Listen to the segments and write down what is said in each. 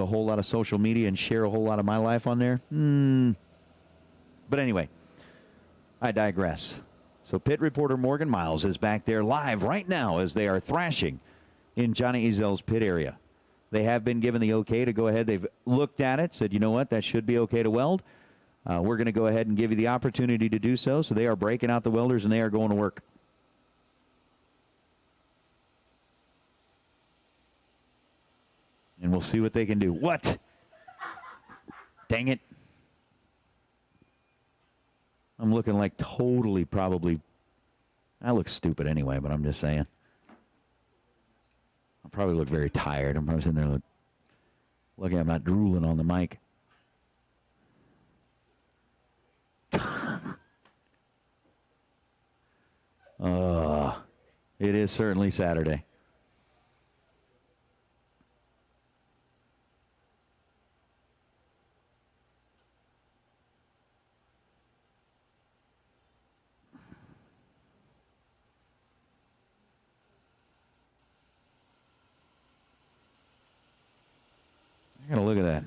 a whole lot of social media and share a whole lot of my life on there. But anyway, I digress. So pit reporter Morgan Miles is back there live right now as they are thrashing in Johnny Ezel's pit area. They have been given the okay to go ahead. They've looked at it, said, you know what, that should be okay to weld. We're going to go ahead and give you the opportunity to do so. So they are breaking out the welders and they are going to work. And we'll see what they can do. What? Dang it. I'm looking like totally probably. I look stupid anyway, but I'm just saying. I probably look very tired. I'm probably sitting there looking, I'm not drooling on the mic. It is certainly Saturday. I gotta look at that.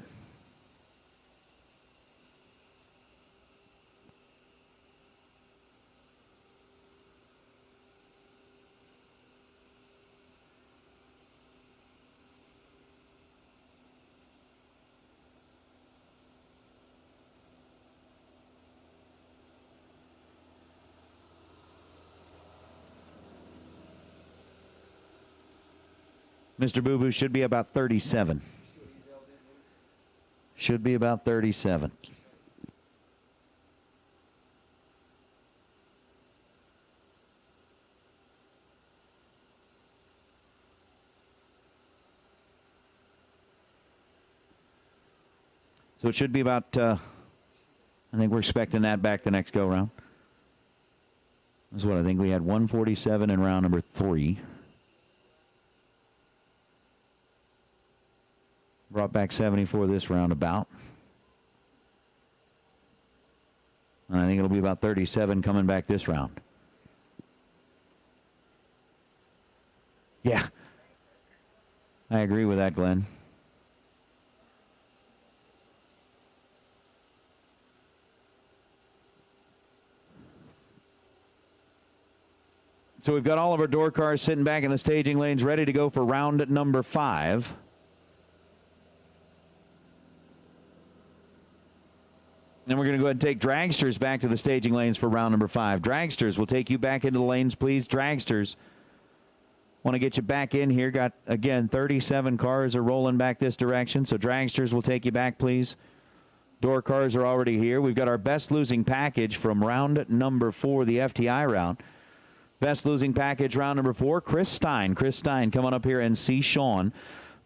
Mr. Boo Boo should be about 37. Should be about 37. So it should be about, I think we're expecting that back the next go-round. That's what I think. We had 147 in round number 3. Brought back 74 this roundabout. And I think it'll be about 37 coming back this round. Yeah. I agree with that, Glenn. So we've got all of our door cars sitting back in the staging lanes ready to go for round number 5. And we're going to go ahead and take dragsters back to the staging lanes for round number 5. Dragsters will take you back into the lanes, please. Dragsters want to get you back in here. Got, again, 37 cars are rolling back this direction. So dragsters will take you back, please. Door cars are already here. We've got our best losing package from round number 4, the FTI round. Best losing package, round number 4, Chris Stein. Chris Stein, come on up here and see Sean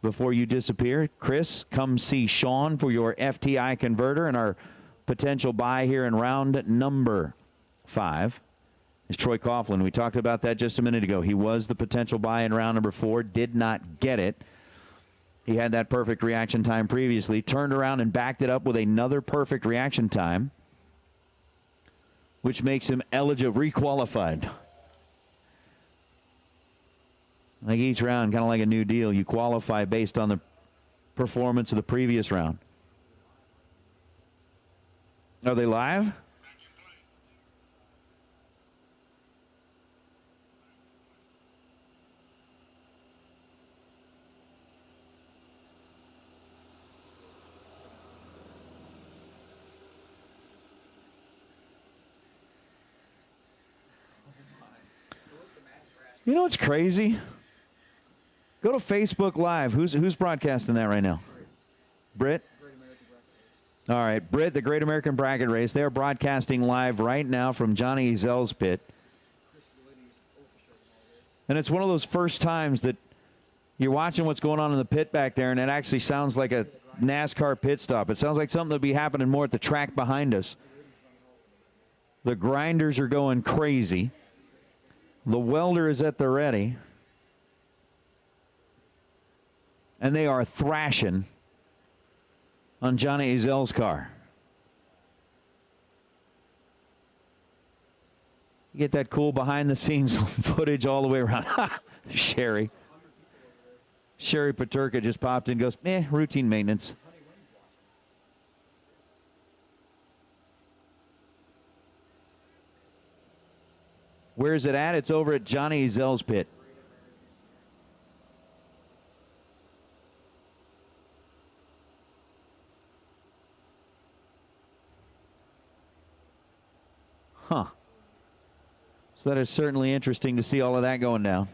before you disappear. Chris, come see Sean for your FTI converter and our potential buy here in round number 5 is Troy Coughlin. We talked about that just a minute ago. He was the potential buy in round number 4, did not get it. He had that perfect reaction time previously, turned around and backed it up with another perfect reaction time, which makes him eligible, requalified. Like each round, kind of like a new deal, you qualify based on the performance of the previous round. Are they live? You know what's crazy? Go to Facebook Live. Who's broadcasting that right now? Britt? All right, Britt, the Great American Bracket Race. They are broadcasting live right now from Johnny Ezel's pit. And it's one of those first times that you're watching what's going on in the pit back there, and it actually sounds like a NASCAR pit stop. It sounds like something that'll be happening more at the track behind us. The grinders are going crazy. The welder is at the ready. And they are thrashing on Johnny Ezel's car. You get that cool behind-the-scenes footage all the way around. Sherry. Sherry Paterka just popped in and goes, routine maintenance. Where's it at? It's over at Johnny Zell's pit. Huh. So that is certainly interesting to see all of that going down.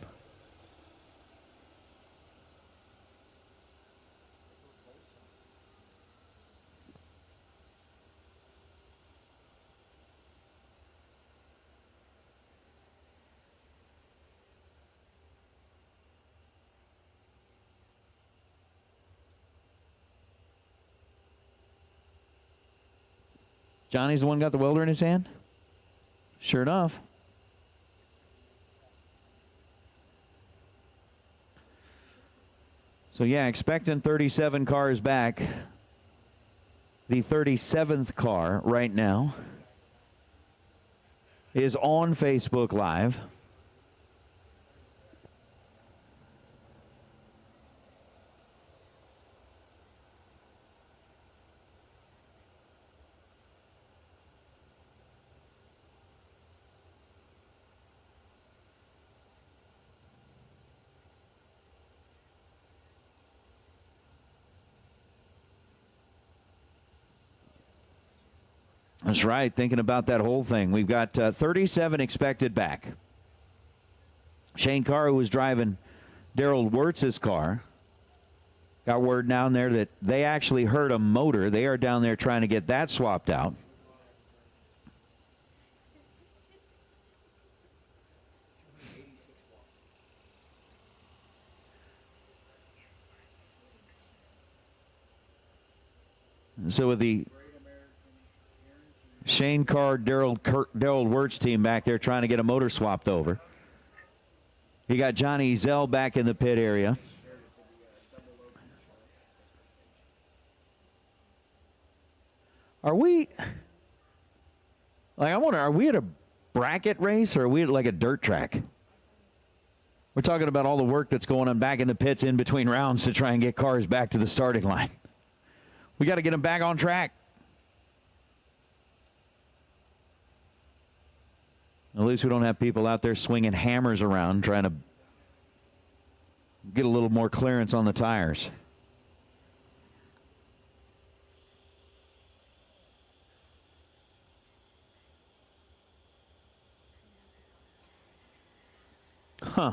Johnny's the one got the welder in his hand? Sure enough. So, yeah, expecting 37 cars back. The 37th car right now is on Facebook Live. That's right, thinking about that whole thing. We've got 37 expected back. Shane Carr, who was driving Daryl Wirtz's car, got word down there that they actually heard a motor. They are down there trying to get that swapped out. So with the Shane Carr, Daryl Wirtz team back there trying to get a motor swapped over. You got Johnny Zell back in the pit area. Are we, I wonder, are we at a bracket race or are we at like a dirt track? We're talking about all the work that's going on back in the pits in between rounds to try and get cars back to the starting line. We got to get them back on track. At least we don't have people out there swinging hammers around trying to get a little more clearance on the tires. Huh.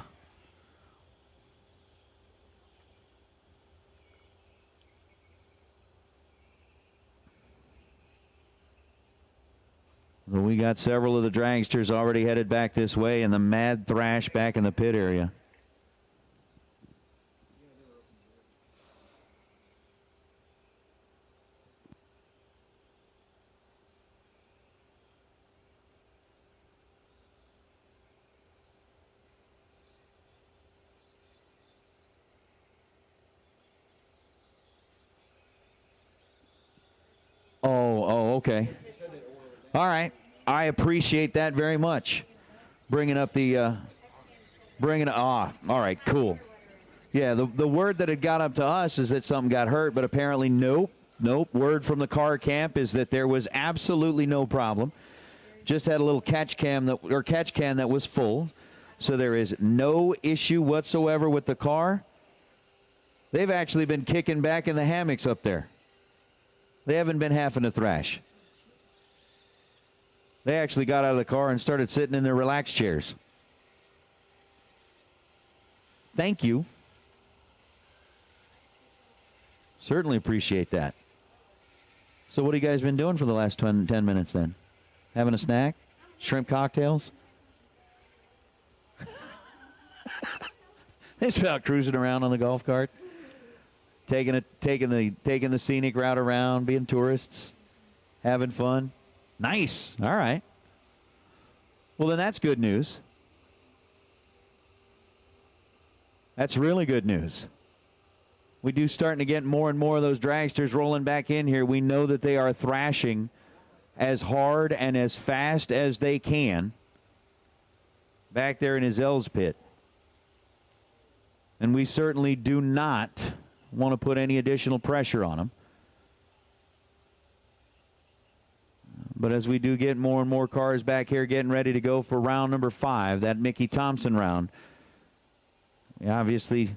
Well, we got several of the dragsters already headed back this way, and the mad thrash back in the pit area. Oh, okay. All right. I appreciate that very much. Bringing up the, all right, cool. Yeah, the word that had got up to us is that something got hurt, but apparently nope. Word from the car camp is that there was absolutely no problem. Just had a little catch can that was full. So there is no issue whatsoever with the car. They've actually been kicking back in the hammocks up there. They haven't been having to thrash. They actually got out of the car and started sitting in their relaxed chairs. Thank you. Certainly appreciate that. So what have you guys been doing for the last 10 minutes then? Having a snack? Shrimp cocktails? It's about cruising around on the golf cart. Taking the scenic route around, being tourists, having fun. Nice. All right. Well, then that's good news. That's really good news. We do starting to get more and more of those dragsters rolling back in here. We know that they are thrashing as hard and as fast as they can back there in his L's pit. And we certainly do not want to put any additional pressure on them. But as we do get more and more cars back here getting ready to go for round number 5, that Mickey Thompson round, obviously,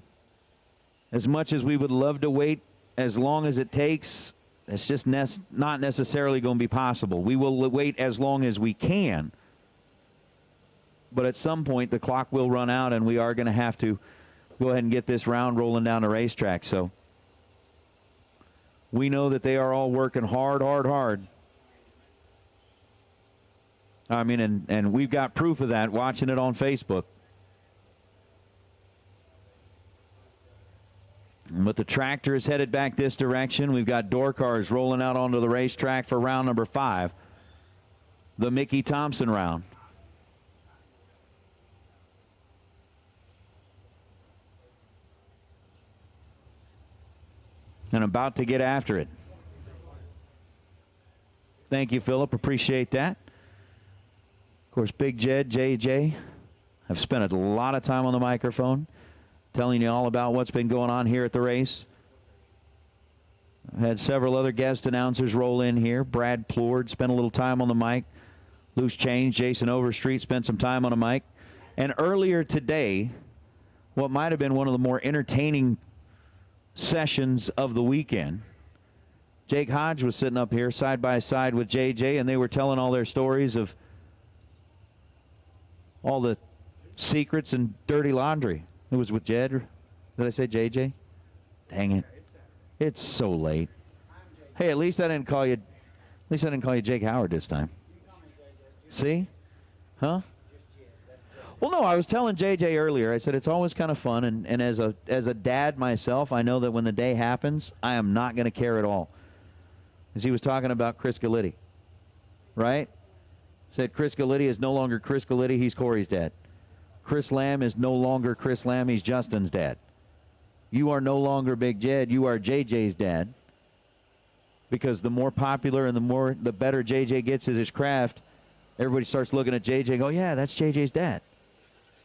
as much as we would love to wait as long as it takes, it's just not necessarily going to be possible. We will wait as long as we can. But at some point, the clock will run out, and we are going to have to go ahead and get this round rolling down the racetrack. So we know that they are all working hard. I mean, and we've got proof of that watching it on Facebook. But the tractor is headed back this direction. We've got door cars rolling out onto the racetrack for round number 5, the Mickey Thompson round. And about to get after it. Thank you, Philip. Appreciate that. Of course, Big Jed, JJ, have spent a lot of time on the microphone telling you all about what's been going on here at the race. I've had several other guest announcers roll in here. Brad Plourd spent a little time on the mic. Loose Change, Jason Overstreet spent some time on the mic. And earlier today, what might have been one of the more entertaining sessions of the weekend, Jake Hodge was sitting up here side by side with JJ, and they were telling all their stories of all the secrets and dirty laundry. It was with Jed. Did I say JJ? Dang it. It's so late. Hey, at least I didn't call you Jake Howard this time. See? Huh? Well, no, I was telling JJ earlier, I said it's always kind of fun, and as a dad myself, I know that when the day happens, I am not going to care at all. As he was talking about Chris Gallitti, right? Said Chris Gallitti is no longer Chris Gallitti, he's Corey's dad. Chris Lamb is no longer Chris Lamb, he's Justin's dad. You are no longer Big Jed, you are JJ's dad. Because the more popular and the better JJ gets at his craft, everybody starts looking at JJ and go, yeah, that's JJ's dad.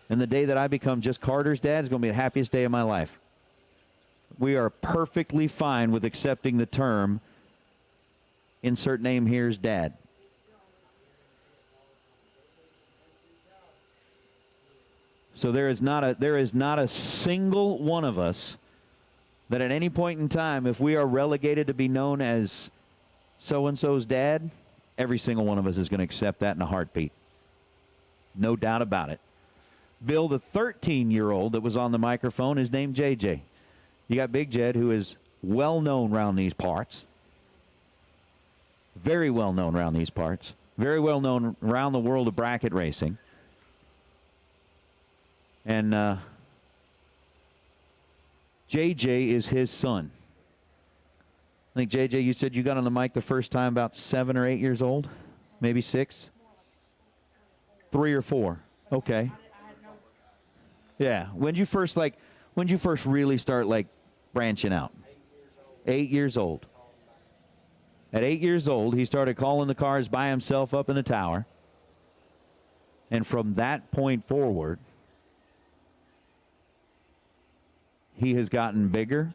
And the day that I become just Carter's dad is going to be the happiest day of my life. We are perfectly fine with accepting the term, insert name here's dad. So there is not a single one of us that at any point in time, if we are relegated to be known as so-and-so's dad, every single one of us is going to accept that in a heartbeat. No doubt about it. Bill, the 13-year-old that was on the microphone, is named JJ. You got Big Jed, who is well-known around these parts. Very well-known around these parts. Very well-known around the world of bracket racing. And JJ is his son. I think, JJ, you said you got on the mic the first time about 7 or 8 years old? Maybe 6? 3 or 4. Okay. Yeah. When did you first really start, branching out? 8 years old. At 8 years old, he started calling the cars by himself up in the tower. And from that point forward, he has gotten bigger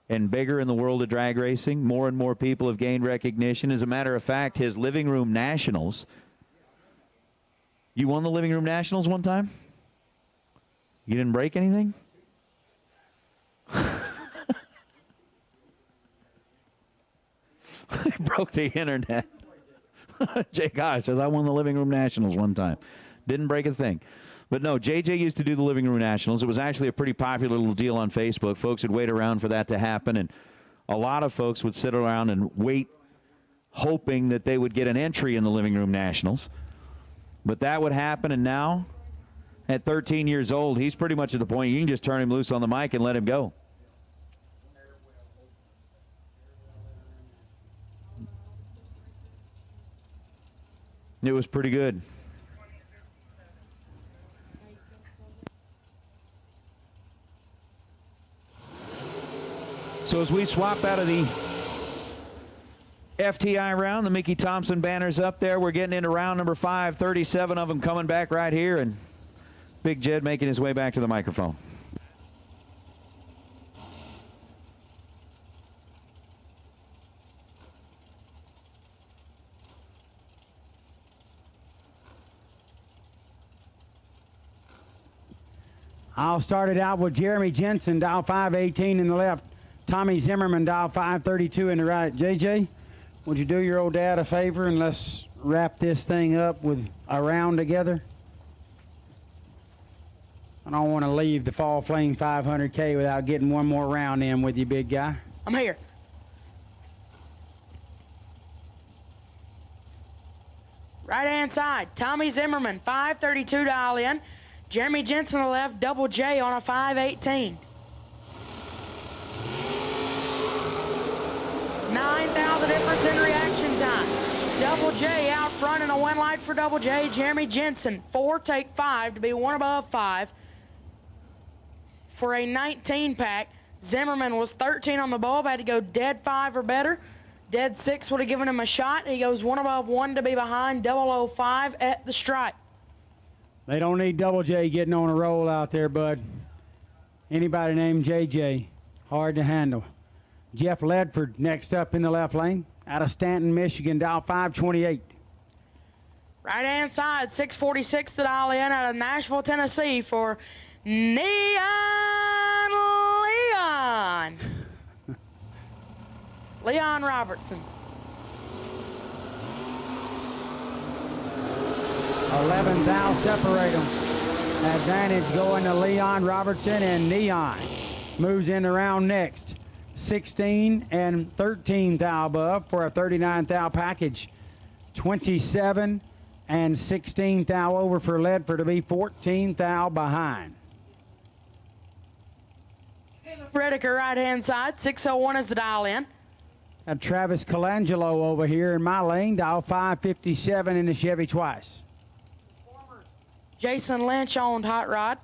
and bigger in the world of drag racing. More and more people have gained recognition. As a matter of fact, his Living Room Nationals. You won the Living Room Nationals one time? You didn't break anything? I broke the internet. Jake Hodge says, I won the Living Room Nationals one time. Didn't break a thing. But no, JJ used to do the Living Room Nationals. It was actually a pretty popular little deal on Facebook. Folks would wait around for that to happen, and a lot of folks would sit around and wait, hoping that they would get an entry in the Living Room Nationals. But that would happen, and now, at 13 years old, he's pretty much at the point you can just turn him loose on the mic and let him go. It was pretty good. So as we swap out of the FTI round, the Mickey Thompson banner's up there. We're getting into round number 5. 37 of them coming back right here, and Big Jed making his way back to the microphone. I'll start it out with Jeremy Jensen, dial 518 in the left. Tommy Zimmerman, dial 532 in the right. JJ, would you do your old dad a favor and let's wrap this thing up with a round together? I don't want to leave the Fall Fling 500K without getting one more round in with you, big guy. I'm here. Right hand side, Tommy Zimmerman, 532 dial in. Jeremy Jensen on the left, Double J on a 518. 9,000 the difference in reaction time. Double J out front and a win light for Double J. Jeremy Jensen, 4 take 5 to be 1 above 5 for a 19 pack. Zimmerman was 13 on the bulb, had to go dead 5 or better. Dead 6 would have given him a shot. He goes 1 above 1 to be behind 005 at the stripe. They don't need Double J getting on a roll out there, bud. Anybody named JJ, hard to handle. Jeff Ledford next up in the left lane, out of Stanton, Michigan, dial 528. Right hand side, 646 the dial in out of Nashville, Tennessee for Leon Robertson. 11 thou separate them. Advantage going to Leon Robertson, and Neon moves in the round next. 16 and 13 thou above for a 39 thou package. 27 and 16 thou over for Ledford to be 14 thou behind. Rediker right hand side, 601 is the dial in. Got Travis Colangelo over here in my lane, dial 557 in the Chevy twice. Jason Lynch owned Hot Rod.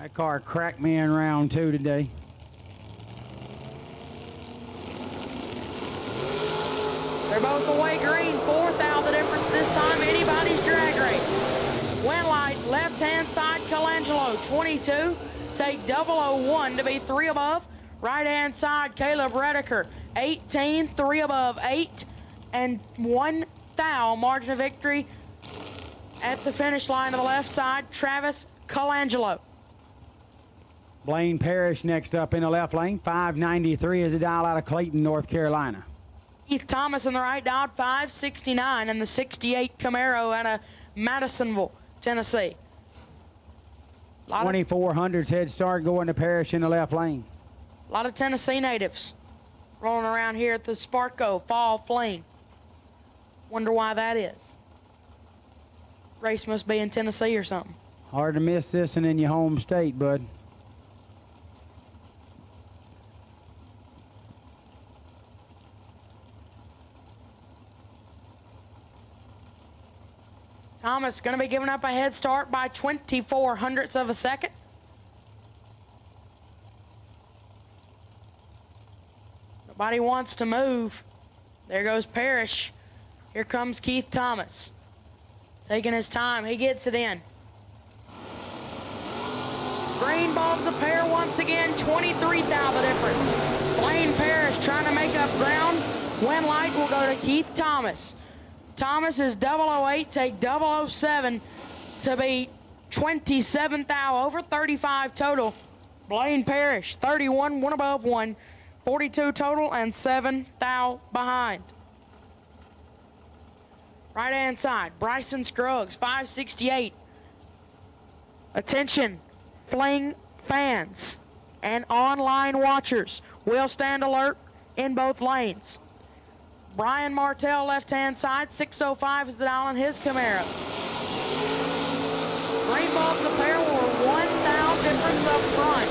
That car cracked me in round 2 today. They're both away green, 4th out the difference this time, anybody's drag race. Win light, left hand side, Colangelo, 22. Take 001 to be 3 above. Right hand side, Caleb Rediker, 18, 3 above 8, and 1 thou margin of victory. At the finish line of the left side, Travis Colangelo. Blaine Parrish next up in the left lane. 593 is a dial out of Clayton, North Carolina. Keith Thomas in the right dial, 569, and the 68 Camaro out of Madisonville, Tennessee. 2400's head start going to Parrish in the left lane. A lot of Tennessee natives rolling around here at the Sparco Fall Fling. Wonder why that is. Race must be in Tennessee or something. Hard to miss this one in your home state, bud. Thomas going to be giving up a head start by 24 hundredths of a second. Nobody wants to move. There goes Parrish. Here comes Keith Thomas. Taking his time, he gets it in. Green bulbs a pair once again, 23 thou the difference. Blaine Parrish trying to make up ground. Win light will go to Keith Thomas. Thomas is 008, take 007 to be 27 thou over, 35 total. Blaine Parrish, 31, 1 above 1, 42 total, and 7 thou behind. Right hand side, Bryson Scruggs, 568. Attention, Fling fans and online watchers will stand alert in both lanes. Brian Martell, left hand side, 605 is the dial in his Camaro. Green bulbs a pair were 1 thou difference up front.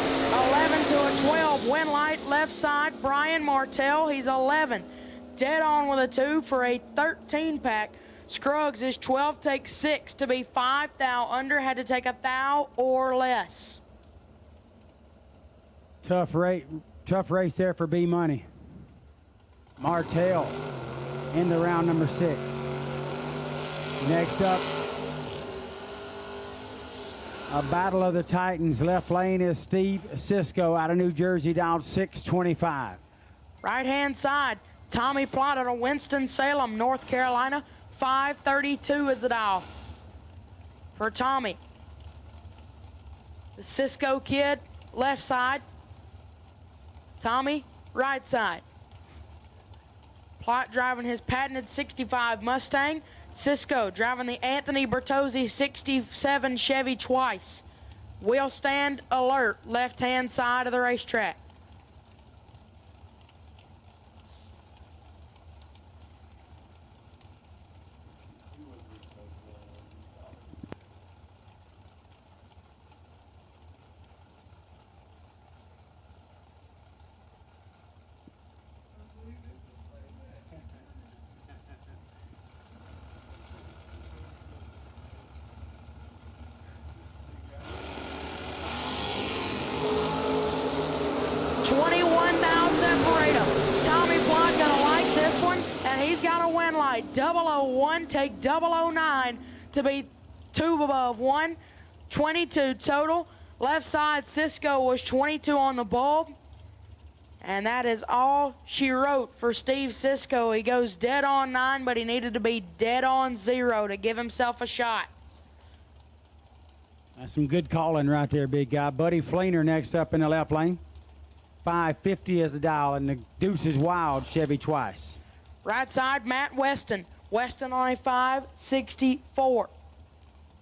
11 to a 12, win light, left side, Brian Martell, he's 11. Dead on with a 2 for a 13 pack. Scruggs is 12, take 6 to be 5 thou under, had to take a thou or less. Tough race there for B Money. Martell into round number 6. Next up, a battle of the Titans. Left lane is Steve Cisco out of New Jersey, down 625. Right hand side, Tommy Plott out of Winston-Salem, North Carolina. 532 is the dial for Tommy. The Cisco kid, left side. Tommy, right side. Plot driving his patented 65 Mustang. Cisco driving the Anthony Bertozzi 67 Chevy twice. Wheel stand alert, left-hand side of the racetrack. He's got a win light, 001, take 009 to be 2 above 1, 22 total. Left side, Cisco was 22 on the bulb. And that is all she wrote for Steve Cisco. He goes dead on 9, but he needed to be dead on 0 to give himself a shot. That's some good calling right there, big guy. Buddy Fleener next up in the left lane. 550 is the dial, and the deuce is wild, Chevy twice. Right side, Matt Weston. Weston on a 564.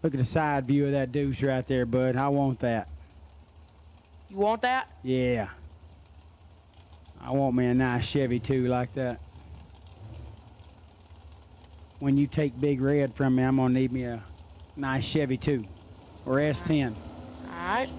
Look at the side view of that deuce right there, bud. I want that. You want that? Yeah. I want me a nice Chevy too, like that. When you take Big Red from me, I'm gonna need me a nice Chevy too, or S10. All right.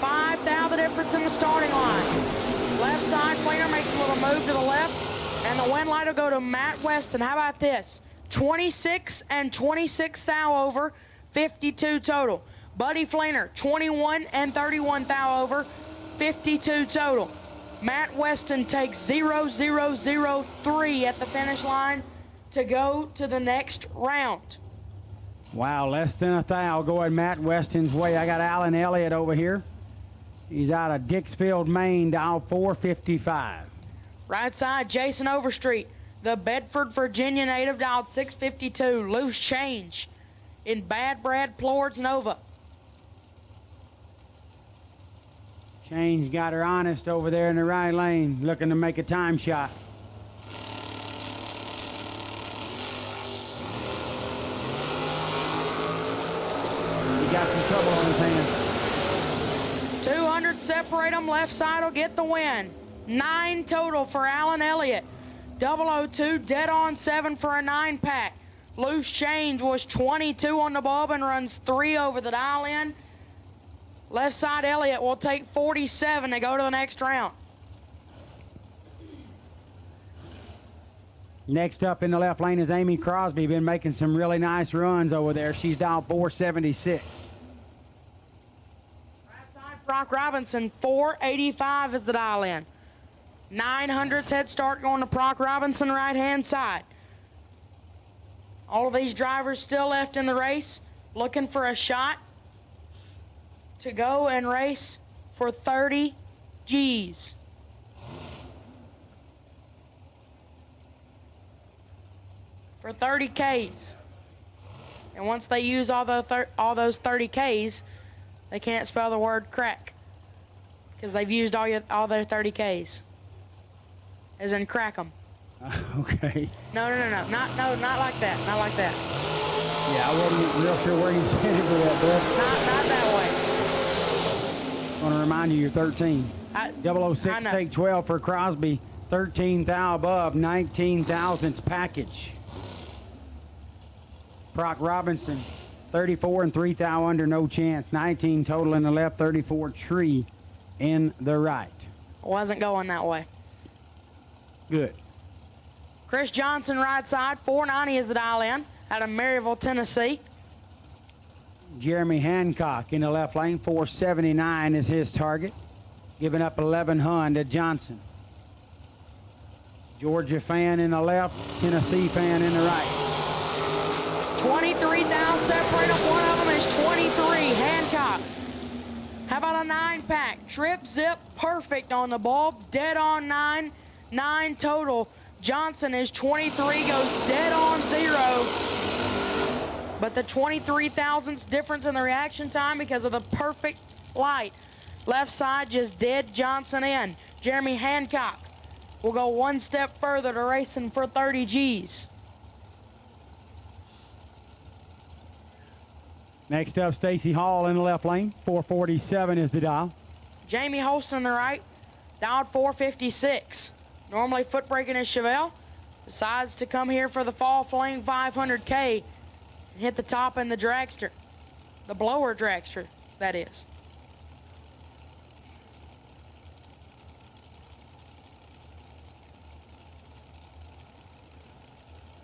5 thou the difference in the starting line. Left side, Fleener makes a little move to the left, and the win light will go to Matt Weston. How about this? 26 and 26 thou over, 52 total. Buddy Fleener, 21 and 31 thou over, 52 total. Matt Weston takes 0-0-0-3 at the finish line to go to the next round. Wow, less than a thou going Matt Weston's way. I got Alan Elliott over here. He's out of Dixfield, Maine, dial 455. Right side, Jason Overstreet, the Bedford, Virginia native, dialed 652. Loose change in Bad Brad Plords Nova. Change got her honest over there in the right lane, looking to make a time shot. He got some trouble on his hands. 200 separate them. Left side will get the win. 9 total for Alan Elliott. 002, dead on 7 for a 9-pack. Loose change was 22 on the bulb and runs 3 over the dial in. Left side Elliott will take 47 to go to the next round. Next up in the left lane is Amy Crosby. Been making some really nice runs over there. She's dialed 476. Brock Robinson, 485 is the dial in. 900s head start going to Brock Robinson, right-hand side. All of these drivers still left in the race, looking for a shot to go and race for 30 G's. For 30 Ks. And once they use all those 30 Ks, they can't spell the word crack because they've used all their 30 Ks. As in crack them. Okay. No, not like that. Not like that. Yeah, I wasn't real sure where you said it with that, bud. Not that way. I want to remind you, you're 13. 006, take 12 for Crosby. 13 thou above, 19 thousandths package. Brock Robinson, 34 and 3 thou under, no chance. 19 total in the left, 34 tree in the right. Wasn't going that way. Good. Chris Johnson, right side, 490 is the dial in out of Maryville, Tennessee. Jeremy Hancock in the left lane, 479 is his target. Giving up 1100 to Johnson. Georgia fan in the left, Tennessee fan in the right. 23 thou separate them. One of them is 23, Hancock. How about a 9-pack? Trip, zip, perfect on the bulb. Dead on 9. 9 total. Johnson is 23, goes dead on 0. but the 23 thousandths difference in the reaction time because of the perfect light. Left side just dead Johnson in. Jeremy Hancock will go one step further to racing for 30 G's. Next up, Stacy Hall in the left lane. 447 is the dial. Jamie Holston on the right, dialed 456. Normally foot braking is Chevelle. Decides to come here for the Fall Fling 500K and hit the top in the dragster. The blower dragster, that is.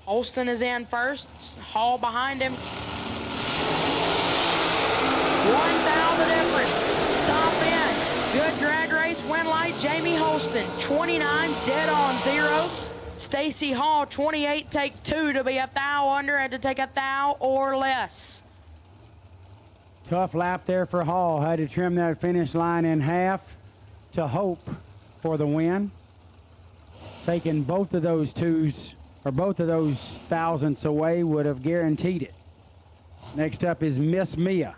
Holston is in first. Hall behind him. 1,000 difference. Top end. Good drag race win light. Jamie Holston, 29, dead on 0. Stacy Hall, 28, take 2 to be a thou under. Had to take a thou or less. Tough lap there for Hall. Had to trim that finish line in half to hope for the win. Taking both of those twos, or both of those thousandths away would have guaranteed it. Next up is Miss Mia.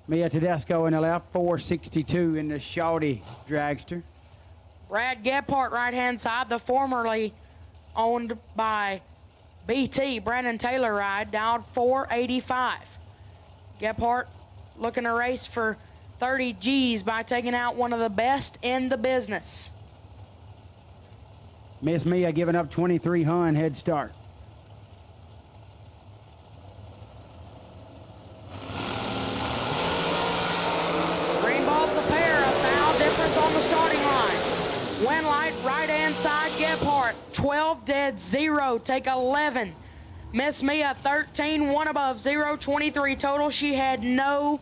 Mia Tedesco in the left, 462 in the Shawty dragster. Brad Gephardt, right-hand side, the formerly owned by BT, Brandon Taylor ride, dialed 485. Gephardt looking to race for 30 G's by taking out one of the best in the business. Miss Mia giving up 2300 head start. Greenbald's a pair, a thou difference on the starting line. Win light, right-hand side, Gephardt, 12 dead, 0, take 11. Miss Mia, 13, 1 above, 0, 23 total. She had no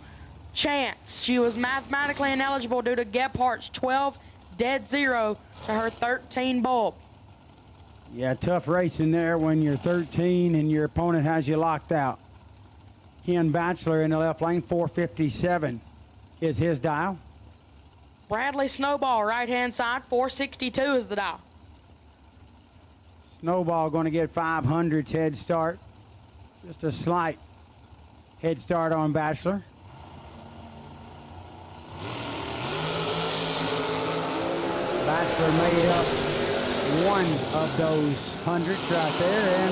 chance. She was mathematically ineligible due to Gephardt's 12 dead, 0 to her 13 bulb. Yeah, tough racing there when you're 13 and your opponent has you locked out. Ken Batchelor in the left lane, 457 is his dial. Bradley Snowball, right-hand side, 462 is the dial. Snowball going to get 500's head start. Just a slight head start on Batchelor. Batchelor made up one of those hundreds right there and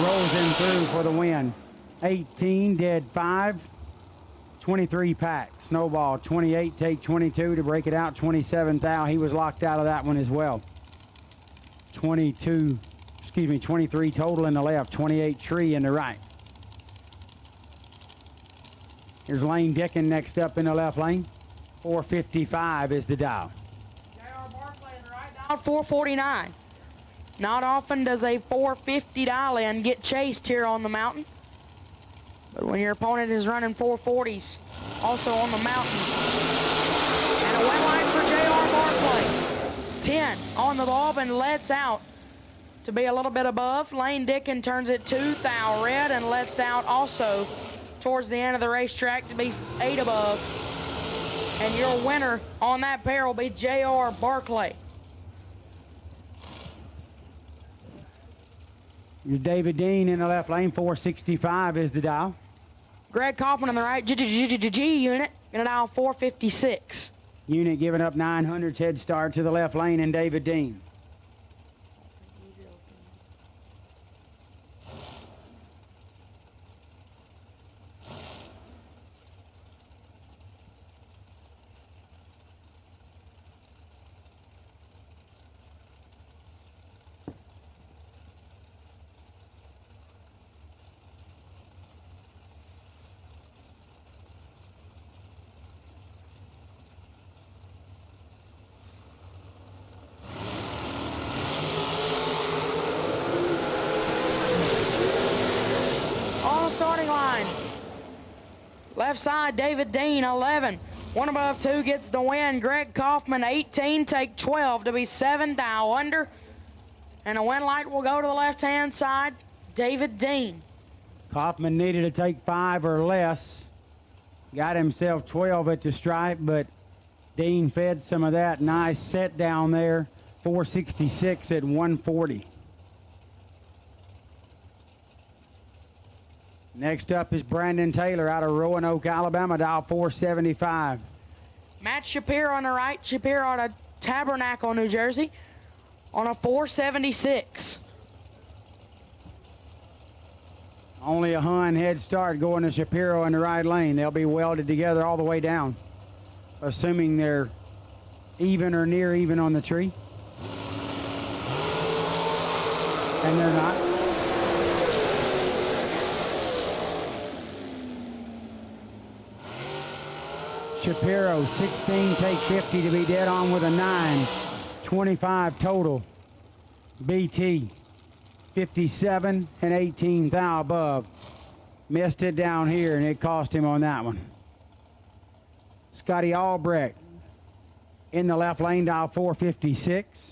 rolls him through for the win. 18, dead 5, 23 pack. Snowball, 28, take 22 to break it out, 27 thou. He was locked out of that one as well. 23 total in the left, 28 tree in the right. Here's Lane Dickin next up in the left lane. 455 is the dial. Dial 449. Not often does a 450 dial in get chased here on the mountain. But when your opponent is running 440s also on the mountain. And a win line for J.R. Barclay. 10 on the bulb and lets out to be a little bit above. Lane Dickin turns it 2 thou red and lets out also towards the end of the racetrack to be 8 above. And your winner on that pair will be J.R. Barclay. Your David Dean in the left lane, 465 is the dial. Greg Kaufman on the right, G unit, gonna dial 456. Unit giving up 900's head start to the left lane and David Dean. Starting line. Left side, David Dean, 11. 1 above 2 gets the win. Greg Kaufman, 18, take 12 to be 7 thou under. And a win light will go to the left-hand side, David Dean. Kaufman needed to take 5 or less. Got himself 12 at the stripe, but Dean fed some of that. Nice set down there. 466 at 140. Next up is Brandon Taylor out of Roanoke, Alabama, dial 475. Matt Shapiro on the right. Shapiro out of Tabernacle, New Jersey, on a 476. Only a Hun head start going to Shapiro in the right lane. They'll be welded together all the way down, assuming they're even or near even on the tree. And they're not. Shapiro, 16, take 50 to be dead on with a 9. 25 total. BT, 57 and 18 thou above. Missed it down here, and it cost him on that one. Scotty Albrecht in the left lane, dial 456.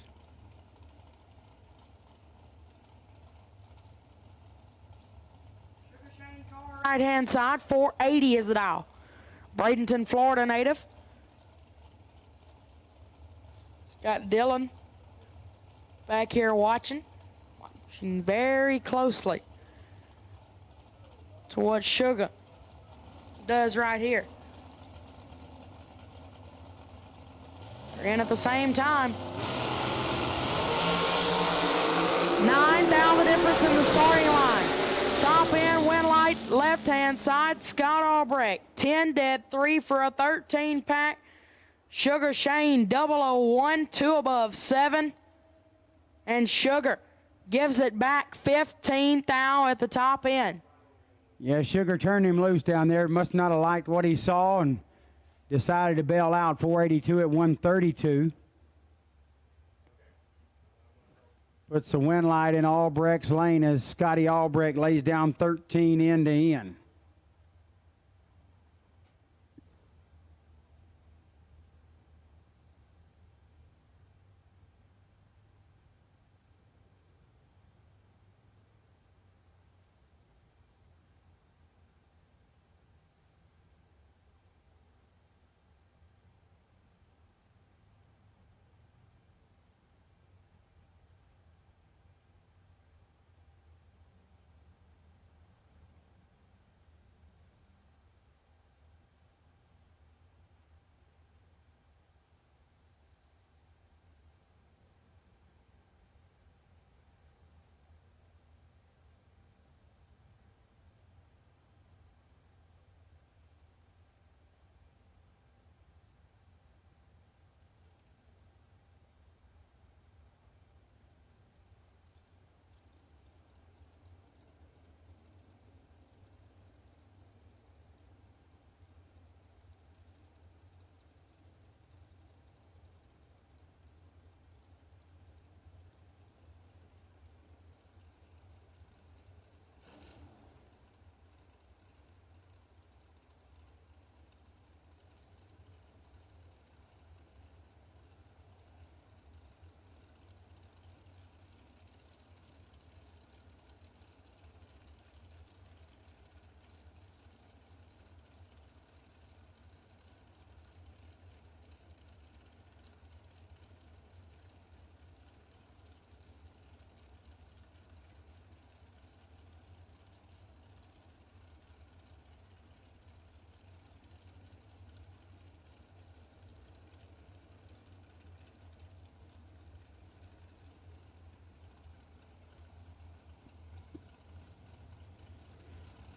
Right hand side, 480 is the dial. Bradenton, Florida native. Got Dylan back here watching very closely to what Sugar does right here. They're in at the same time. 9 down the difference in the starting line. Top end, win light, left-hand side, Scott Albrecht. 10 dead, 3 for a 13 pack. Sugar Shane, 001, 2 above 7. And Sugar gives it back 15 thou at the top end. Yeah, Sugar turned him loose down there. Must not have liked what he saw and decided to bail out. 482 at 132. Puts the win light in Albrecht's lane as Scotty Albrecht lays down 13 end to end.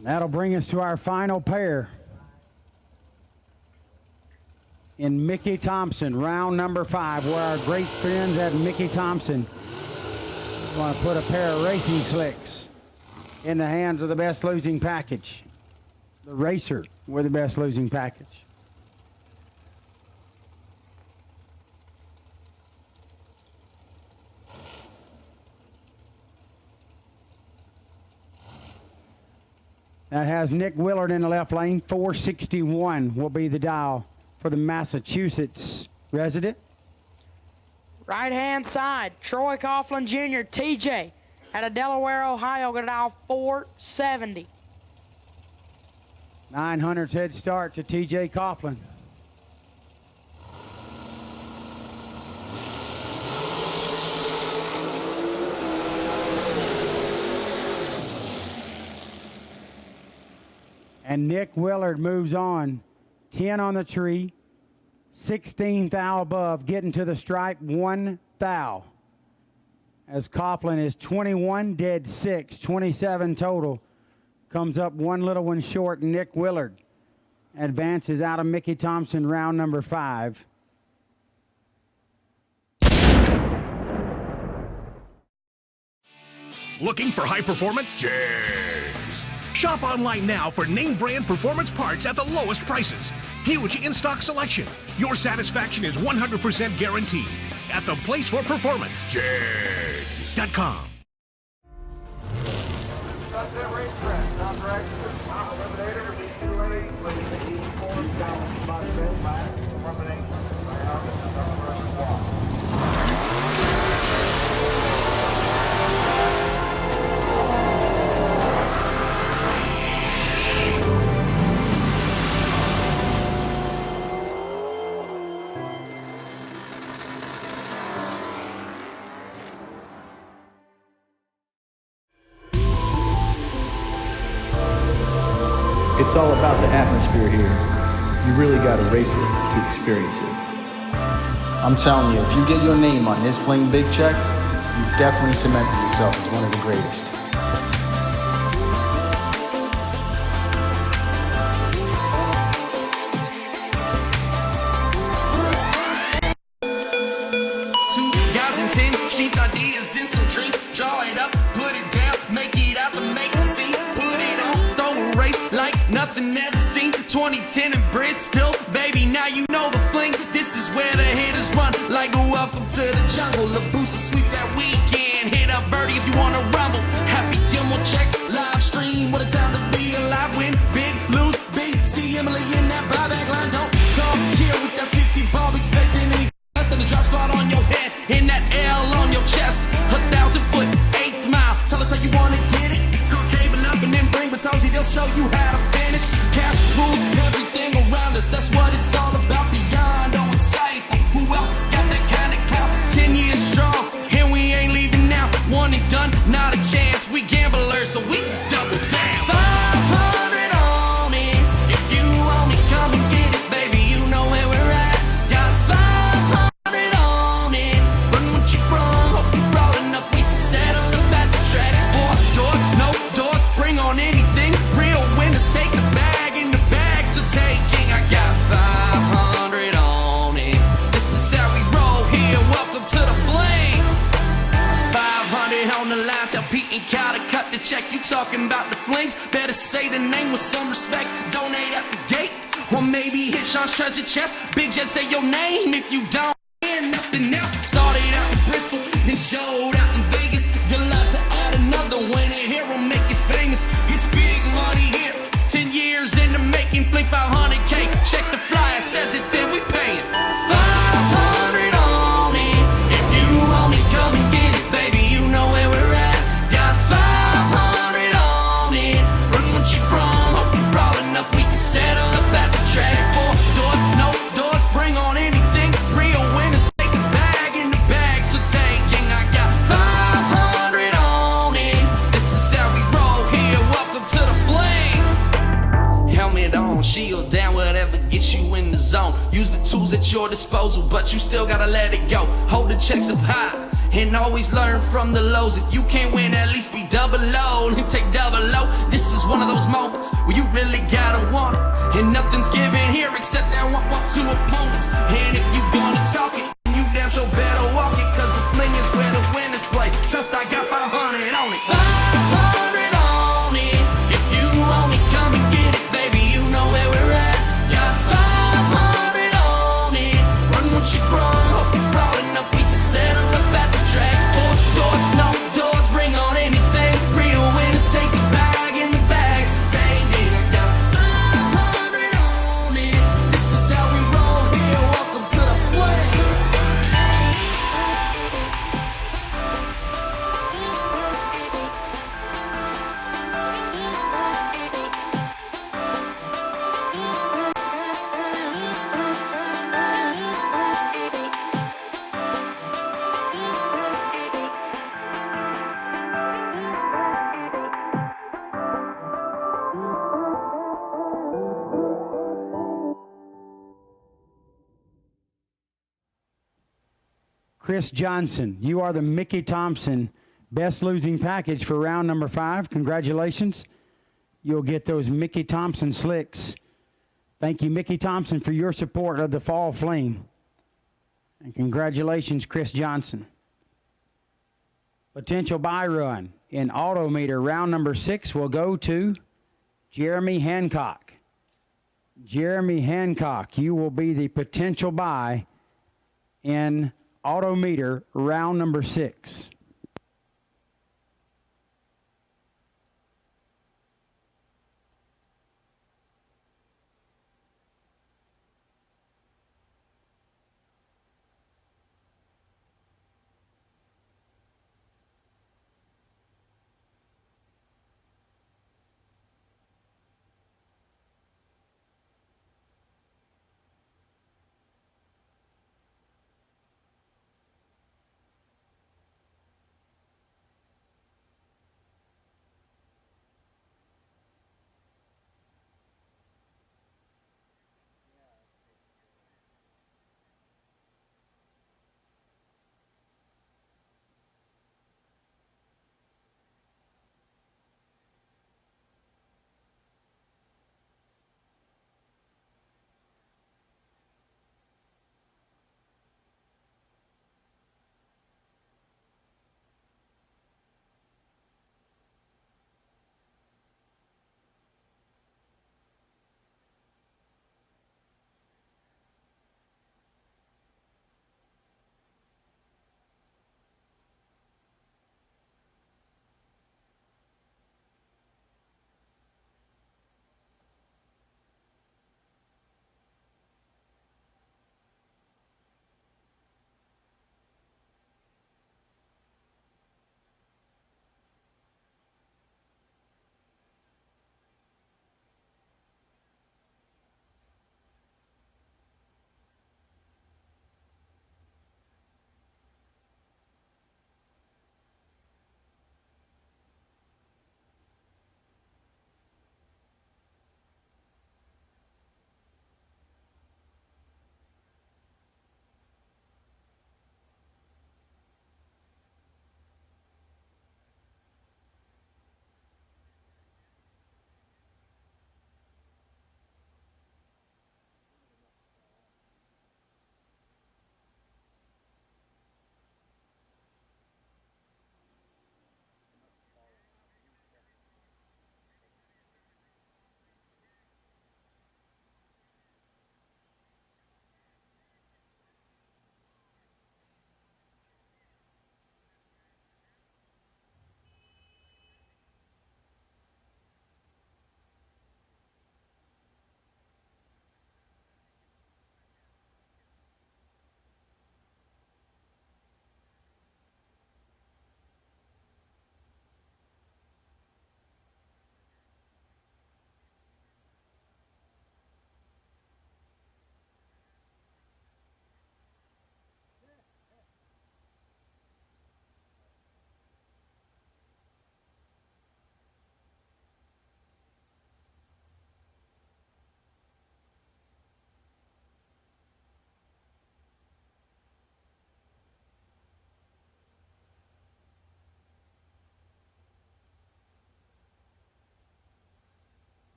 That'll bring us to our final pair. In Mickey Thompson, round number 5, where our great friends at Mickey Thompson want to put a pair of racing slicks in the hands of the best losing package. The racer with the best losing package. That has Nick Willard in the left lane. 461 will be the dial for the Massachusetts resident. Right-hand side, Troy Coughlin Jr., TJ, out of Delaware, Ohio, going to dial 470. 900's head start to TJ Coughlin. And Nick Willard moves on. 10 on the tree. 16 thou above, getting to the stripe, 1 thou. As Coughlin is 21, dead 6, 27 total. Comes up one little one short. Nick Willard advances out of Mickey Thompson, round number 5. Looking for high performance? Jegs. Shop online now for name brand performance parts at the lowest prices. Huge in-stock selection. Your satisfaction is 100% guaranteed at the place for performance. Jegs.com. It's all about the atmosphere here. You really gotta race it to experience it. I'm telling you, if you get your name on this Fling Big Check, you've definitely cemented yourself as one of the greatest. Sheets, ideas, and some dreams. Draw it up, put it down, make it out to make a scene. Put it on, throw a race like nothing ever seen. 2010 in Bristol, baby, now you know the fling. This is where the hitters run, like a welcome to the jungle. The booster sweep that weekend, hit up birdie if you wanna rumble. Happy Gilmore checks, live stream, what a time to be alive. Win big, lose big, see Emily in that buyback line. Don't come here with that 50 ball, expecting any less than a drop spot on your head. In that L on your chest, 1,000 foot, 8th mile. Tell us how you wanna get it. Go cable up and then bring Batonzi, they'll show you how to finish. Cash rules everything around us, that's what it's all about. Biondo and Seipel, who else got that kind of clout? 10 years strong, and we ain't leaving now. One and done, not a chance. We gamblers, so we just double down. 500 on it, if you want me, come and get it, baby. You know where we're at. Got 500. Bring on anything, real winners take the bag in the bags for taking. I got 500 on it. This is how we roll here. Welcome to the Fling. 500 on the line. Tell Pete and Kyle to cut the check. You talking about the Flings? Better say the name with some respect. Donate at the gate, or maybe hit Sean's treasure chest. Big Jet, say your name if you don't. And nothing else. Started out in Bristol, then showed out in Vegas. You're allowed to add another winner here will make it famous. It's big money here. 10 years in the making. Fling 500K. Check the flyer, says it, then we pay it. 500 on it. If you want it, come and get it, baby. You know where we're at. Got 500 on it. Run what you from. Hope you brought enough. We can settle up at the track. 4 doors, no doors. Bring on anything. Real winners take the bag in the bags for taking. I got 500 on it. This is how we roll here. Welcome to the Fling. Helmet on, shield down, whatever gets you in the zone. Use the tools at your disposal, but you still gotta let it go. Hold the checks up high and always learn from the lows. If you can't win, at least be double low and take double low. This is one of those moments where you really gotta want it, and nothing's given here except that one to opponents. And if you gonna talk it, you damn sure better walk it, cause the Fling is where the winners play. Trust I got 500 on it. 500 on it. If you want it, come and get it, baby. You know where we're at. Got 500 on it. Run what you from. Hope you brought enough. We can settle up at the track. 4 doors, no doors. Bring on anything. Real winners take the bag in the bags for taking. I got 500 on it. This is how we roll here. Welcome to the Fling. Chris Johnson, you are the Mickey Thompson best losing package for round number 5. Congratulations. You'll get those Mickey Thompson slicks. Thank you, Mickey Thompson, for your support of the Fall Fling. And congratulations, Chris Johnson. Potential buy run in auto meter round number 6 will go to Jeremy Hancock. Jeremy Hancock, you will be the potential buy in auto meter round number 6.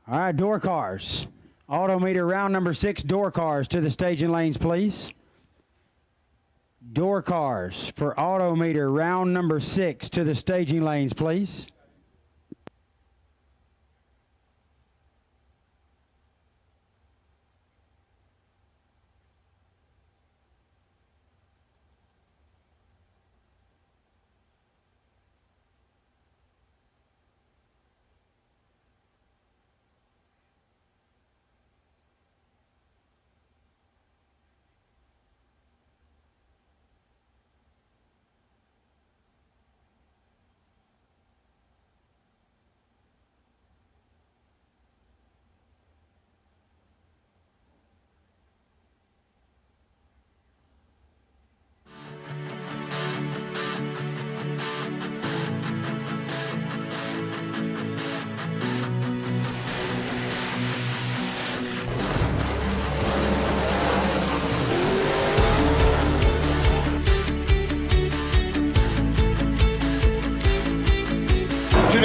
All right, door cars. Auto meter round number 6, door cars to the staging lanes, please. Door cars for auto meter round number 6 to the staging lanes, please.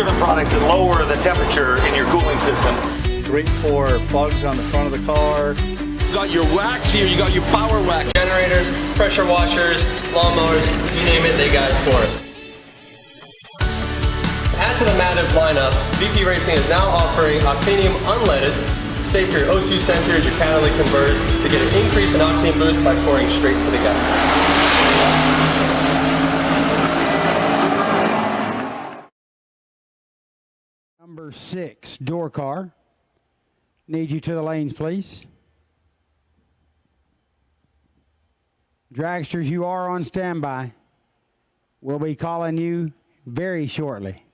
different products that lower the temperature in your cooling system. Great for bugs on the front of the car. You got your wax here, you got your power wax. Generators, pressure washers, lawnmowers, you name it, they got it for it. Add to the Mativ lineup, VP Racing is now offering Octanium Unleaded, safe for your O2 sensors, your catalytic converters, to get an increase in octane boost by pouring straight to the gas tank. Number 6, door car. Need you to the lanes, please. Dragsters, you are on standby. We'll be calling you very shortly.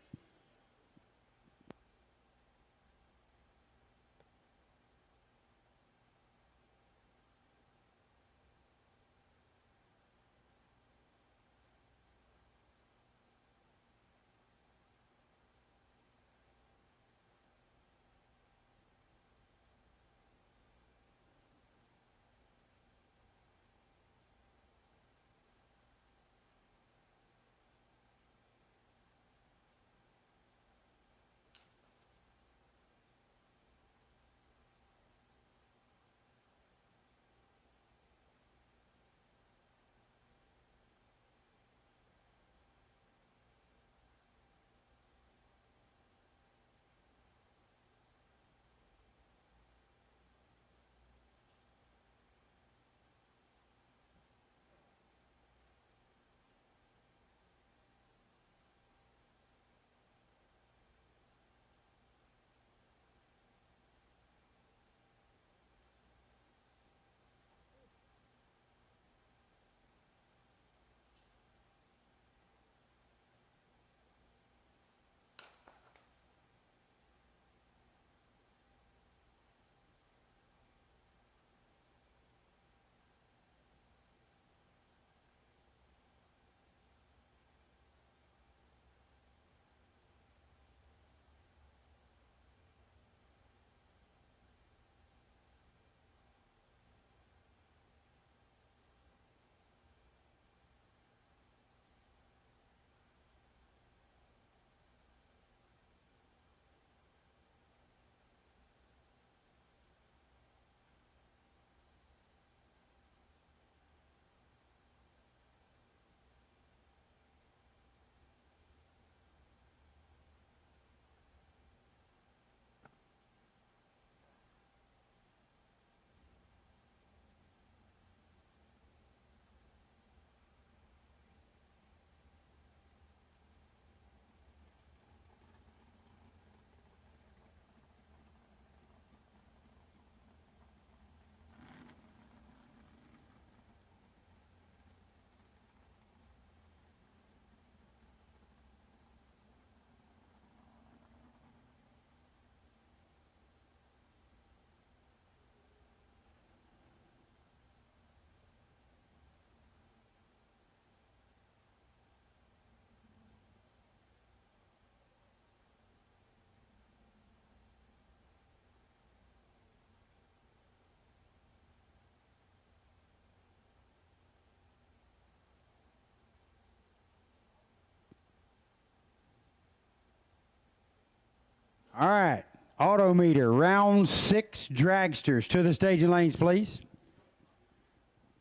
All right, auto meter, round 6 dragsters to the staging lanes, please.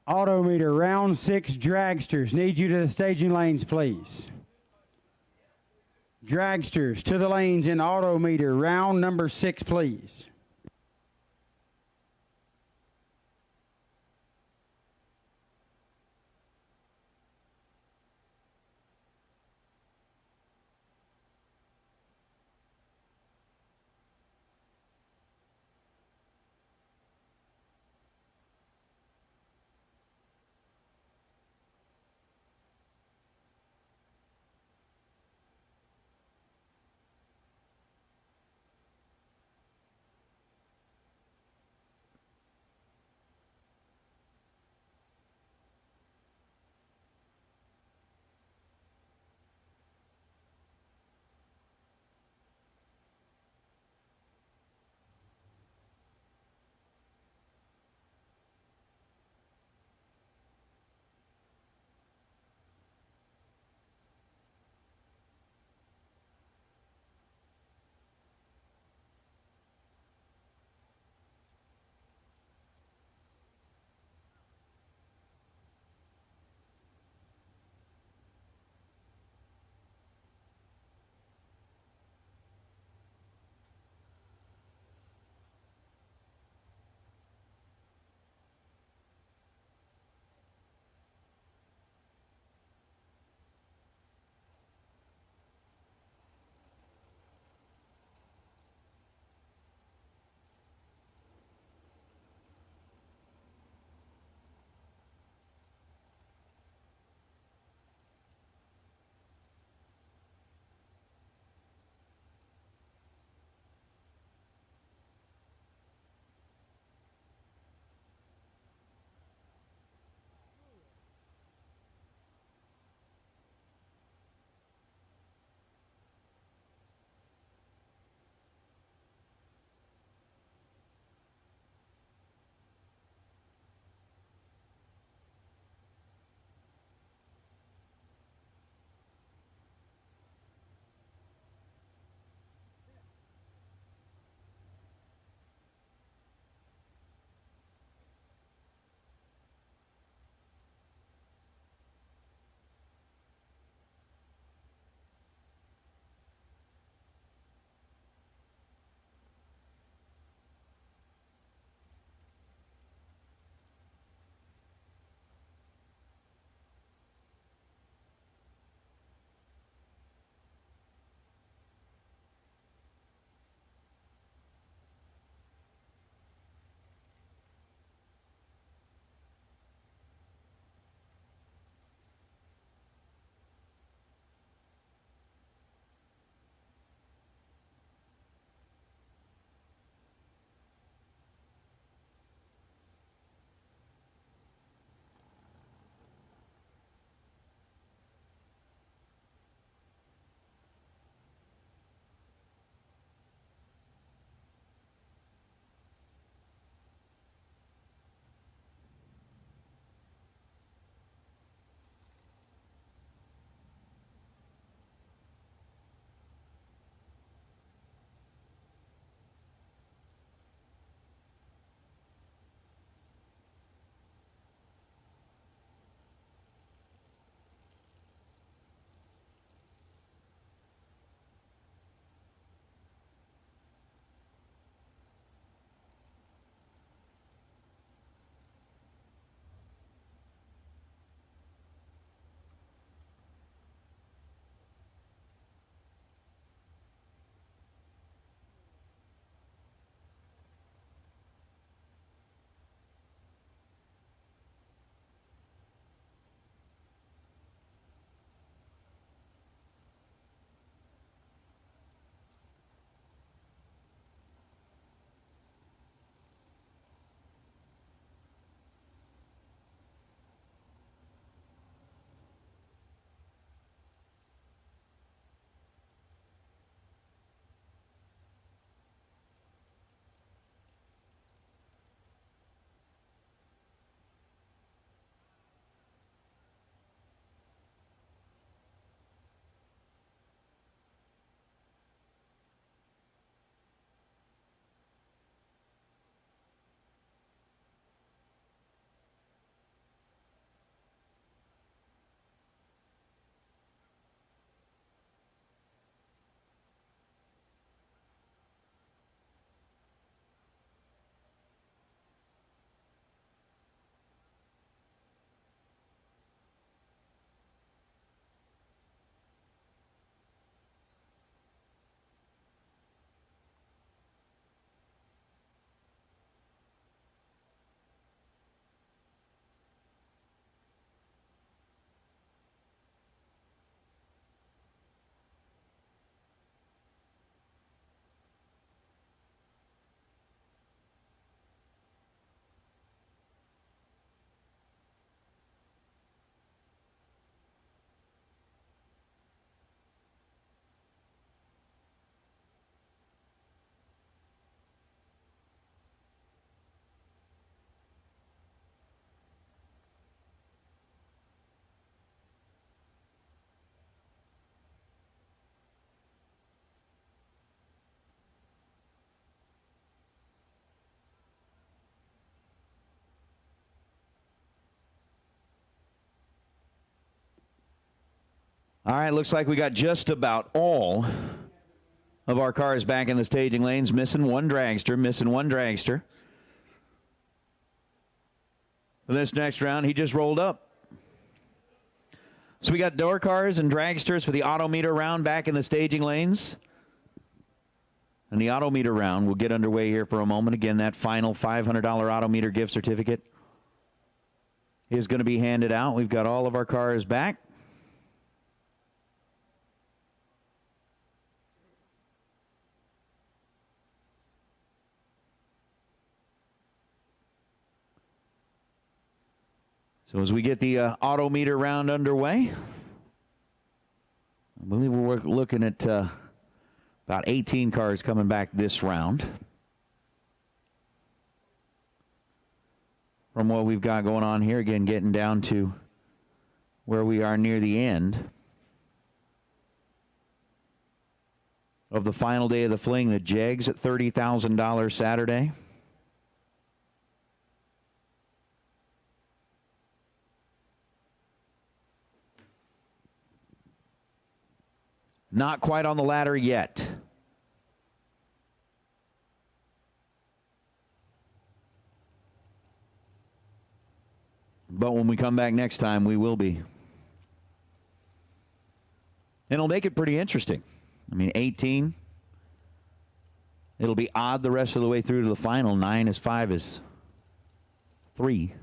Auto meter, round 6 dragsters, need you to the staging lanes, please. Dragsters to the lanes in auto meter, round number 6, please. All right, looks like we got just about all of our cars back in the staging lanes. Missing one dragster. For this next round, he just rolled up. So we got door cars and dragsters for the autometer round back in the staging lanes. And the autometer round will get underway here for a moment. Again, that final $500 autometer gift certificate is going to be handed out. We've got all of our cars back. So as we get the autometer round underway, I believe we're looking at about 18 cars coming back this round. From what we've got going on here, again, getting down to where we are near the end of the final day of the fling, the Jegs at $30,000 Saturday. Not quite on the ladder yet. But when we come back next time, we will be. And it'll make it pretty interesting. I mean, 18. It'll be odd the rest of the way through to the final. 9 is 5 is 3.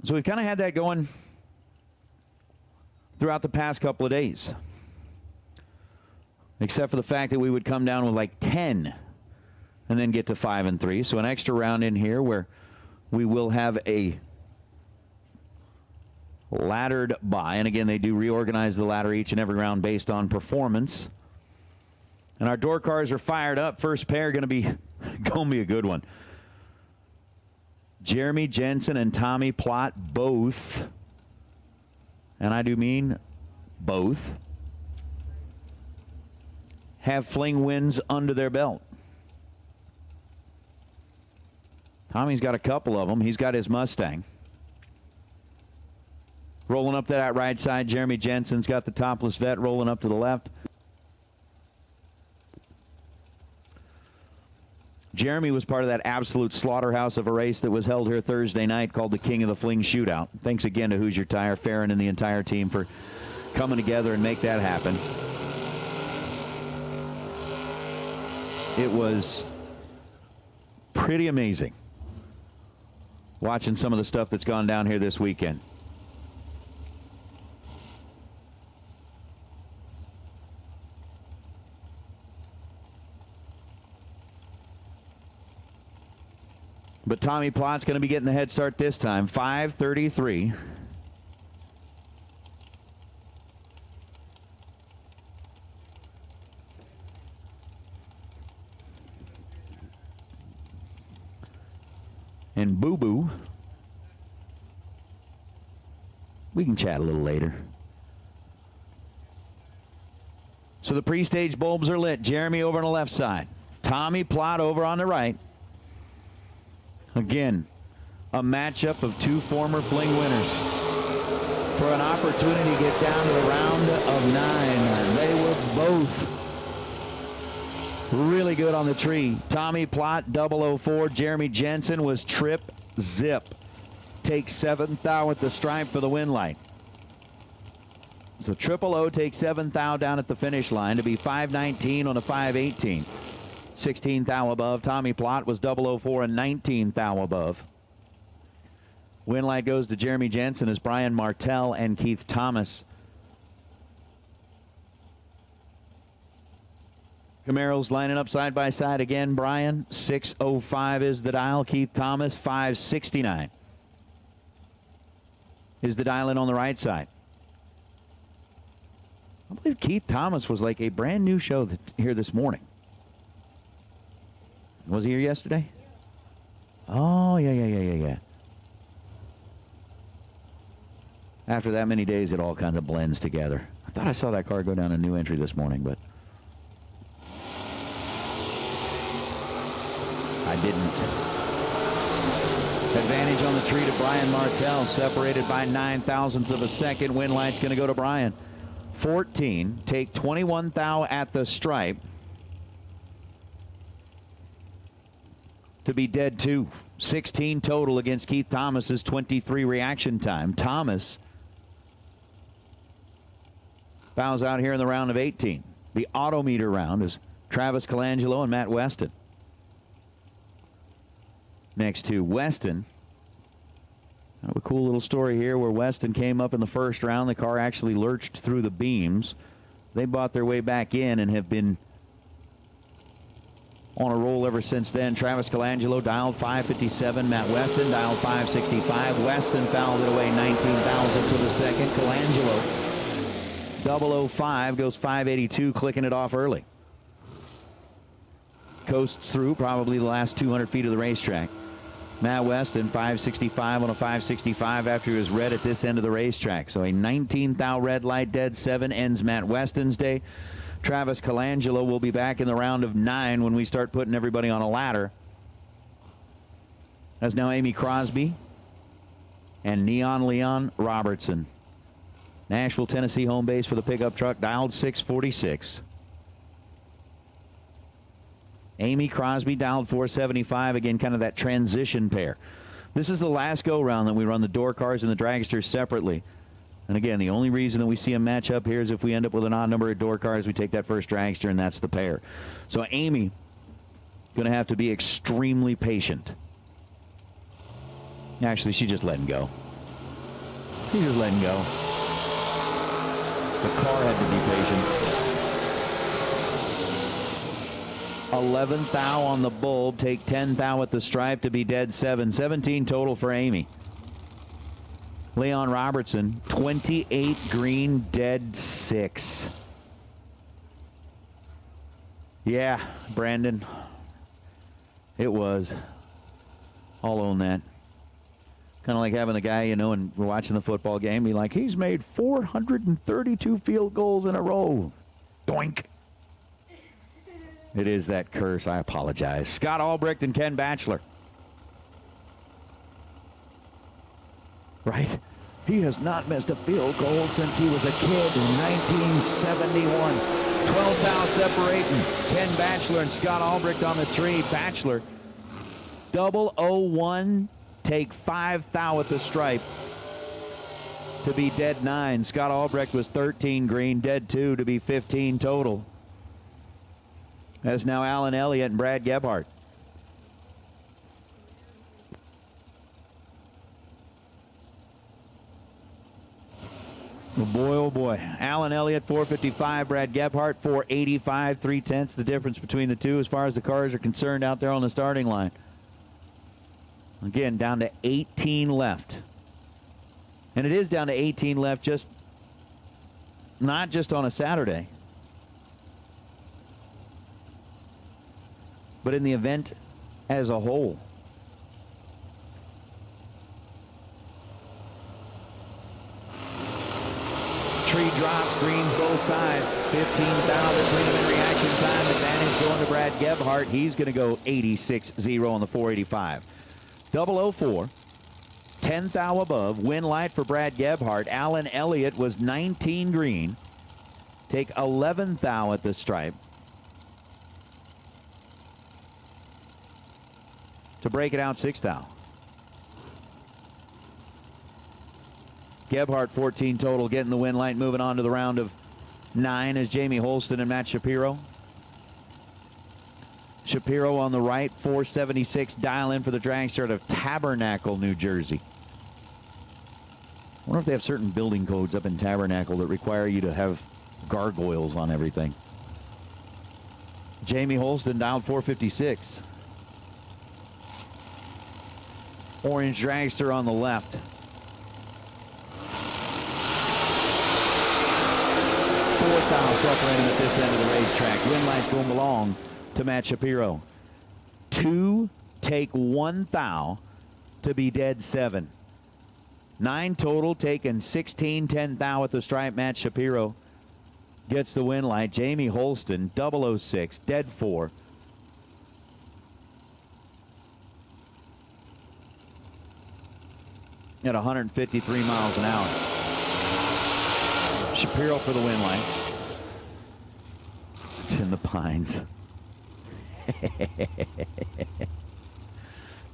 So we've kind of had that going throughout the past couple of days, except for the fact that we would come down with like 10 and then get to 5 and 3. So an extra round in here where we will have a laddered bye. And again, they do reorganize the ladder each and every round based on performance. And our door cars are fired up. First pair going to be a good one. Jeremy Jensen and Tommy Plott both, and I do mean both, have fling wins under their belt. Tommy's got a couple of them. He's got his Mustang. Rolling up to that right side, Jeremy Jensen's got the topless vet rolling up to the left. Jeremy was part of that absolute slaughterhouse of a race that was held here Thursday night called the King of the Fling Shootout. Thanks again to Hoosier Tire, Farron, and the entire team for coming together and make that happen. It was pretty amazing watching some of the stuff that's gone down here this weekend. But Tommy Plott's going to be getting the head start this time. 5:33. And Boo Boo, we can chat a little later. So the pre-stage bulbs are lit. Jeremy over on the left side. Tommy Plott over on the right. Again, a matchup of two former fling winners for an opportunity to get down to the round of 9. They were both really good on the tree. Tommy Plott, 004. Jeremy Jensen was trip zip. Takes 7th thou at the stripe for the win light. So 000 takes 7th thou down at the finish line to be 519 on a 518. 16th thou above. Tommy Plott was 004 and 19th thou above. Win light goes to Jeremy Jensen as Brian Martell and Keith Thomas. Camaros lining up side by side again. Brian, 605 is the dial. Keith Thomas, 569 is the dial in on the right side. I believe Keith Thomas was like a brand new show here this morning. Was he here yesterday? Oh, yeah. After that many days, it all kind of blends together. I thought I saw that car go down a new entry this morning, but I didn't. Advantage on the tree to Brian Martell, separated by 9,000ths of a second. Win light's going to go to Brian. 14, take 21 thou at the stripe to be dead 2. 16 total against Keith Thomas's 23 reaction time. Thomas bows out here in the round of 18. The autometer round is Travis Colangelo and Matt Weston. Next to Weston. I have a cool little story here where Weston came up in the first round. The car actually lurched through the beams. They bought their way back in and have been on a roll ever since then. Travis Colangelo dialed 557. Matt Weston dialed 565. Weston fouled it away 19 thousandths of a second. Colangelo 005 goes 582, clicking it off early. Coasts through probably the last 200 feet of the racetrack. Matt Weston 565 on a 565 after he was red at this end of the racetrack. So a 19 thou red light, dead 7 ends Matt Weston's day. Travis Colangelo will be back in the round of 9 when we start putting everybody on a ladder. That's now Amy Crosby and Neon Leon Robertson. Nashville, Tennessee home base for the pickup truck, dialed 646. Amy Crosby dialed 475. Again, kind of that transition pair. This is the last go-round that we run the door cars and the dragsters separately. And again, the only reason that we see a match up here is if we end up with an odd number of door cars, we take that first dragster, and that's the pair. So Amy going to have to be extremely patient. Actually, she's just letting go. She's just letting go. The car had to be patient. 11 thou on the bulb, take 10 thou at the stripe to be dead 7. 17 total for Amy. Leon Robertson, 28 green, dead 6. Yeah, Brandon. It was. I'll own that. Kind of like having the guy, you know, and we're watching the football game, be like, he's made 432 field goals in a row. Doink. It is that curse. I apologize. Scott Albrecht and Ken Batchelor. Right? He has not missed a field goal since he was a kid in 1971. 12 thou separating. Ken Batchelor and Scott Albrecht on the tree. Batchelor, 001, take 5 thou at the stripe to be dead 9. Scott Albrecht was 13 green, dead 2 to be 15 total. That's now Alan Elliott and Brad Gebhardt. Oh boy, oh boy. Alan Elliott, 455. Brad Gebhardt, 485. 3/10 the difference between the two as far as the cars are concerned out there on the starting line. Again, down to 18 left. And it is down to 18 left, just not just on a Saturday, but in the event as a whole. Tree drops, greens both sides. 15,000 between them in reaction time. Advantage going to Brad Gebhardt. He's going to go 86-0 on the 485. 004. 10 thou above. Win light for Brad Gebhardt. Alan Elliott was 19 green. Take 11 thou at the stripe to break it out 6 thou. Gebhardt 14 total, getting the win light. Moving on to the round of 9 is Jamie Holston and Matt Shapiro. Shapiro on the right, 476 dial in for the dragster out of Tabernacle, New Jersey. I wonder if they have certain building codes up in Tabernacle that require you to have gargoyles on everything. Jamie Holston dialed 456. Orange dragster on the left. 4 thou separating at this end of the racetrack. Win lights going along to Matt Shapiro. 2 take 1 thou to be dead 7. 9 total, taken 16, 10 thou at the stripe. Matt Shapiro gets the win light. Jamie Holston, 006, dead 4. at 153 miles an hour. Shapiro for the win line. It's in the pines.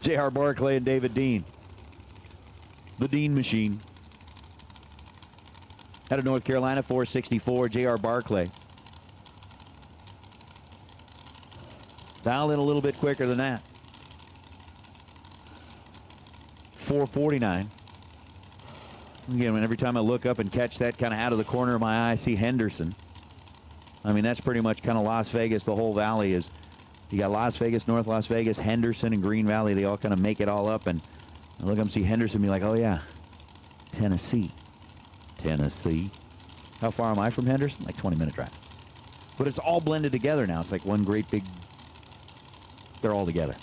J.R. Barclay and David Dean. The Dean machine. Out of North Carolina, 464, J.R. Barclay. Dial in a little bit quicker than that. 449. Again, every time I look up and catch that kind of out of the corner of my eye, I see Henderson. I mean, that's pretty much kind of Las Vegas. The whole valley is, you got Las Vegas, North Las Vegas, Henderson, and Green Valley. They all kind of make it all up. And I look up and see Henderson and be like, oh, yeah, Tennessee. How far am I from Henderson? Like 20-minute drive. But it's all blended together now. It's like one great big, they're all together.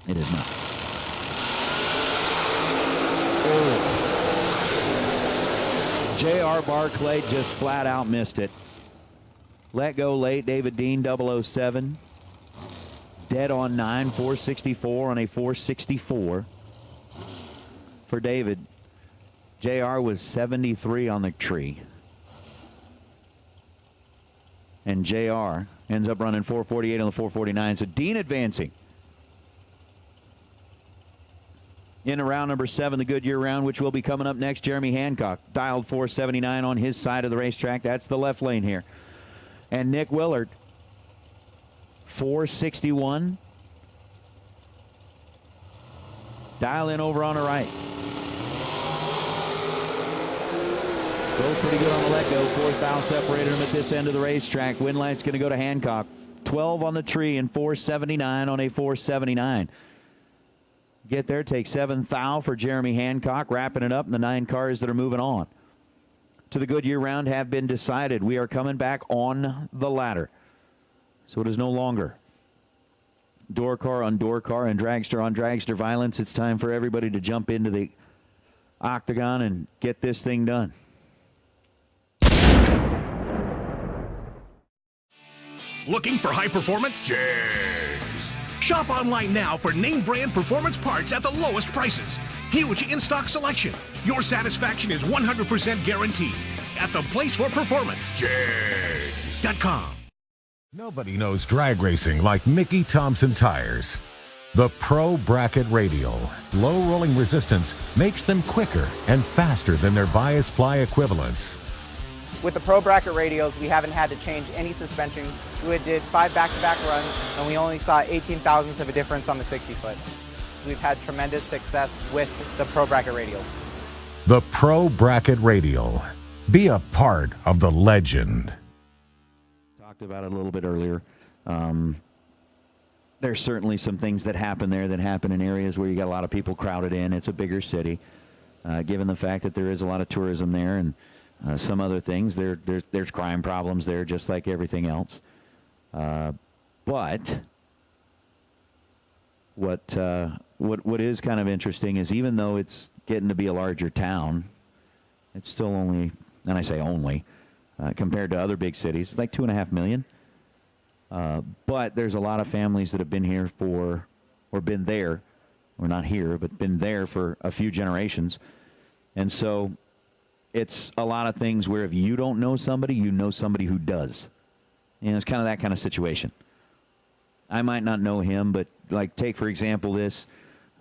It is not. J.R. Barclay just flat out missed it. Let go late, David Dean, 007. Dead on 9, 464 on a 464 for David. JR was 73 on the tree. And JR ends up running 448 on the 449. So Dean advancing. In round number 7, the Goodyear round, which will be coming up next, Jeremy Hancock dialed 479 on his side of the racetrack. That's the left lane here. And Nick Willard, 461. Dial in over on the right. Both pretty good on the let go. 4th thou separated them at this end of the racetrack. Win light's going to go to Hancock. 12 on the tree and 479 on a 479. Get there, take 7th thou for Jeremy Hancock, wrapping it up in the 9 cars that are moving on to the Goodyear round have been decided. We are coming back on the ladder. So it is no longer door car on door car and dragster on dragster violence. It's time for everybody to jump into the octagon and get this thing done. Looking for high performance? Jegs. Shop online now for name brand performance parts at the lowest prices. Huge in-stock selection. Your satisfaction is 100% guaranteed. At the place for performance. Jegs.com. Nobody knows drag racing like Mickey Thompson tires. The Pro Bracket Radial. Low rolling resistance makes them quicker and faster than their bias ply equivalents. With the Pro Bracket Radials, we haven't had to change any suspension. We did 5 back-to-back runs, and we only saw 18 thousandths of a difference on the 60-foot. We've had tremendous success with the Pro Bracket Radials. The Pro Bracket Radial. Be a part of the legend. Talked about it a little bit earlier. There's certainly some things that happen there that happen in areas where you got a lot of people crowded in. It's a bigger city, given the fact that there is a lot of tourism there and some other things. There's crime problems there, just like everything else. But what is kind of interesting is even though it's getting to be a larger town, it's still only, and I say only, compared to other big cities, it's like 2.5 million. But there's a lot of families that have been here or been there, or not here, but been there for a few generations. And so it's a lot of things where if you don't know somebody, you know somebody who does. You know, it's kind of that kind of situation. I might not know him, but like take, for example, this.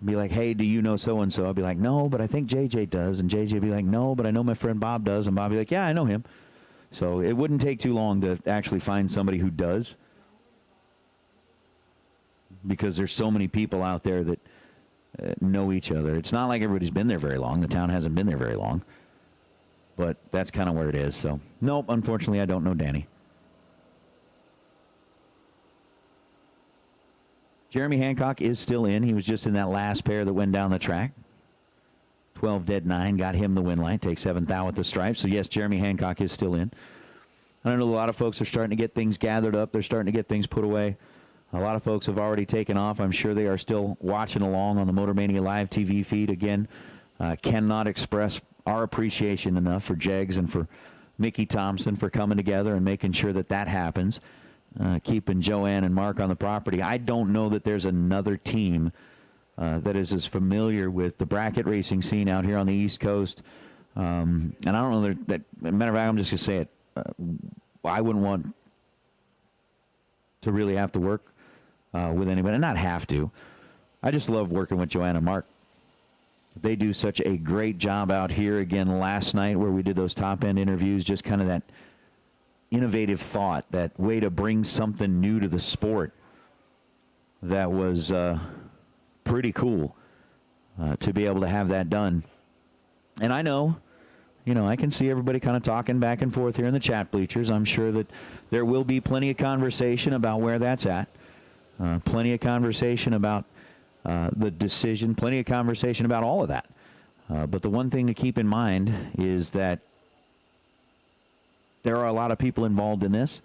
Be like, hey, do you know so-and-so? I'll be like, no, but I think JJ does. And JJ be like, no, but I know my friend Bob does. And Bob be like, yeah, I know him. So it wouldn't take too long to actually find somebody who does, because there's so many people out there that know each other. It's not like everybody's been there very long. The town hasn't been there very long. But that's kind of where it is. So, nope, unfortunately, I don't know Danny. Jeremy Hancock is still in. He was just in that last pair that went down the track. 12 dead 9 got him the win line. Take 7th thou at the stripe. So, yes, Jeremy Hancock is still in. I know a lot of folks are starting to get things gathered up. They're starting to get things put away. A lot of folks have already taken off. I'm sure they are still watching along on the Motor Mania Live TV feed. Again, cannot express our appreciation enough for Jegs and for Mickey Thompson for coming together and making sure that that happens, keeping Joanne and Mark on the property. I don't know that there's another team that is as familiar with the bracket racing scene out here on the East Coast. And I don't know that, matter of fact, I'm just going to say it. I wouldn't want to really have to work with anybody, and not have to. I just love working with Joanna and Mark. They do such a great job out here again last night where we did those top-end interviews, just kind of that innovative thought, that way to bring something new to the sport that was pretty cool to be able to have that done. And I know, I can see everybody kind of talking back and forth here in the chat bleachers. I'm sure that there will be plenty of conversation about where that's at, plenty of conversation about the decision, plenty of conversation about all of that. But the one thing to keep in mind is that there are a lot of people involved in this.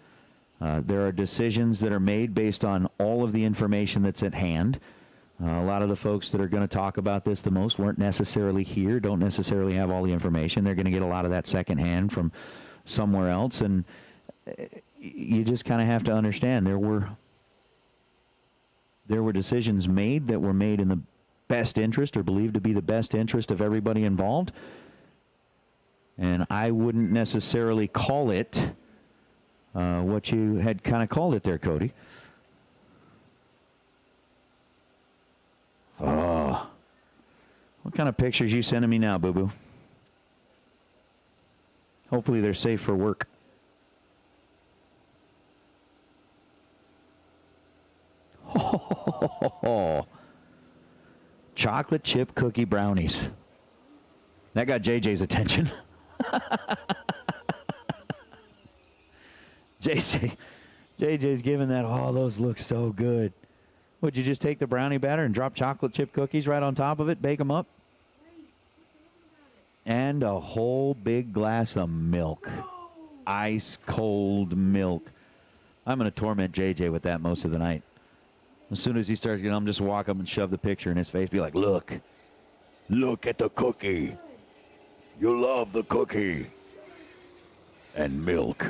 There are decisions that are made based on all of the information that's at hand. A lot of the folks that are going to talk about this the most weren't necessarily here, don't necessarily have all the information. They're going to get a lot of that secondhand from somewhere else. And you just kind of have to understand there were decisions made that were made in the best interest or believed to be the best interest of everybody involved. And I wouldn't necessarily call it what you had kind of called it there, Cody. Oh, what kind of pictures you sending me now, boo-boo? Hopefully they're safe for work. Oh, chocolate chip cookie brownies. That got JJ's attention. JJ's giving that, those look so good. Would you just take the brownie batter and drop chocolate chip cookies right on top of it, bake them up? And a whole big glass of milk. Ice cold milk. I'm going to torment JJ with that most of the night. As soon as he starts getting, I'm just walk up and shove the picture in his face, be like, look at the cookie. You love the cookie. And milk.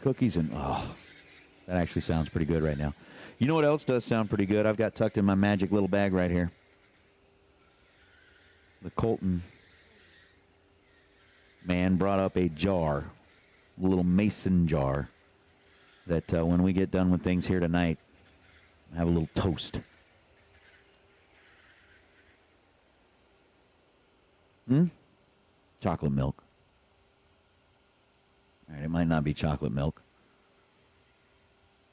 Cookies and, that actually sounds pretty good right now. You know what else does sound pretty good? I've got tucked in my magic little bag right here. The Colton man brought up a jar, a little mason jar, that when we get done with things here tonight, have a little toast. Chocolate milk. All right, it might not be chocolate milk,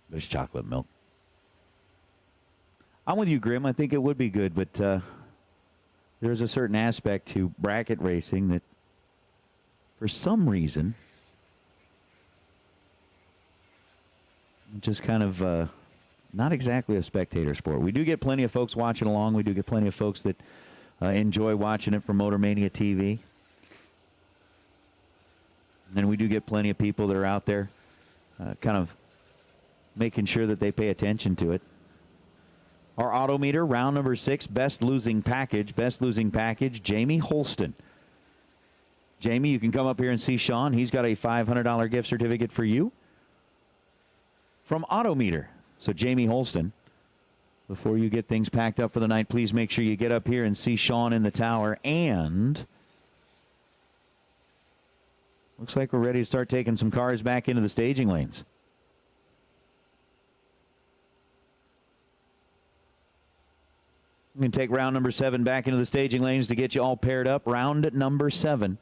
but it's chocolate milk. I'm with you, Grim. I think it would be good, but there's a certain aspect to bracket racing that, for some reason, just kind of not exactly a spectator sport. We do get plenty of folks watching along. We do get plenty of folks that enjoy watching it from Motor Mania TV. And we do get plenty of people that are out there kind of making sure that they pay attention to it. Our auto meter, round number 6, best losing package, Jamie Holston. Jamie, you can come up here and see Sean. He's got a $500 gift certificate for you from Auto Meter. So Jamie Holston, before you get things packed up for the night, please make sure you get up here and see Sean in the tower. And looks like we're ready to start taking some cars back into the staging lanes. We can take round number 7 back into the staging lanes to get you all paired up. Round number 7.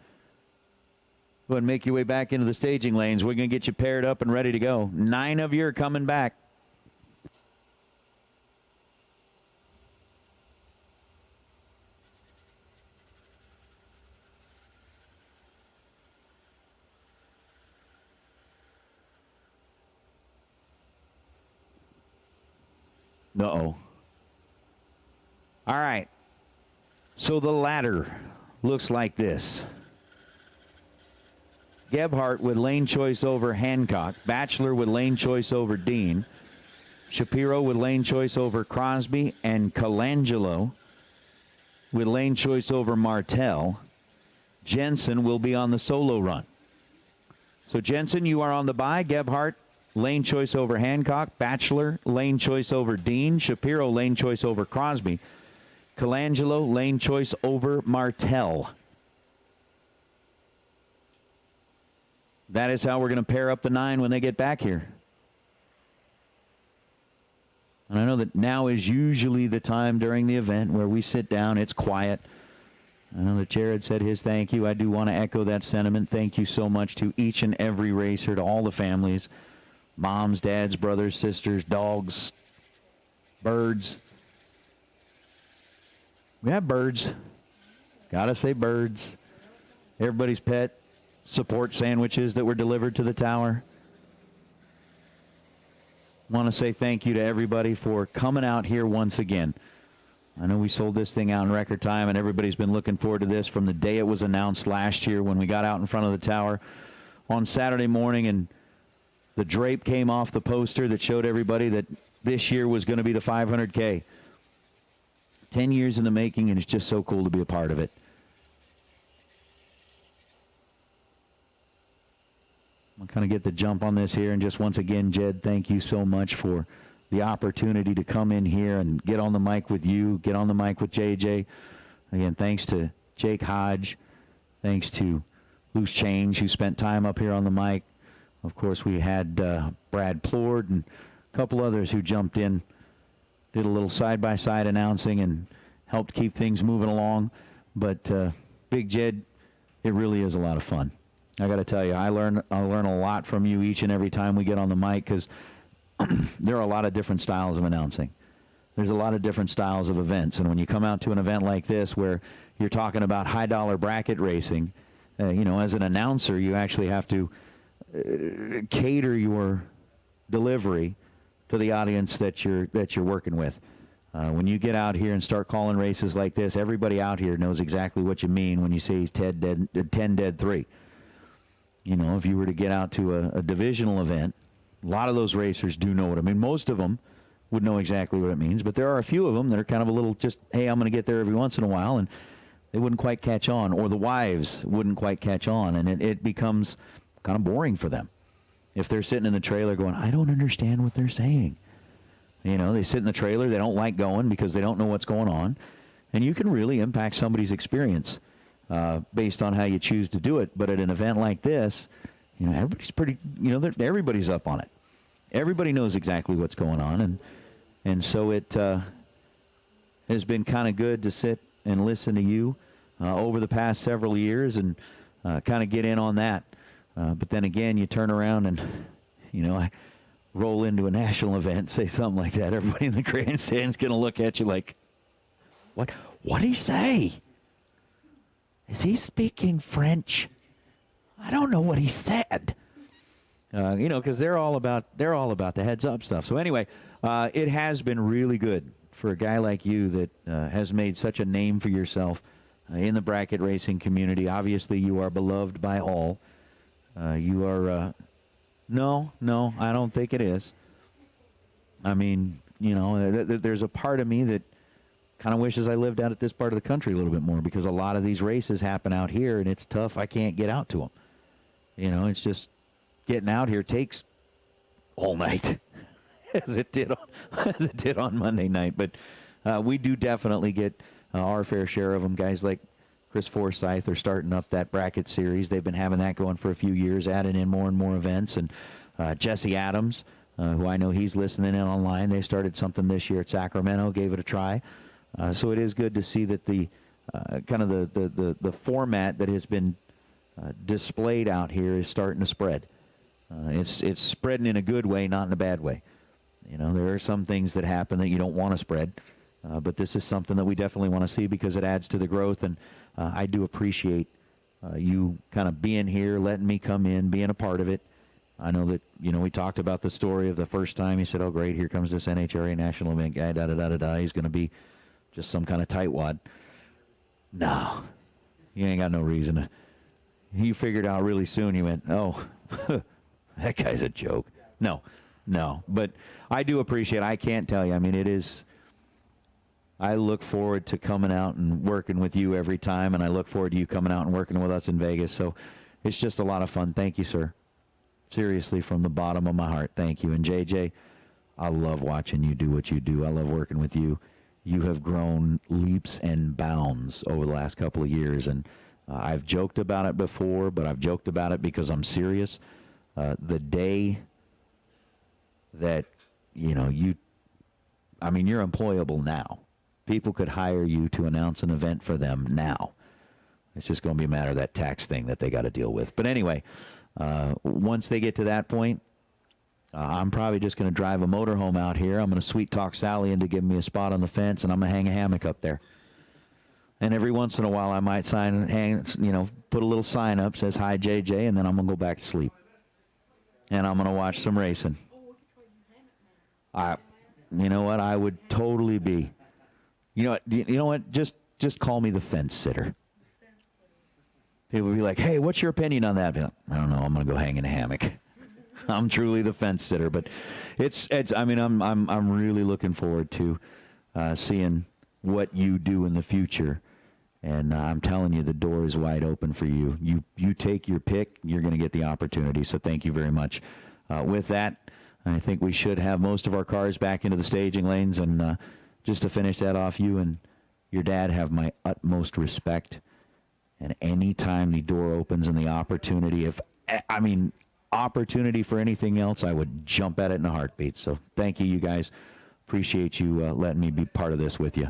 Go ahead and make your way back into the staging lanes. We're going to get you paired up and ready to go. 9 of you are coming back. Uh-oh. All right. So the ladder looks like this. Gebhardt with lane choice over Hancock. Batchelor with lane choice over Dean. Shapiro with lane choice over Crosby. And Colangelo with lane choice over Martell. Jensen will be on the solo run. So Jensen, you are on the bye. Gebhardt lane choice over Hancock. Bachelor, lane choice over Dean. Shapiro, lane choice over Crosby. Colangelo, lane choice over Martell. That is how we're going to pair up the 9 when they get back here. And I know that now is usually the time during the event where we sit down. It's quiet. I know that Jared said his thank you. I do want to echo that sentiment. Thank you so much to each and every racer, to all the families, moms, dads, brothers, sisters, dogs, birds. We have birds. Gotta say birds. Everybody's pet. Support sandwiches that were delivered to the tower. Want to say thank you to everybody for coming out here once again. I know we sold this thing out in record time, and everybody's been looking forward to this from the day it was announced last year when we got out in front of the tower on Saturday morning, and the drape came off the poster that showed everybody that this year was going to be the 500K. 10 years in the making, and it's just so cool to be a part of it. I'll kind of get the jump on this here, and just once again, Jed, thank you so much for the opportunity to come in here and get on the mic with you, get on the mic with JJ. Again, thanks to Jake Hodge, thanks to Loose Change, who spent time up here on the mic. Of course, we had Brad Plord and a couple others who jumped in, did a little side-by-side announcing and helped keep things moving along. But Big Jed, it really is a lot of fun. I got to tell you, I learn a lot from you each and every time we get on the mic, because there are a lot of different styles of announcing. There's a lot of different styles of events, and when you come out to an event like this where you're talking about high-dollar bracket racing, as an announcer, you actually have to cater your delivery to the audience that you're working with. When you get out here and start calling races like this, everybody out here knows exactly what you mean when you say he's 10 dead 3. If you were to get out to a divisional event, a lot of those racers do know what I mean. Most of them would know exactly what it means, but there are a few of them that are kind of a little just, hey, I'm going to get there every once in a while, and they wouldn't quite catch on, or the wives wouldn't quite catch on, and it becomes kind of boring for them. If they're sitting in the trailer going, I don't understand what they're saying. They sit in the trailer, they don't like going because they don't know what's going on, and you can really impact somebody's experience based on how you choose to do it. But at an event like this, everybody's pretty, everybody's up on it. Everybody knows exactly what's going on, and so it has been kind of good to sit and listen to you over the past several years and kind of get in on that. But then again, you turn around and, I roll into a national event, say something like that. Everybody in the grandstand's going to look at you like, what did he say? Is he speaking French? I don't know what he said. Because they're all about the heads up stuff. So anyway, it has been really good for a guy like you that has made such a name for yourself in the bracket racing community. Obviously, you are beloved by all. You are, no, I don't think it is. I mean, there's a part of me that kind of wishes I lived out at this part of the country a little bit more, because a lot of these races happen out here, and it's tough. I can't get out to them. It's just getting out here takes all night, as it did on Monday night. But we do definitely get our fair share of them. Guys like Chris Forsyth are starting up that bracket series. They've been having that going for a few years, adding in more and more events. And Jesse Adams, who I know he's listening in online, they started something this year at Sacramento, gave it a try. So it is good to see that the kind of the format that has been displayed out here is starting to spread. It's spreading in a good way, not in a bad way. There are some things that happen that you don't want to spread, but this is something that we definitely want to see because it adds to the growth, and I do appreciate you kind of being here, letting me come in, being a part of it. I know that, we talked about the story of the first time. You said, oh, great, here comes this NHRA national event guy, da-da-da-da-da. He's going to be just some kind of tightwad. No, you ain't got no reason to. You figured out really soon, you went, oh, that guy's a joke. No. But I do appreciate it. I can't tell you. I mean, it is. I look forward to coming out and working with you every time, and I look forward to you coming out and working with us in Vegas. So it's just a lot of fun. Thank you, sir. Seriously, from the bottom of my heart, thank you. And JJ, I love watching you do what you do. I love working with you. You have grown leaps and bounds over the last couple of years, and I've joked about it before, but I've joked about it because I'm serious. The day that, you're employable now. People could hire you to announce an event for them now. It's just going to be a matter of that tax thing that they got to deal with. But anyway, once they get to that point, I'm probably just going to drive a motorhome out here. I'm going to sweet talk Sally into giving me a spot on the fence, and I'm going to hang a hammock up there. And every once in a while, I might put a little sign up, says, "Hi, JJ," and then I'm going to go back to sleep. And I'm going to watch some racing. You know what? I would totally be. You know what? Just call me the fence sitter. People would be like, "Hey, what's your opinion on that?" Like, I don't know. I'm going to go hang in a hammock. I'm truly the fence sitter, but I'm really looking forward to seeing what you do in the future. And I'm telling you, the door is wide open for you. You take your pick, you're going to get the opportunity. So thank you very much. With that, I think we should have most of our cars back into the staging lanes. And just to finish that off, you and your dad have my utmost respect. And anytime the door opens and the opportunity, opportunity for anything else, I would jump at it in a heartbeat. So thank you guys. Appreciate you letting me be part of this with you.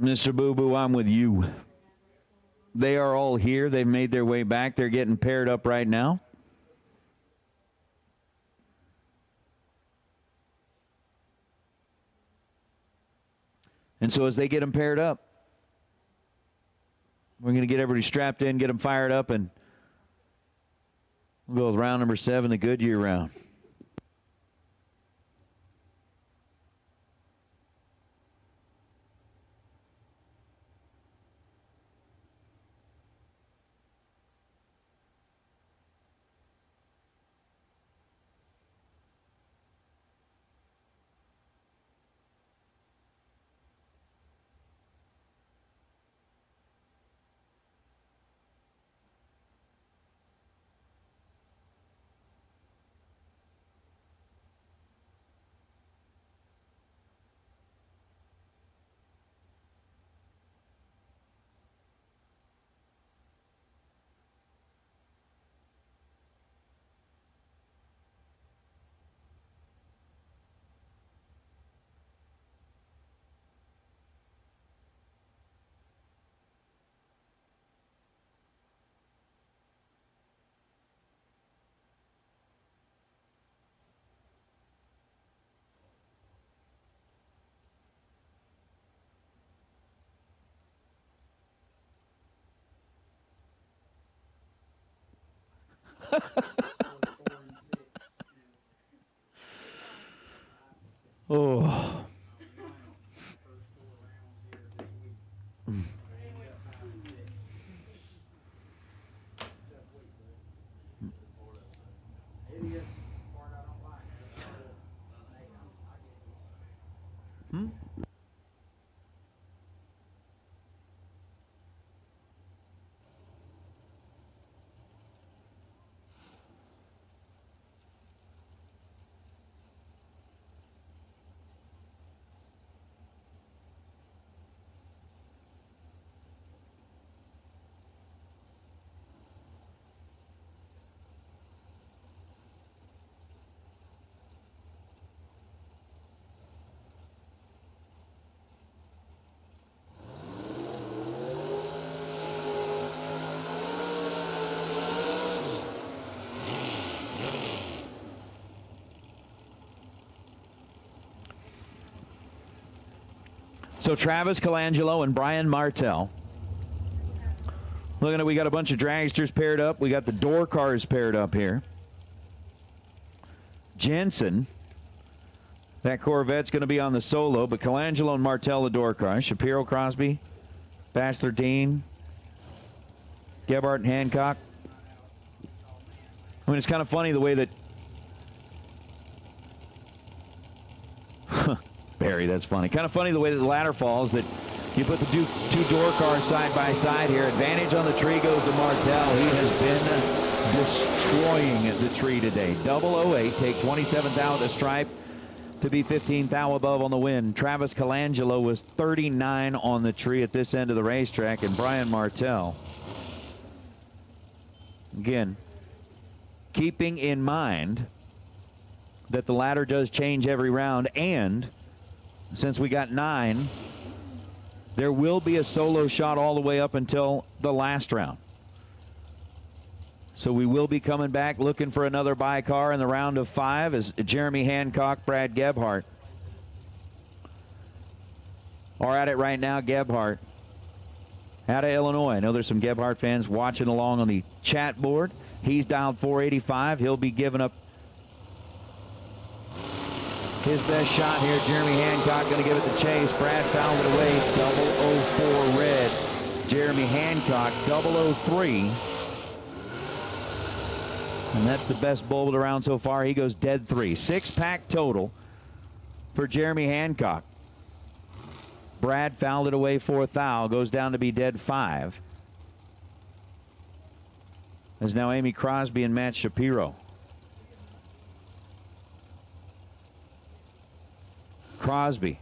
Mr. Boo Boo, I'm with you. They are all here. They've made their way back. They're getting paired up right now. And so as they get them paired up, we're going to get everybody strapped in, get them fired up, and we'll go with round number 7, the Goodyear round. Oh. So Travis Colangelo and Brian Martell. Looking at, we got a bunch of dragsters paired up. We got the door cars paired up here. Jensen, that Corvette's going to be on the solo, but Colangelo and Martell the door cars. Shapiro, Crosby, Bash 13, Gebhardt and Hancock. I mean, it's kind of funny the way that Barry, that's funny. Kind of funny the way that the ladder falls, that you put the two door cars side by side here. Advantage on the tree goes to Martell. He has been destroying the tree today. 008, take 27 thou at the stripe to be 15 thou above on the win. Travis Colangelo was 39 on the tree at this end of the racetrack, and Brian Martell, again, keeping in mind that the ladder does change every round, and since we got 9, there will be a solo shot all the way up until the last round. So we will be coming back looking for another bye car in the round of 5 as Jeremy Hancock, Brad Gebhardt are at it right now. Gebhardt out of Illinois. I know there's some Gebhardt fans watching along on the chat board. He's dialed 485. He'll be giving up his best shot here. Jeremy Hancock going to give it the chase. Brad fouled it away. 004 red. Jeremy Hancock 003. And that's the best bullet around so far. He goes dead 3. 6-pack total for Jeremy Hancock. Brad fouled it away 4 thou. Goes down to be dead 5. As now Amy Crosby and Matt Shapiro. Crosby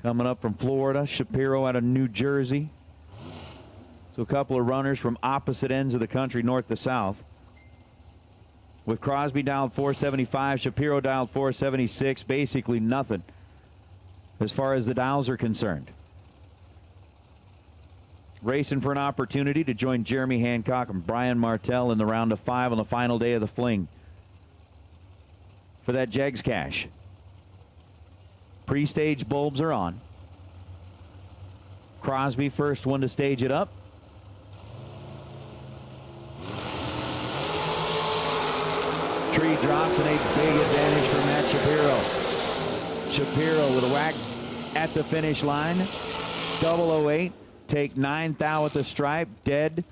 coming up from Florida. Shapiro out of New Jersey. So a couple of runners from opposite ends of the country, north to south. With Crosby dialed 475, Shapiro dialed 476, basically nothing as far as the dials are concerned. racing for an opportunity to join Jeremy Hancock and Brian Martell in the round of 5 on the final day of the fling for that Jegs cash. Pre-stage bulbs are on. Crosby first one to stage it up. Tree drops and a big advantage for Matt Shapiro. Shapiro with a whack at the finish line. 008. Take 9 thou at the stripe. Dead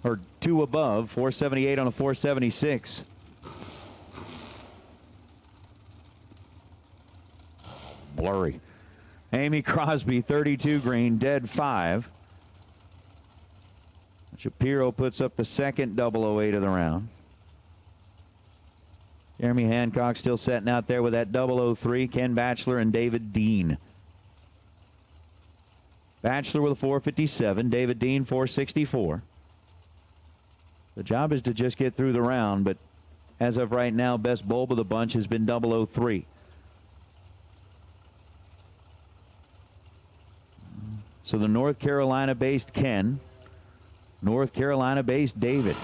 or 2 above. 478 on a 476. Blurry. Amy Crosby, 32 green, dead 5. Shapiro puts up the second 008 of the round. Jeremy Hancock still setting out there with that 003. Ken Batchelor and David Dean. Batchelor with a 457. David Dean 464. The job is to just get through the round, but as of right now, best bulb of the bunch has been 003. So the North Carolina-based Ken, North Carolina-based David.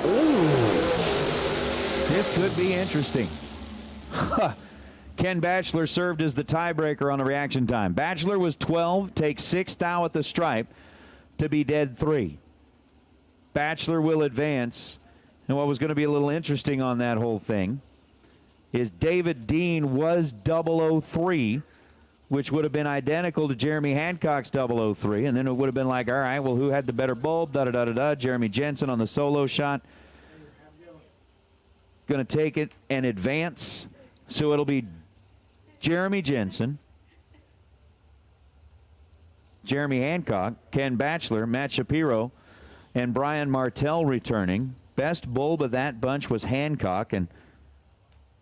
Ooh, this could be interesting. Ken Batchelor served as the tiebreaker on the reaction time. Batchelor was 12, takes 6 thou at the stripe to be dead 3. Batchelor will advance. And what was going to be a little interesting on that whole thing is David Dean was 003, which would have been identical to Jeremy Hancock's 003. And then it would have been like, all right, well, who had the better bulb? Da-da-da-da-da. Jeremy Jensen on the solo shot. Going to take it and advance. So it'll be Jeremy Jensen, Jeremy Hancock, Ken Batchelor, Matt Shapiro, and Brian Martell returning. Best bulb of that bunch was Hancock, and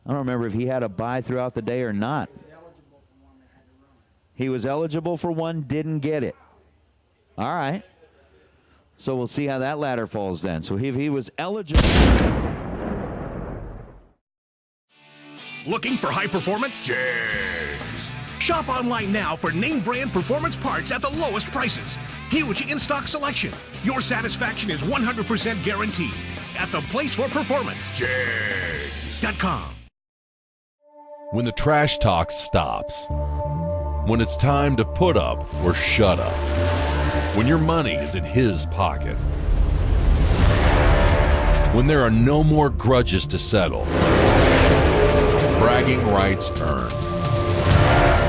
I don't remember if he had a bye throughout the day or not. He was eligible for one, didn't get it. All right. So we'll see how that ladder falls then. So if he was eligible. Looking for high performance? Jegs. Shop online now for name brand performance parts at the lowest prices. Huge in-stock selection. Your satisfaction is 100% guaranteed at the place for performance. Jegs.com. When the trash talk stops. When it's time to put up or shut up. When your money is in his pocket. When there are no more grudges to settle. Bragging rights earned.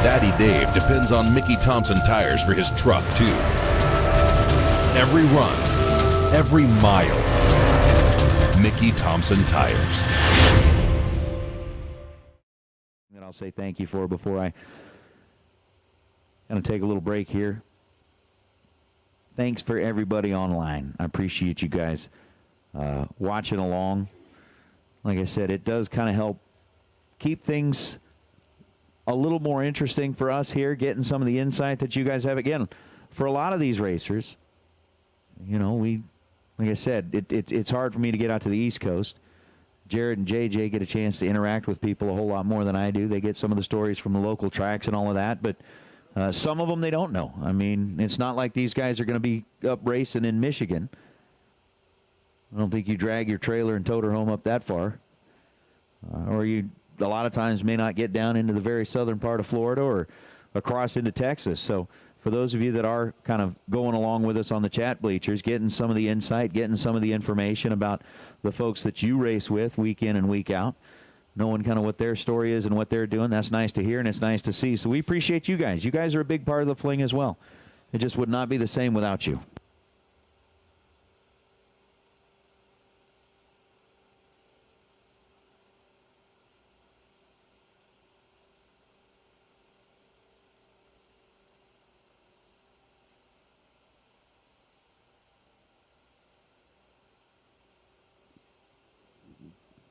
Daddy Dave depends on Mickey Thompson tires for his truck, too. Every run, every mile, Mickey Thompson tires. And I'll say thank you for before I kind of take a little break here. Thanks for everybody online. I appreciate you guys watching along. Like I said, it does kind of help keep things a little more interesting for us here, getting some of the insight that you guys have. Again, for a lot of these racers, you know, like I said, it's hard for me to get out to the East Coast. Jared and JJ get a chance to interact with people a whole lot more than I do. They get some of the stories from the local tracks and all of that, but some of them they don't know. I mean, it's not like these guys are going to be up racing in Michigan. I don't think you drag your trailer and tote her home up that far. Or you, a lot of times, may not get down into the very southern part of Florida or across into Texas. So for those of you that are kind of going along with us on the chat bleachers, getting some of the insight, getting some of the information about the folks that you race with week in and week out, knowing kind of what their story is and what they're doing, that's nice to hear and it's nice to see. So we appreciate you guys. You guys are a big part of the fling as well. It just would not be the same without you.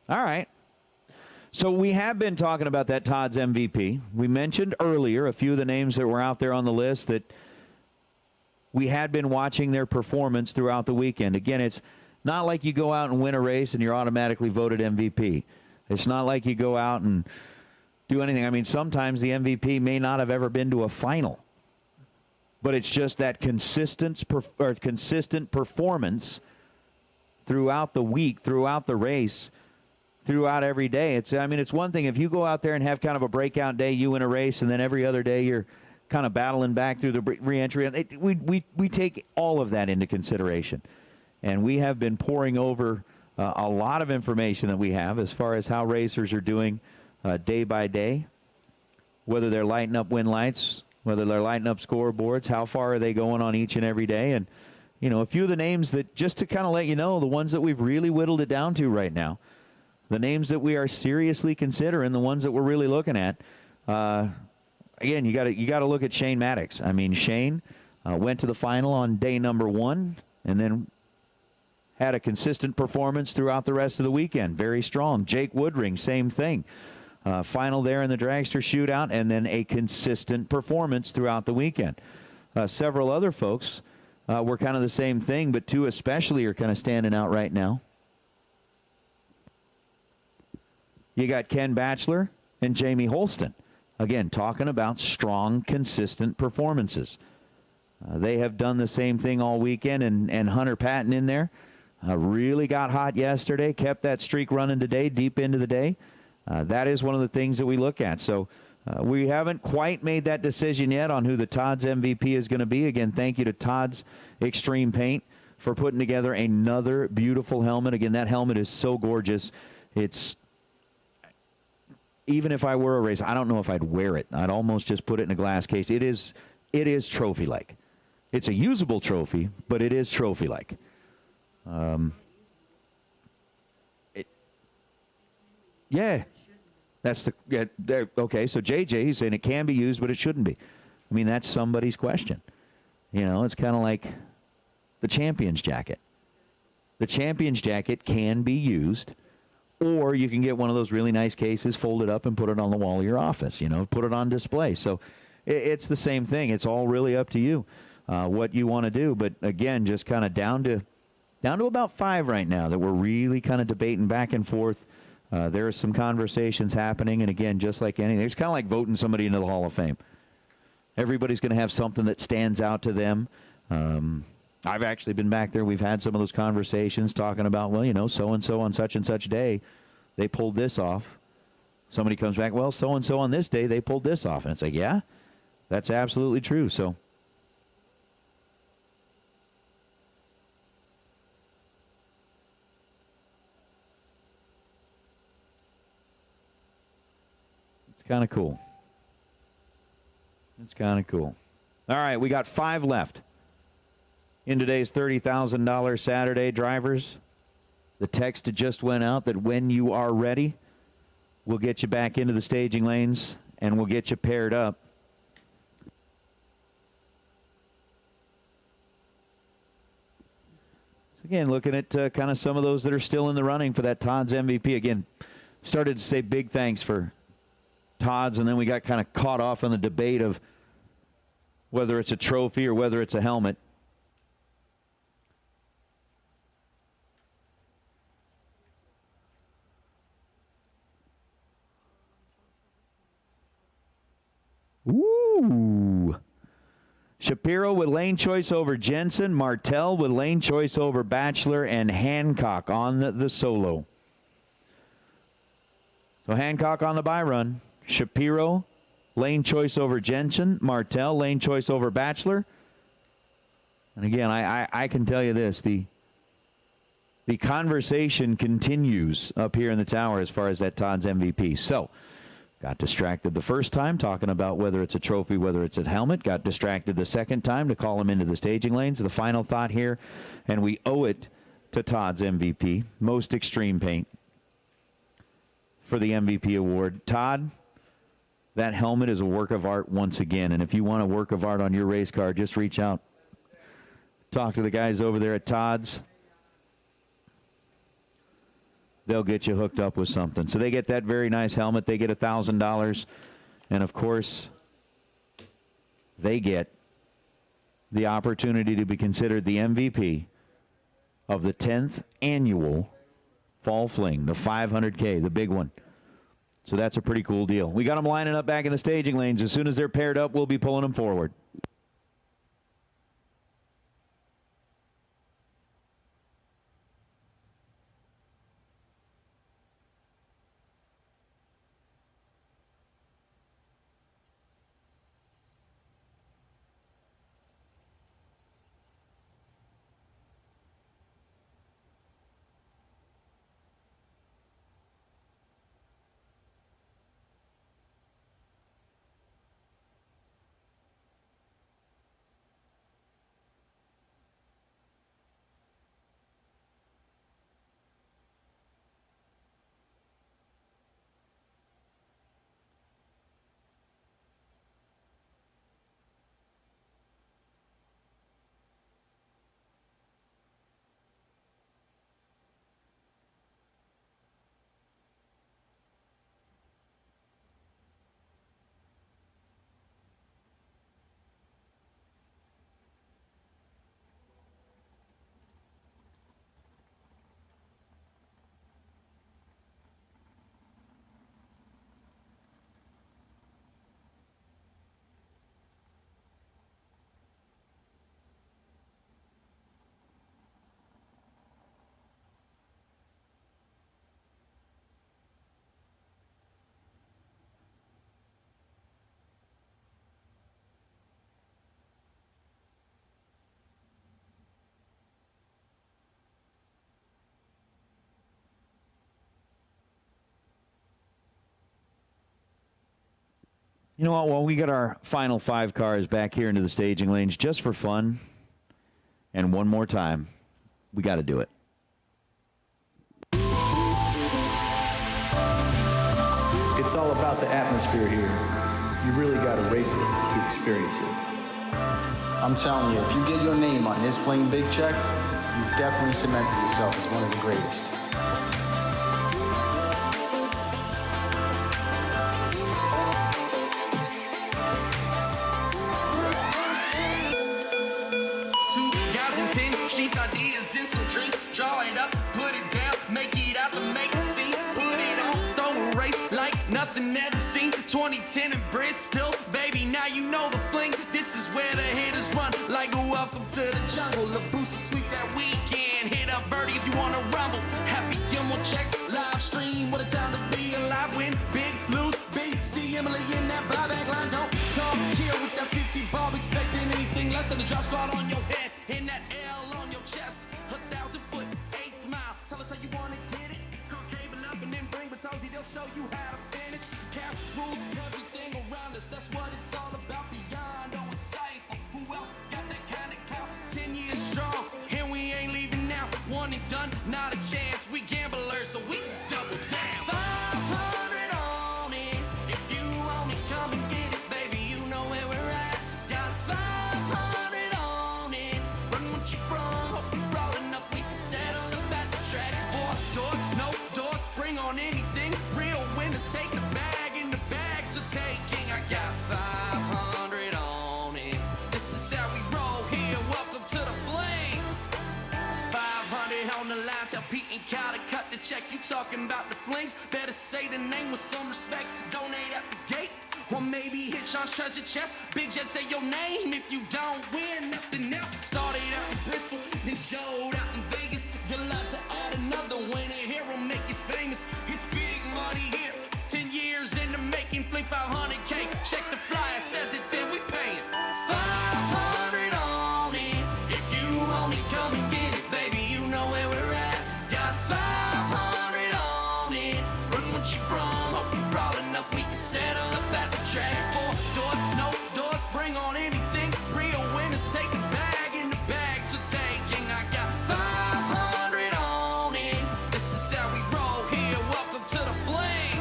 All right. So we have been talking about that Todd's MVP. We mentioned earlier a few of the names that were out there on the list that we had been watching their performance throughout the weekend. Again, it's not like you go out and win a race and you're automatically voted MVP. It's not like you go out and do anything. I mean, sometimes the MVP may not have ever been to a final. but it's just that consistent performance throughout the week, throughout the race, throughout every day. It's one thing if you go out there and have kind of a breakout day, you win a race, and then every other day you're kind of battling back through the re-entry. We take all of that into consideration, and we have been pouring over a lot of information that we have as far as how racers are doing day by day, whether they're lighting up win lights, whether they're lighting up scoreboards, how far are they going on each and every day. And, a few of the names that, just to kind of let you know, the ones that we've really whittled it down to right now, the names that we are seriously considering, the ones that we're really looking at. Again, you got to look at Shane Maddox. I mean, Shane went to the final on day number 1 and then had a consistent performance throughout the rest of the weekend. Very strong. Jake Woodring, same thing. Final there in the dragster shootout, and then a consistent performance throughout the weekend. Several other folks were kind of the same thing, but 2 especially are kind of standing out right now. You got Ken Batchelor and Jamie Holston. Again, talking about strong, consistent performances. They have done the same thing all weekend, and Hunter Patton in there really got hot yesterday, kept that streak running today, deep into the day. That is one of the things that we look at. So we haven't quite made that decision yet on who the Todd's MVP is going to be. Again, thank you to Todd's Extreme Paint for putting together another beautiful helmet. Again, that helmet is so gorgeous. It's, even if I were a racer, I don't know if I'd wear it. I'd almost just put it in a glass case. It is trophy-like. It's a usable trophy, but it is trophy-like. Yeah. That's okay, so JJ, he's saying it can be used, but it shouldn't be. I mean, that's somebody's question. It's kind of like the champion's jacket. The champion's jacket can be used, or you can get one of those really nice cases, fold it up, and put it on the wall of your office, put it on display. So it's the same thing. It's all really up to you what you want to do. But, again, just kind of down to about 5 right now that we're really kind of debating back and forth. There are some conversations happening, and again, just like anything, it's kind of like voting somebody into the Hall of Fame. Everybody's going to have something that stands out to them. I've actually been back there. We've had some of those conversations talking about, so-and-so on such and such day, they pulled this off. Somebody comes back, so-and-so on this day, they pulled this off. And it's like, yeah, that's absolutely true. So kind of cool. It's kind of cool. All right, we got 5 left in today's $30,000 Saturday, drivers. The text just went out that when you are ready, we'll get you back into the staging lanes and we'll get you paired up. Again, looking at kind of some of those that are still in the running for that Todd's MVP. Again, started to say big thanks for Todd's, and then we got kind of caught off on the debate of whether it's a trophy or whether it's a helmet. Ooh. Shapiro with lane choice over Jensen, Martell with lane choice over Batchelor, and Hancock on the solo. So Hancock on the bye run. Shapiro, lane choice over Jensen. Martell, lane choice over Batchelor. And again, I can tell you this. The conversation continues up here in the tower as far as that Todd's MVP. So, got distracted the first time talking about whether it's a trophy, whether it's a helmet. Got distracted the second time to call him into the staging lanes. The final thought here, and we owe it to Todd's MVP, Most Extreme Paint, for the MVP award. Todd, that helmet is a work of art once again. And if you want a work of art on your race car, just reach out. Talk to the guys over there at Todd's. They'll get you hooked up with something. So they get that very nice helmet. They get $1,000. And, of course, they get the opportunity to be considered the MVP of the 10th annual Fall Fling, the 500K, the big one. So that's a pretty cool deal. We got them lining up back in the staging lanes. As soon as they're paired up, we'll be pulling them forward. You know what? Well, we got our final 5 cars back here into the staging lanes just for fun. And one more time, we got to do it. It's all about the atmosphere here. You really got to race it to experience it. I'm telling you, if you get your name on this Fling Big Check, you've definitely cemented yourself as one of the greatest. Sheets, ideas, and some drinks. Draw it up, put it down, make it out to make a scene. Put it on, throw a race like nothing ever seen. 2010 in Bristol, baby, now you know the fling. This is where the hitters run like a welcome to the jungle. The booster sweep that weekend. Hit up Birdie if you wanna rumble. Happy Gilmore checks, live stream. What a time to be alive. Win big, lose big. See Emily in that buyback line. Don't come here with that 50 bob, expecting anything less than a drop spot on your head. In that L on your chest, 1,000-foot, 8th mile. Tell us how you wanna get it. Call cable up and then bring Batozzi. They'll show you how to finish. Cash rules everything around us. That's what it's all about. Biondo and Seipel. Who else got that kind of clout? 10 years strong, and we ain't leaving now. One and done, not a chance. We gamblers, so we just double down. 500 on it. If you want it, come and get it, baby. You know where we're at. Got 500 on it. Run what you from. Hope you brought enough. We can settle up at the track. 4 doors, no doors. Bring on anything. Real winners take the bag, and the bags for taking. I got 500 on it. This is how we roll here. Welcome to the Fling. 500 on the line. Tell Pete and Kyle to cut the check. You talking about the Flings? Better say the name with some respect. Donate at the gate. Or maybe hit Sean's treasure chest. Big Jet, say your name if you don't win nothing else. Started out in Bristol, then showed out in Vegas. You're allowed to add another winner here will make you famous. It's big money here. 10 years in the making, Fling 500K. Check the flyer, says it, then we paying. 500 on it. If you want it, come and get it, baby. You know where we're at. Got 500 on it. Run what you from. Hope you brought enough. We can settle up at the track. 4 doors, no doors. Bring on anything. Real winners take the bag, and the bags for taking. I got 500 on it. This is how we roll here. Welcome to the Fling.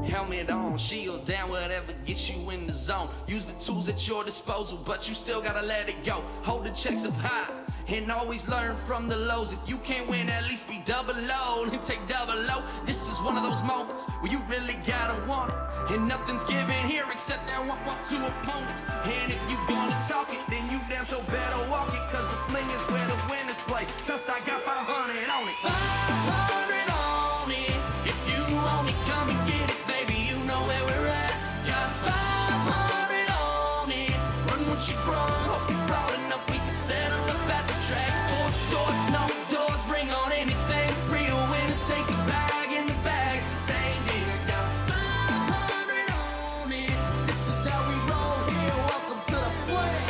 Helmet on, shield down, whatever gets you in the zone. Use the tools at your disposal, but you still gotta let it go. Hold the checks up high, and always learn from the lows. If you can't win, at least be double low and take double low. This is one of those moments where you really gotta want it, and nothing's given here except that one, 2 opponents. And if you gonna talk it, then you damn sure better walk it, cause the Fling is where the winners play. Just I got 500 on it. 500 on it. If you want it, come and get it, baby. You know where we're at. Got 500 on it. Run what you from. Hope you brought enough. We can settle up at the track. 4 doors, no doors. Bring on anything. Real winners take the bag, and the bags for taking. I got 500 on it. This is how we roll here. Welcome to the Fling.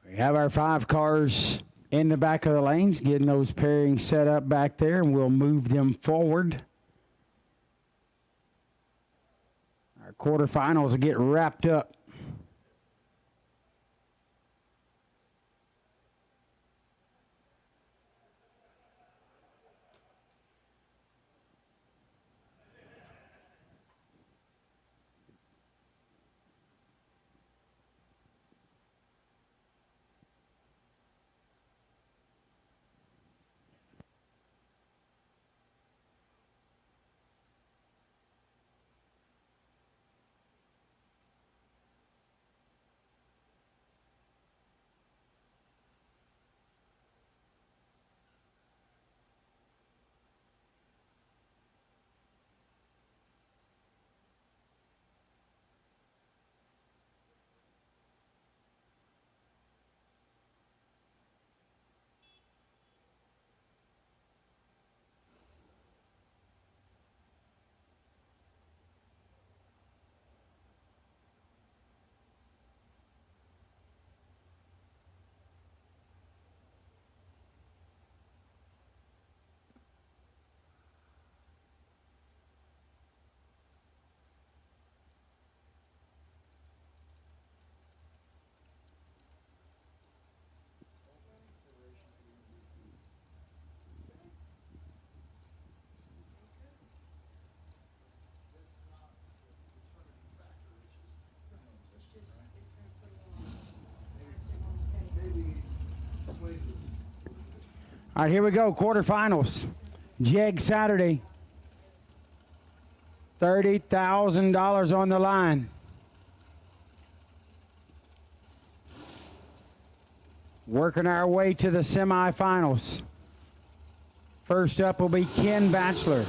We have our 5 cars in the back of the lanes, getting those pairings set up back there, and we'll move them forward. Our quarterfinals will get wrapped up. All right, here we go, quarterfinals. Jegs Saturday. $30,000 on the line. Working our way to the semifinals. First up will be Ken Batchelor.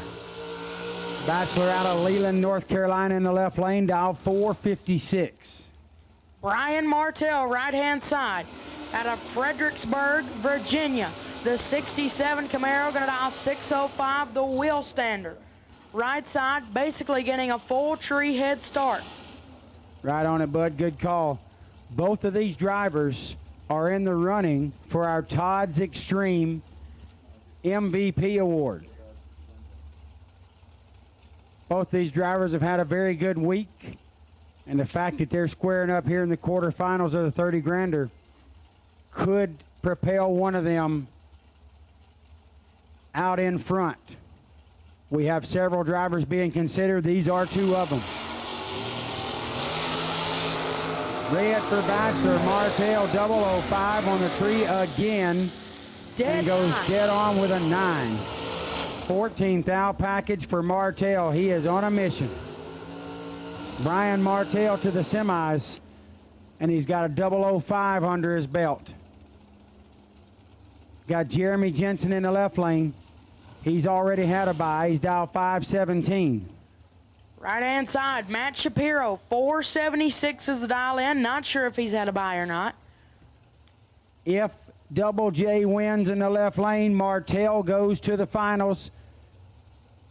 Batchelor out of Leland, North Carolina in the left lane, dial 456. Brian Martell, right-hand side, out of Fredericksburg, Virginia. The 67 Camaro going to dial 605, the wheel standard. Right side, basically getting a full tree head start. Right on it, bud. Good call. Both of these drivers are in the running for our Todd's Extreme MVP award. Both these drivers have had a very good week, and the fact that they're squaring up here in the quarterfinals of the 30 grander could propel one of them out in front. We have several drivers being considered. These are 2 of them. Red for Batchelor, Martell 005 on the tree again. And goes dead on with a 9. 14th package for Martell. He is on a mission. Brian Martell to the semis, and he's got a 005 under his belt. Got Jeremy Jensen in the left lane. He's already had a bye. He's dialed 517. Right-hand side, Matt Shapiro, 476 is the dial in. Not sure if he's had a bye or not. If Double J wins in the left lane, Martell goes to the finals.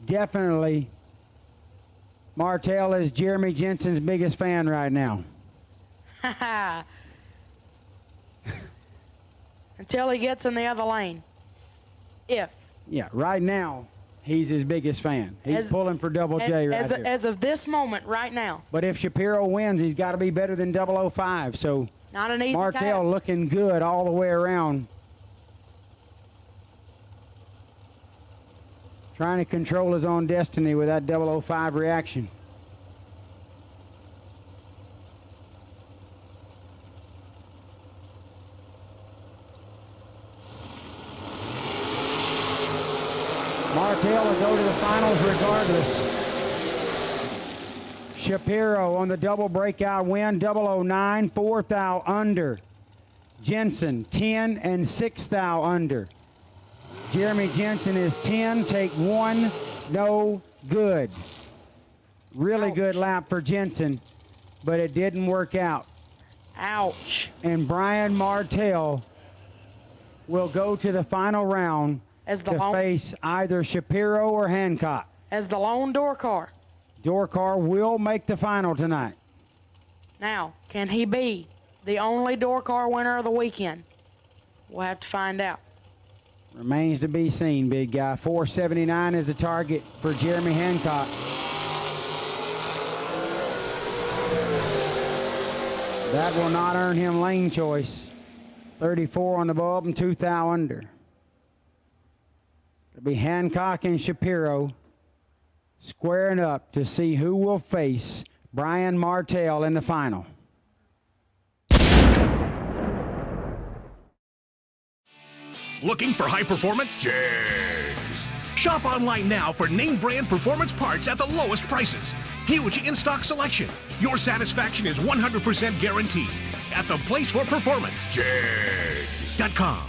Definitely, Martell is Jeremy Jensen's biggest fan right now. Until he gets in the other lane. If. Yeah, right now, he's his biggest fan. He's pulling for Double J right here. As of this moment, right now. But if Shapiro wins, he's got to be better than 005. So not an easy Martell task. looking good all the way around. Trying to control his own destiny with that 005 reaction. Martell will go to the finals regardless. Shapiro on the double breakout win, 009, 4th thou under. Jensen, 10 and 6th thou under. Jeremy Jensen is 10, take 1, no good. Really good lap for Jensen, but it didn't work out. Ouch. And Brian Martell will go to the final round to face either Shapiro or Hancock. As the lone door car. Door car will make the final tonight. Now, can he be the only door car winner of the weekend? We'll have to find out. Remains to be seen, big guy. 479 is the target for Jeremy Hancock. That will not earn him lane choice. 34 on the bulb and 2 thou under. It'll be Hancock and Shapiro squaring up to see who will face Brian Martell in the final. Looking for high performance? Jegs. Shop online now for name brand performance parts at the lowest prices. Huge in-stock selection. Your satisfaction is 100% guaranteed at the place for performance. Jegs.com.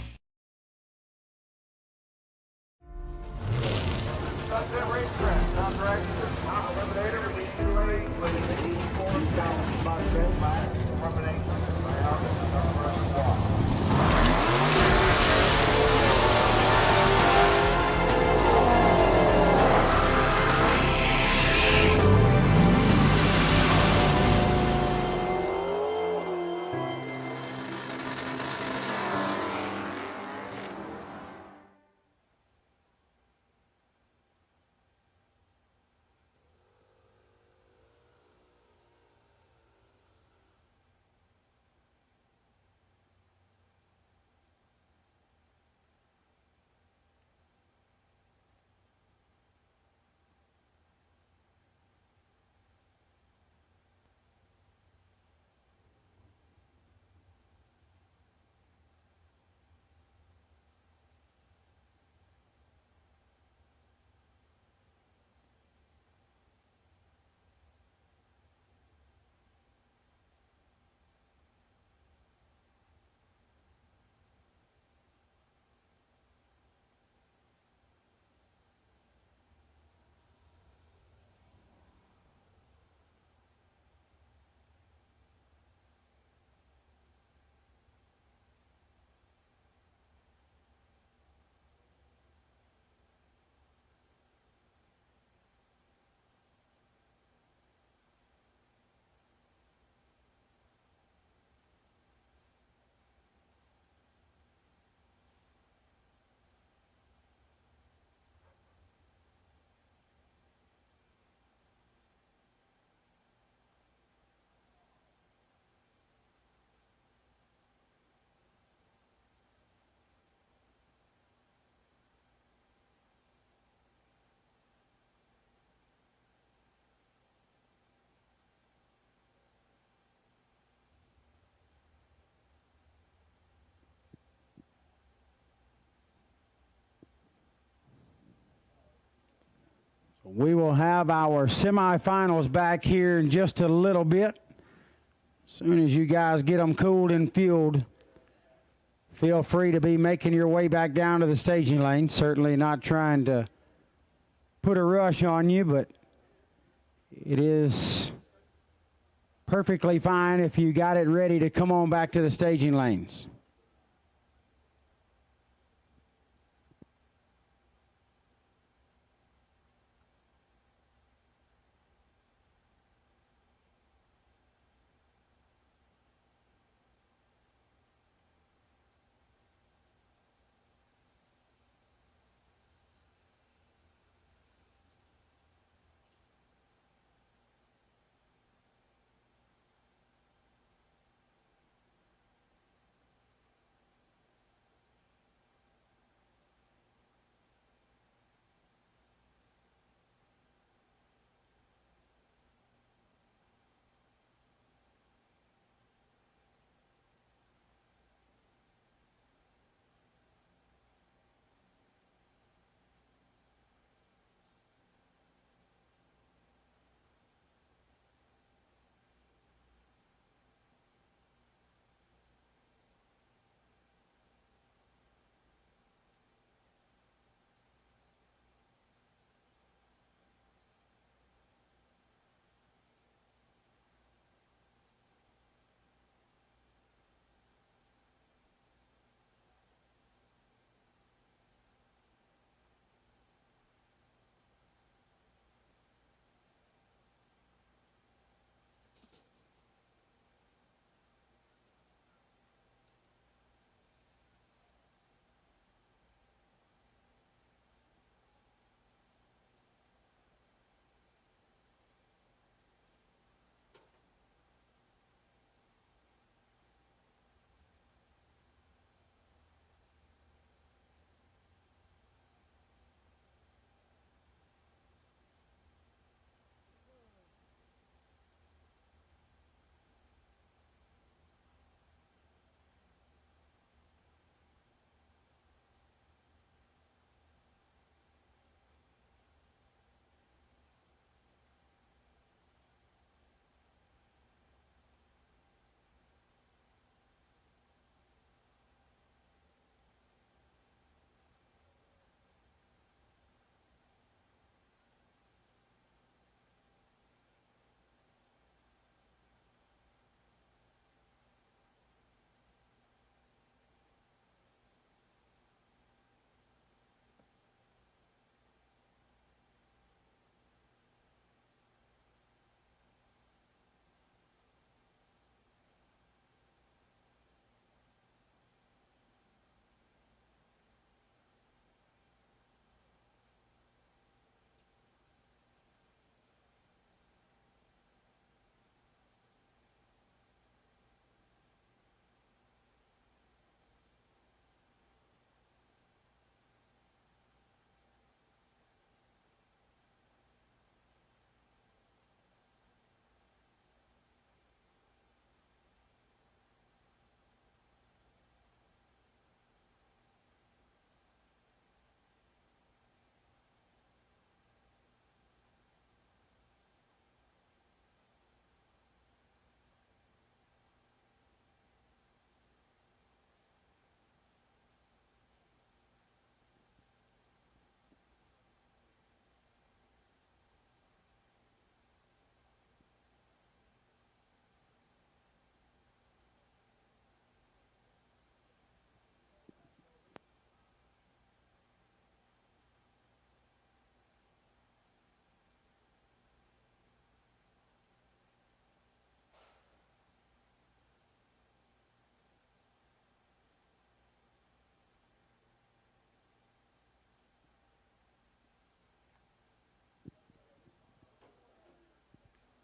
We will have our semifinals back here in just a little bit. As soon as you guys get them cooled and fueled, feel free to be making your way back down to the staging lane. Certainly not trying to put a rush on you, but it is perfectly fine if you got it ready to come on back to the staging lanes.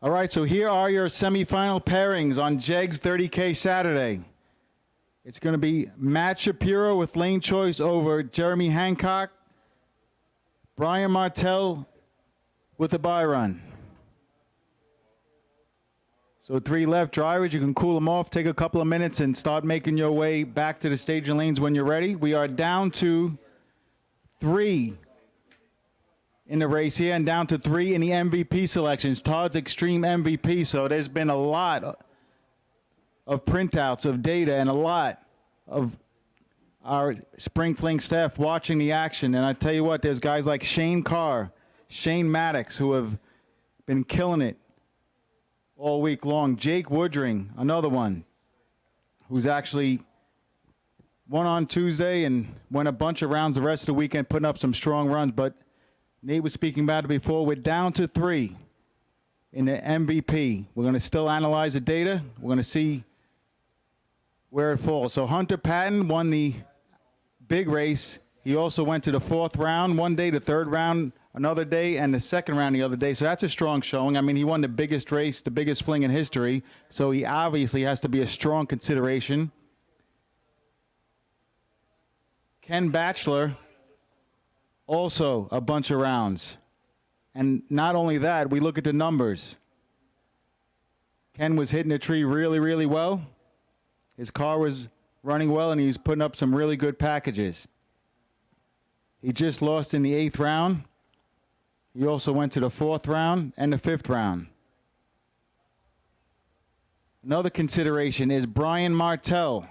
All right, so here are your semifinal pairings on Jegs 30K Saturday. It's going to be Matt Shapiro with lane choice over Jeremy Hancock. Brian Martell with the bye run. So 3 left drivers, you can cool them off, take a couple of minutes, and start making your way back to the staging lanes when you're ready. We are down to 3 in the race here and down to 3 in the MVP selections. Todd's Extreme MVP, so there's been a lot of printouts of data and a lot of our Spring Fling staff watching the action. And I tell you what, there's guys like Shane Carr, Shane Maddox, who have been killing it all week long. Jake Woodring, another one, who's actually won on Tuesday and went a bunch of rounds the rest of the weekend, putting up some strong runs. But Nate was speaking about it before. We're down to 3 in the MVP. We're going to still analyze the data. We're going to see where it falls. So Hunter Patton won the big race. He also went to the 4th round one day, the 3rd round another day, and the 2nd round the other day. So that's a strong showing. I mean, he won the biggest race, the biggest fling in history. So he obviously has to be a strong consideration. Ken Batchelor, also a bunch of rounds. And not only that, we look at the numbers. Ken was hitting the tree really, really well. His car was running well, and he's putting up some really good packages. He just lost in the 8th round. He also went to the 4th round and the 5th round. Another consideration is Brian Martell.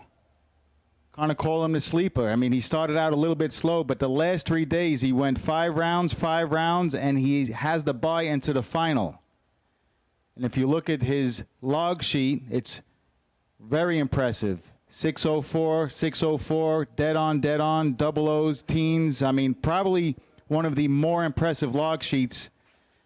Kind of call him the sleeper. I mean, he started out a little bit slow, but the last 3 days he went 5 rounds, and he has the bye into the final. And if you look at his log sheet, it's very impressive. 604, 604, dead on, double O's, teens. I mean, probably one of the more impressive log sheets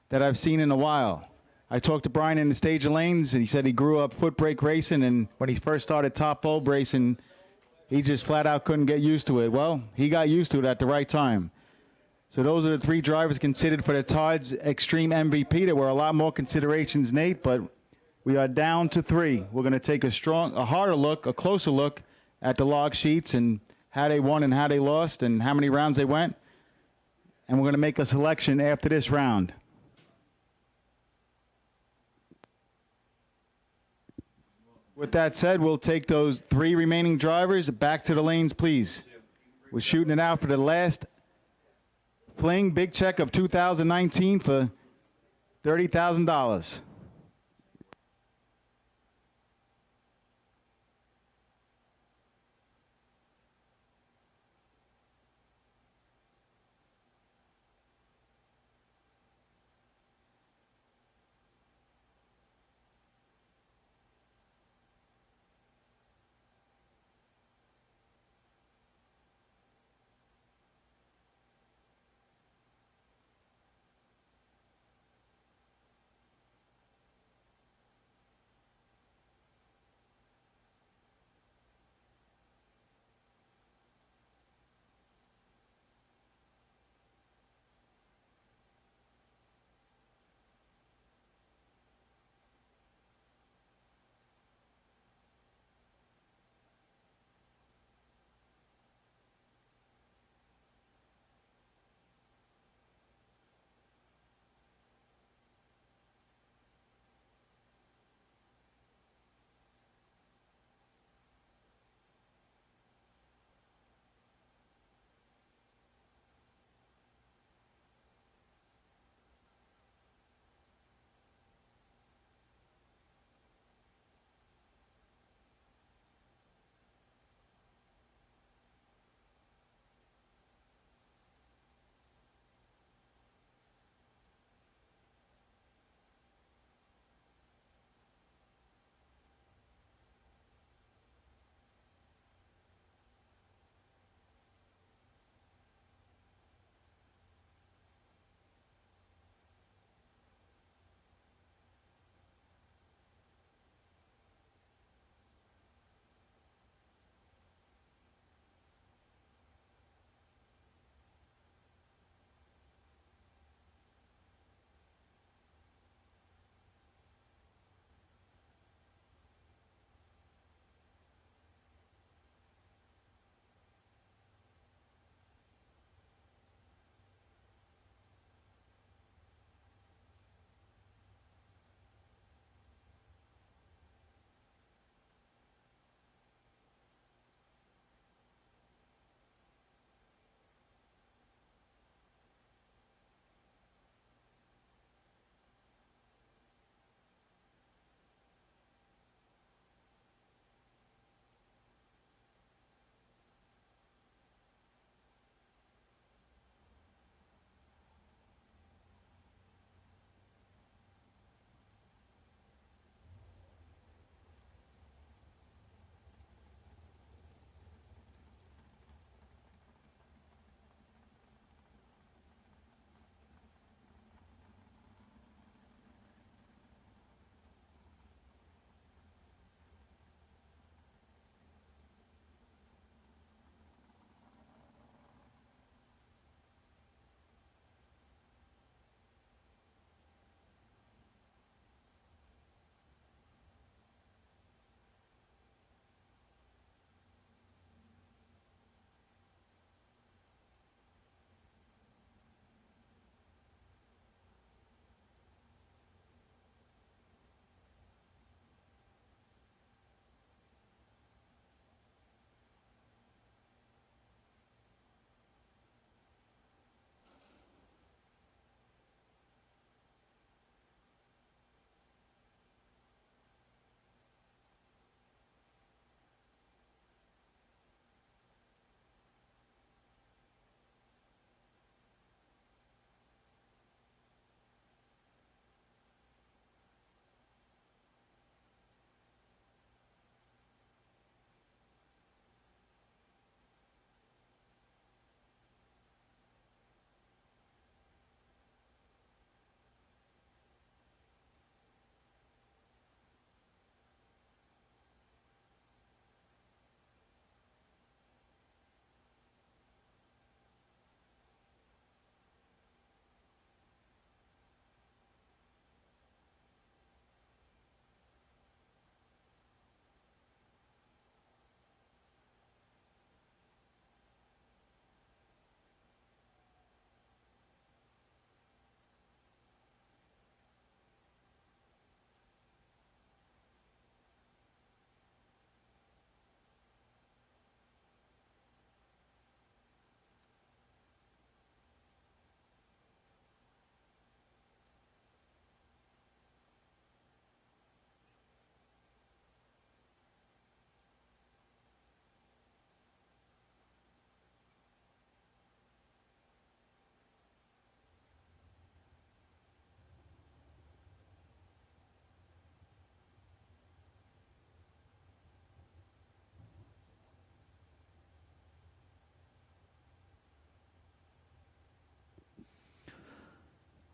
that I've seen in a while. I talked to Brian in the stage of lanes, and he said he grew up foot brake racing, and when he first started top bulb racing, he just flat out couldn't get used to it. Well, he got used to it at the right time. So those are the 3 drivers considered for the Todd's Extreme MVP. There were a lot more considerations, Nate, but we are down to 3. We're going to take a harder look, a closer look at the log sheets and how they won and how they lost and how many rounds they went. And we're going to make a selection after this round. With that said, we'll take those 3 remaining drivers back to the lanes, please. We're shooting it out for the last fling big check of 2019 for $30,000.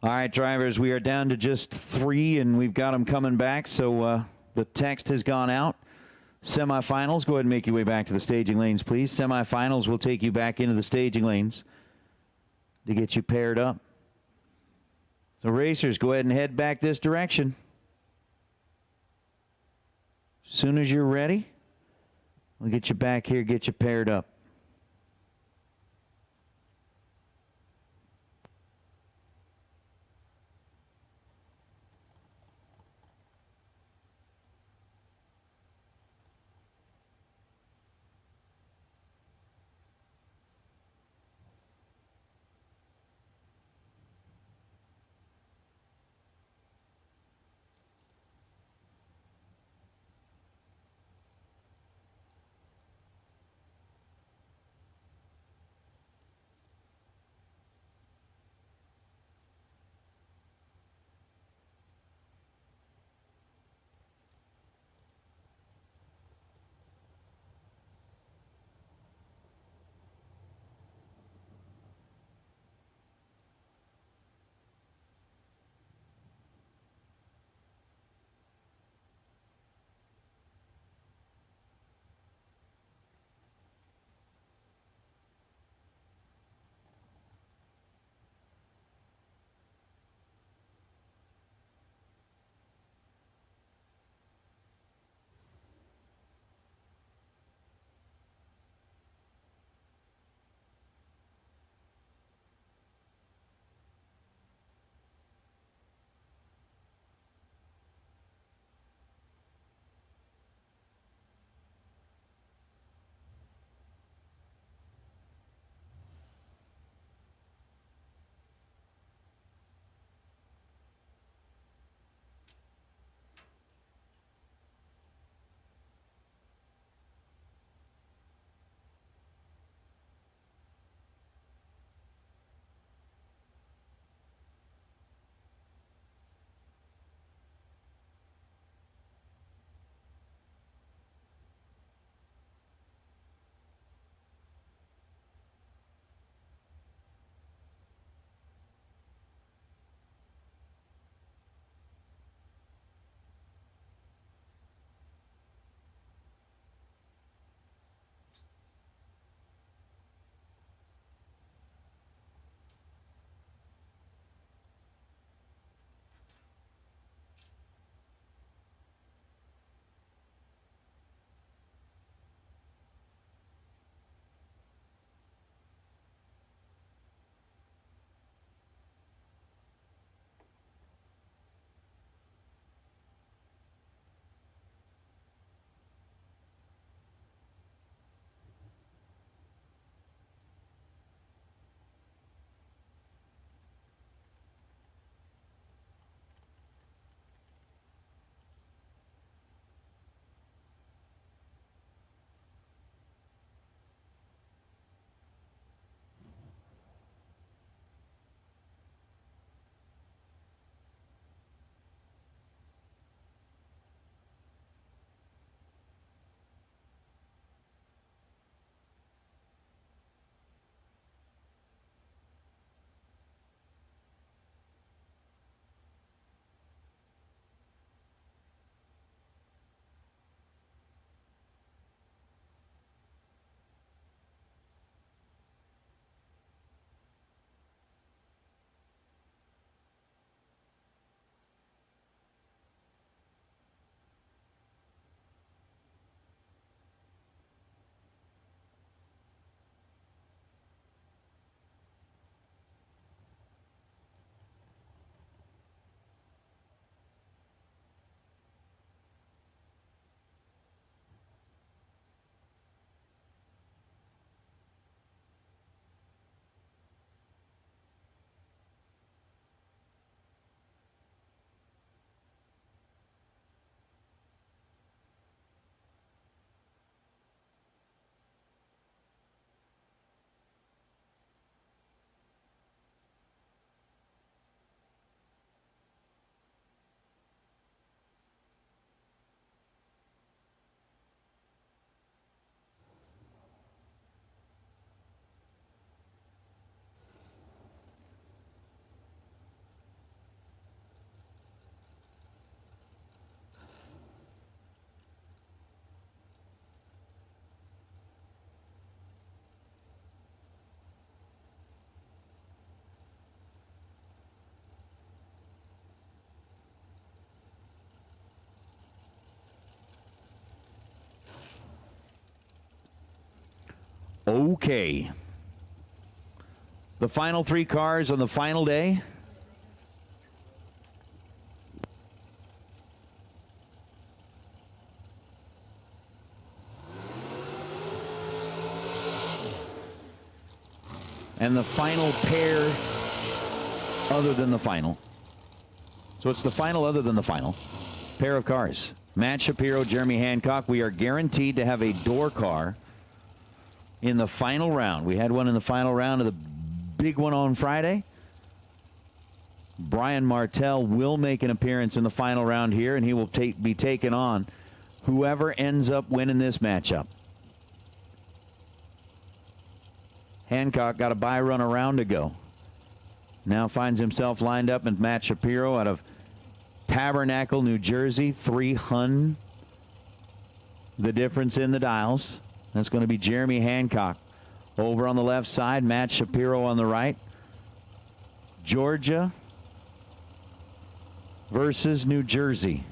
All right, drivers, we are down to just 3, and we've got them coming back. So the text has gone out. Semifinals, go ahead and make your way back to the staging lanes, please. Semifinals will take you back into the staging lanes to get you paired up. So racers, go ahead and head back this direction. As soon as you're ready, we'll get you back here, get you paired up. Okay. The final 3 cars on the final day. And the final pair other than the final. So it's the final other than the final pair of cars. Matt Shapiro, Jeremy Hancock. We are guaranteed to have a door car in the final round. We had one in the final round of the big one on Friday. Brian Martell will make an appearance in the final round here, and he will be taking on whoever ends up winning this matchup. Hancock got a bye run a round ago. Now finds himself lined up with Matt Shapiro out of Tabernacle, New Jersey. 300. The difference in the dials. That's going to be Jeremy Hancock over on the left side, Matt Shapiro on the right. Georgia versus New Jersey.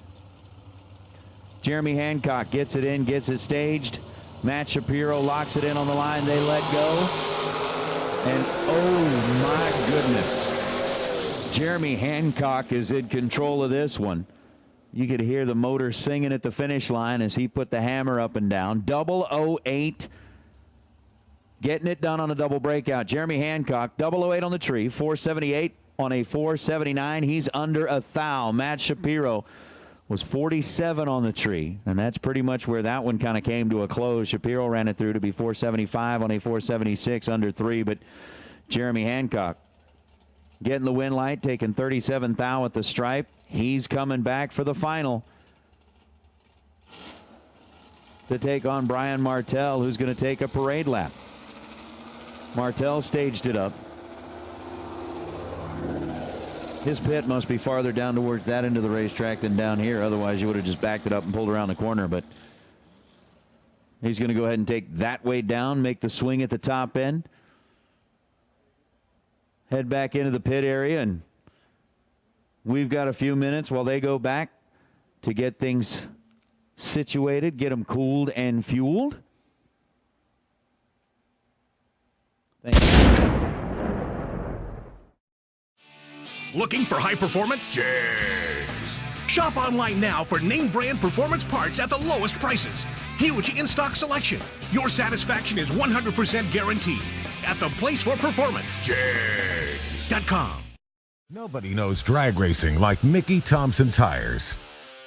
Jeremy Hancock gets it in, gets it staged. Matt Shapiro locks it in on the line. They let go. And oh my goodness, Jeremy Hancock is in control of this one. You could hear the motor singing at the finish line as he put the hammer up and down. 008, getting it done on a double breakout. Jeremy Hancock, 008 on the tree, 478 on a 479. He's under a thou. Matt Shapiro was 47 on the tree, and that's pretty much where that one kind of came to a close. Shapiro ran it through to be 475 on a 476, under 3, but Jeremy Hancock getting the win light, taking 37 thou at the stripe. He's coming back for the final to take on Brian Martell, who's going to take a parade lap. Martell staged it up. His pit must be farther down towards that end of the racetrack than down here. Otherwise, you would have just backed it up and pulled around the corner. But he's going to go ahead and take that way down, make the swing at the top end, head back into the pit area, and we've got a few minutes while they go back to get things situated, get them cooled and fueled. Thank you. Looking for high performance? Jegs. Shop online now for name brand performance parts at the lowest prices. Huge in-stock selection. Your satisfaction is 100% guaranteed at the place for performance. Jegs.com. Nobody knows drag racing like Mickey Thompson Tires.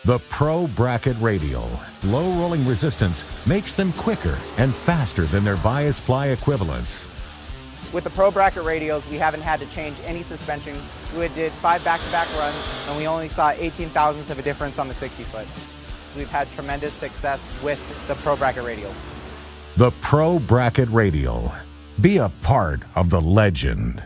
The Pro Bracket Radial. Low rolling resistance makes them quicker and faster than their bias ply equivalents. With the Pro Bracket radials, we haven't had to change any suspension. We did 5 back-to-back runs, and we only saw 18 thousandths of a difference on the 60-foot. We've had tremendous success with the Pro Bracket radials. The Pro Bracket Radial. Be a part of the legend.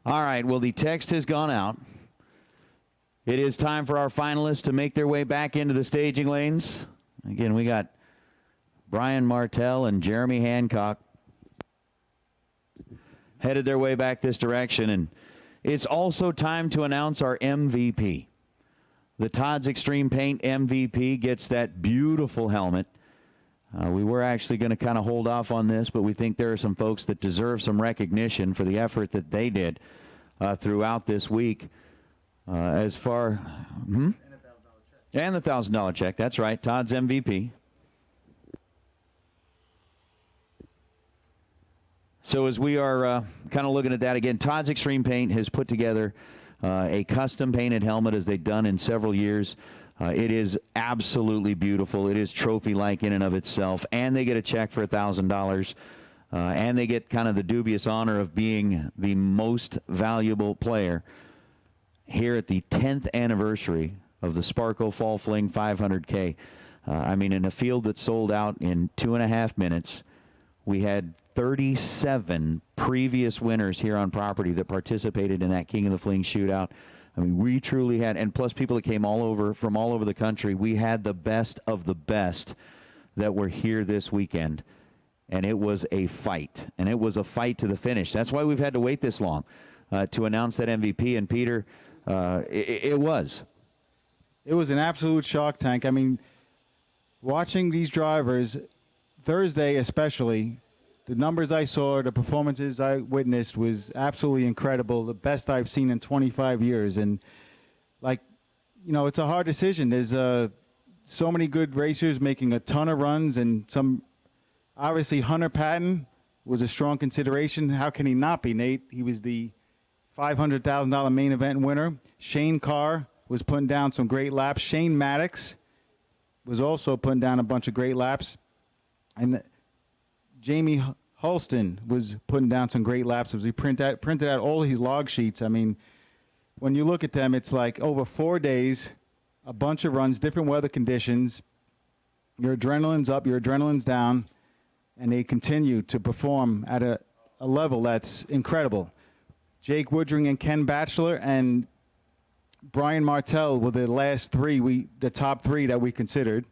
All right, well, the text has gone out. It is time for our finalists to make their way back into the staging lanes. Again, we got Brian Martell and Jeremy Hancock headed their way back this direction. And it's also time to announce our MVP. The Todd's Extreme Paint MVP gets that beautiful helmet. We were actually going to kind of hold off on this, but we think there are some folks that deserve some recognition for the effort that they did throughout this week. And the $1,000 check. That's right. Todd's MVP. So as we are kind of looking at that again, Todd's Extreme Paint has put together a custom painted helmet as they've done in several years. It is absolutely beautiful. It is trophy-like in and of itself, and they get a check for $1,000, and they get kind of the dubious honor of being the most valuable player here at the 10th anniversary of the Sparco Fall Fling 500K. I mean, in a field that sold out in 2.5 minutes, we had 37 previous winners here on property that participated in that King of the Fling shootout. I mean, we truly had, and plus people that came from all over the country. We had the best of the best that were here this weekend, and it was a fight, and it was a fight to the finish. That's why we've had to wait this long to announce that MVP. And Peter, it was an absolute shock tank. I mean, watching these drivers Thursday especially, the numbers I saw, the performances I witnessed was absolutely incredible. The best I've seen in 25 years. And, it's a hard decision. There's so many good racers making a ton of runs, and obviously Hunter Patton was a strong consideration. How can he not be, Nate? He was the $500,000 main event winner. Shane Carr was putting down some great laps. Shane Maddox was also putting down a bunch of great laps. And Jamie Halston was putting down some great laps as we printed out all his log sheets. I mean, when you look at them, it's like over 4 days, a bunch of runs, different weather conditions. Your adrenaline's up, your adrenaline's down, and they continue to perform at a level that's incredible. Jake Woodring and Ken Batchelor and Brian Martell were the last three, the top three that we considered.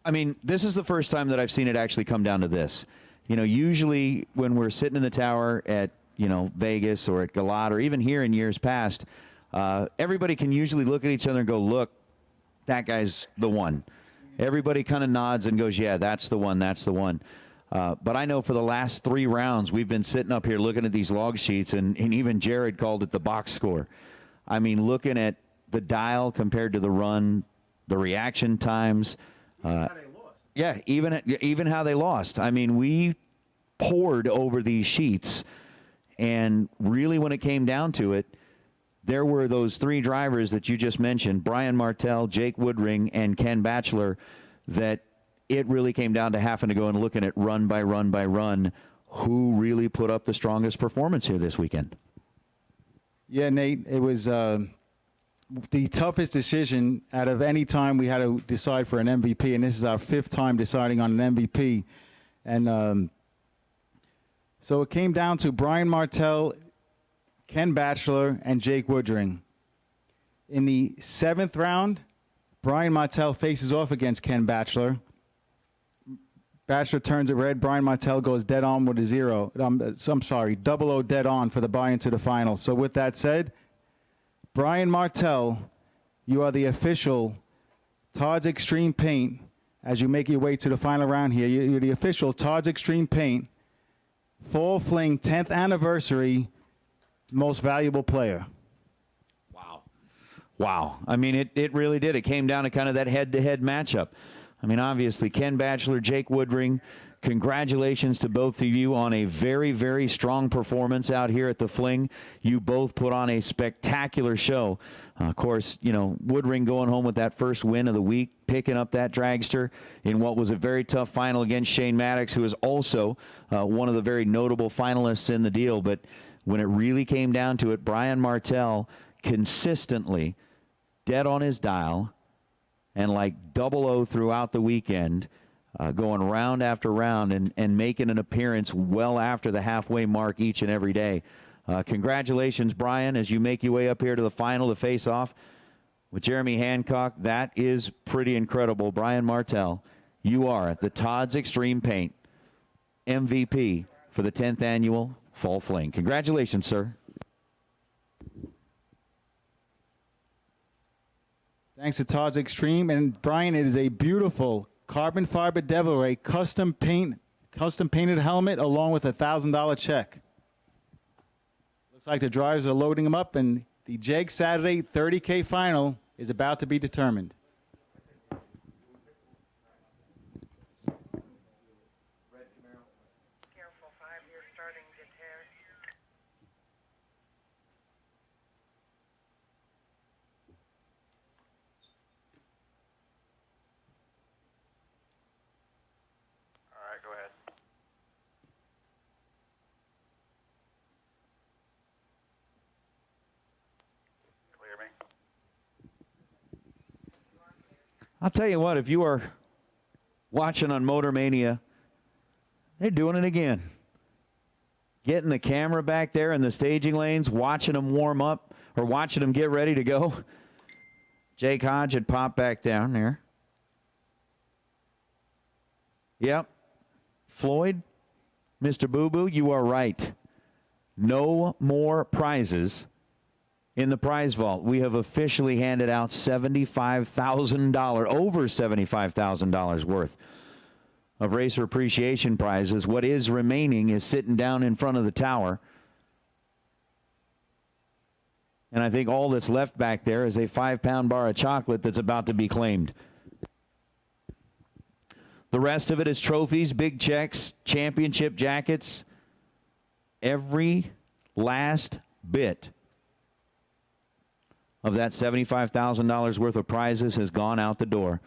I mean, this is the first time that I've seen it actually come down to this. Usually when we're sitting in the tower at, Vegas or at Galot or even here in years past, everybody can usually look at each other and go, look, that guy's the one. Everybody kind of nods and goes, yeah, that's the one, that's the one. But I know for the last 3 rounds, we've been sitting up here looking at these log sheets, and even Jared called it the box score. I mean, looking at the dial compared to the run, the reaction times. Yeah, even how they lost. I mean, we poured over these sheets, and really when it came down to it, there were those 3 drivers that you just mentioned, Brian Martell, Jake Woodring, and Ken Batchelor, that it really came down to having to go and looking at run by run by run who really put up the strongest performance here this weekend. Yeah, Nate, it was the toughest decision out of any time we had to decide for an MVP, and this is our 5th time deciding on an MVP. And so it came down to Brian Martell, Ken Batchelor, and Jake Woodring. In the 7th round, Brian Martell faces off against Ken Batchelor. Batchelor turns it red. Brian Martell goes dead on with a 0. I'm sorry, 00 dead on for the buy into the final. So with that said, Brian Martell, you are the official Todd's Extreme Paint as you make your way to the final round here. You're the official Todd's Extreme Paint Fall Fling 10th anniversary most valuable player. Wow. I mean, it really did. It came down to kind of that head-to-head matchup. I mean, obviously, Ken Batchelor, Jake Woodring, congratulations to both of you on a very, very strong performance out here at the Fling. You both put on a spectacular show. Of course, Woodring going home with that first win of the week, picking up that dragster in what was a very tough final against Shane Maddox, who is also one of the very notable finalists in the deal. But when it really came down to it, Brian Martell consistently dead on his dial and like 00 throughout the weekend, going round after round and making an appearance well after the halfway mark each and every day. Congratulations, Brian, as you make your way up here to the final to face off with Jeremy Hancock. That is pretty incredible. Brian Martell, you are the Todd's Extreme Paint MVP for the 10th annual Fall Fling. Congratulations, sir. Thanks to Todd's Extreme. And Brian, it is a beautiful carbon fiber Devil Ray custom painted helmet along with a $1,000 check. Looks like the drivers are loading them up, and the Jegs Saturday 30K final is about to be determined. Go ahead. Clear me. I'll tell you what, if you are watching on Motor Mania, they're doing it again. Getting the camera back there in the staging lanes, watching them warm up, or watching them get ready to go. Jake Hodge had popped back down there. Yep. Floyd, Mr. Boo Boo, you are right. No more prizes in the prize vault. We have officially handed out $75,000, over $75,000 worth of racer appreciation prizes. What is remaining is sitting down in front of the tower. And I think all that's left back there is a 5-pound bar of chocolate that's about to be claimed. The rest of it is trophies, big checks, championship jackets. Every last bit of that $75,000 worth of prizes has gone out the door.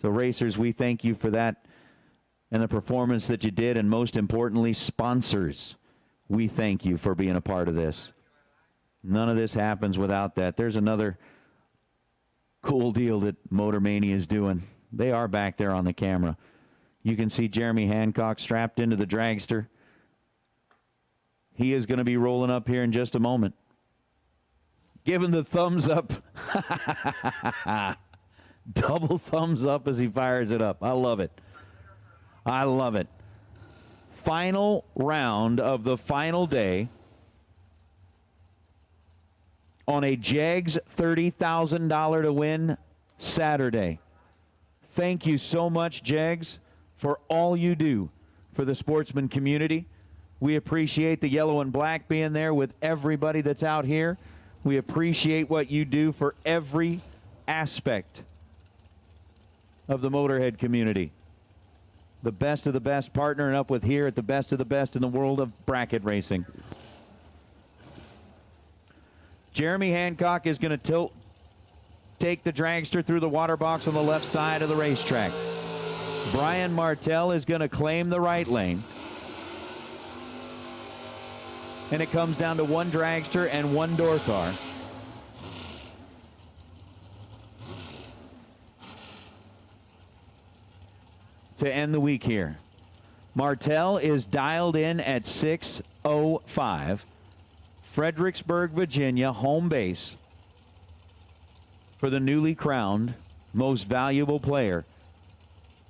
So, racers, we thank you for that and the performance that you did. And most importantly, sponsors, we thank you for being a part of this. None of this happens without that. There's another cool deal that Motor Mania is doing. They are back there on the camera. You can see Jeremy Hancock strapped into the dragster. He is going to be rolling up here in just a moment. Give him the thumbs up. Double thumbs up as he fires it up. I love it. I love it. Final round of the final day on a Jegs $30,000 to win Saturday. Thank you so much, Jegs, for all you do for the sportsman community. We appreciate the yellow and black being there with everybody that's out here. We appreciate what you do for every aspect of the motorhead community. The best of the best, partnering up with here at the best of the best in the world of bracket racing. Jeremy Hancock is going to take the dragster through the water box on the left side of the racetrack. Brian Martell is going to claim the right lane. And it comes down to one dragster and one door car. To end the week here. Martell is dialed in at 6:05. Fredericksburg, Virginia, home base for the newly crowned most valuable player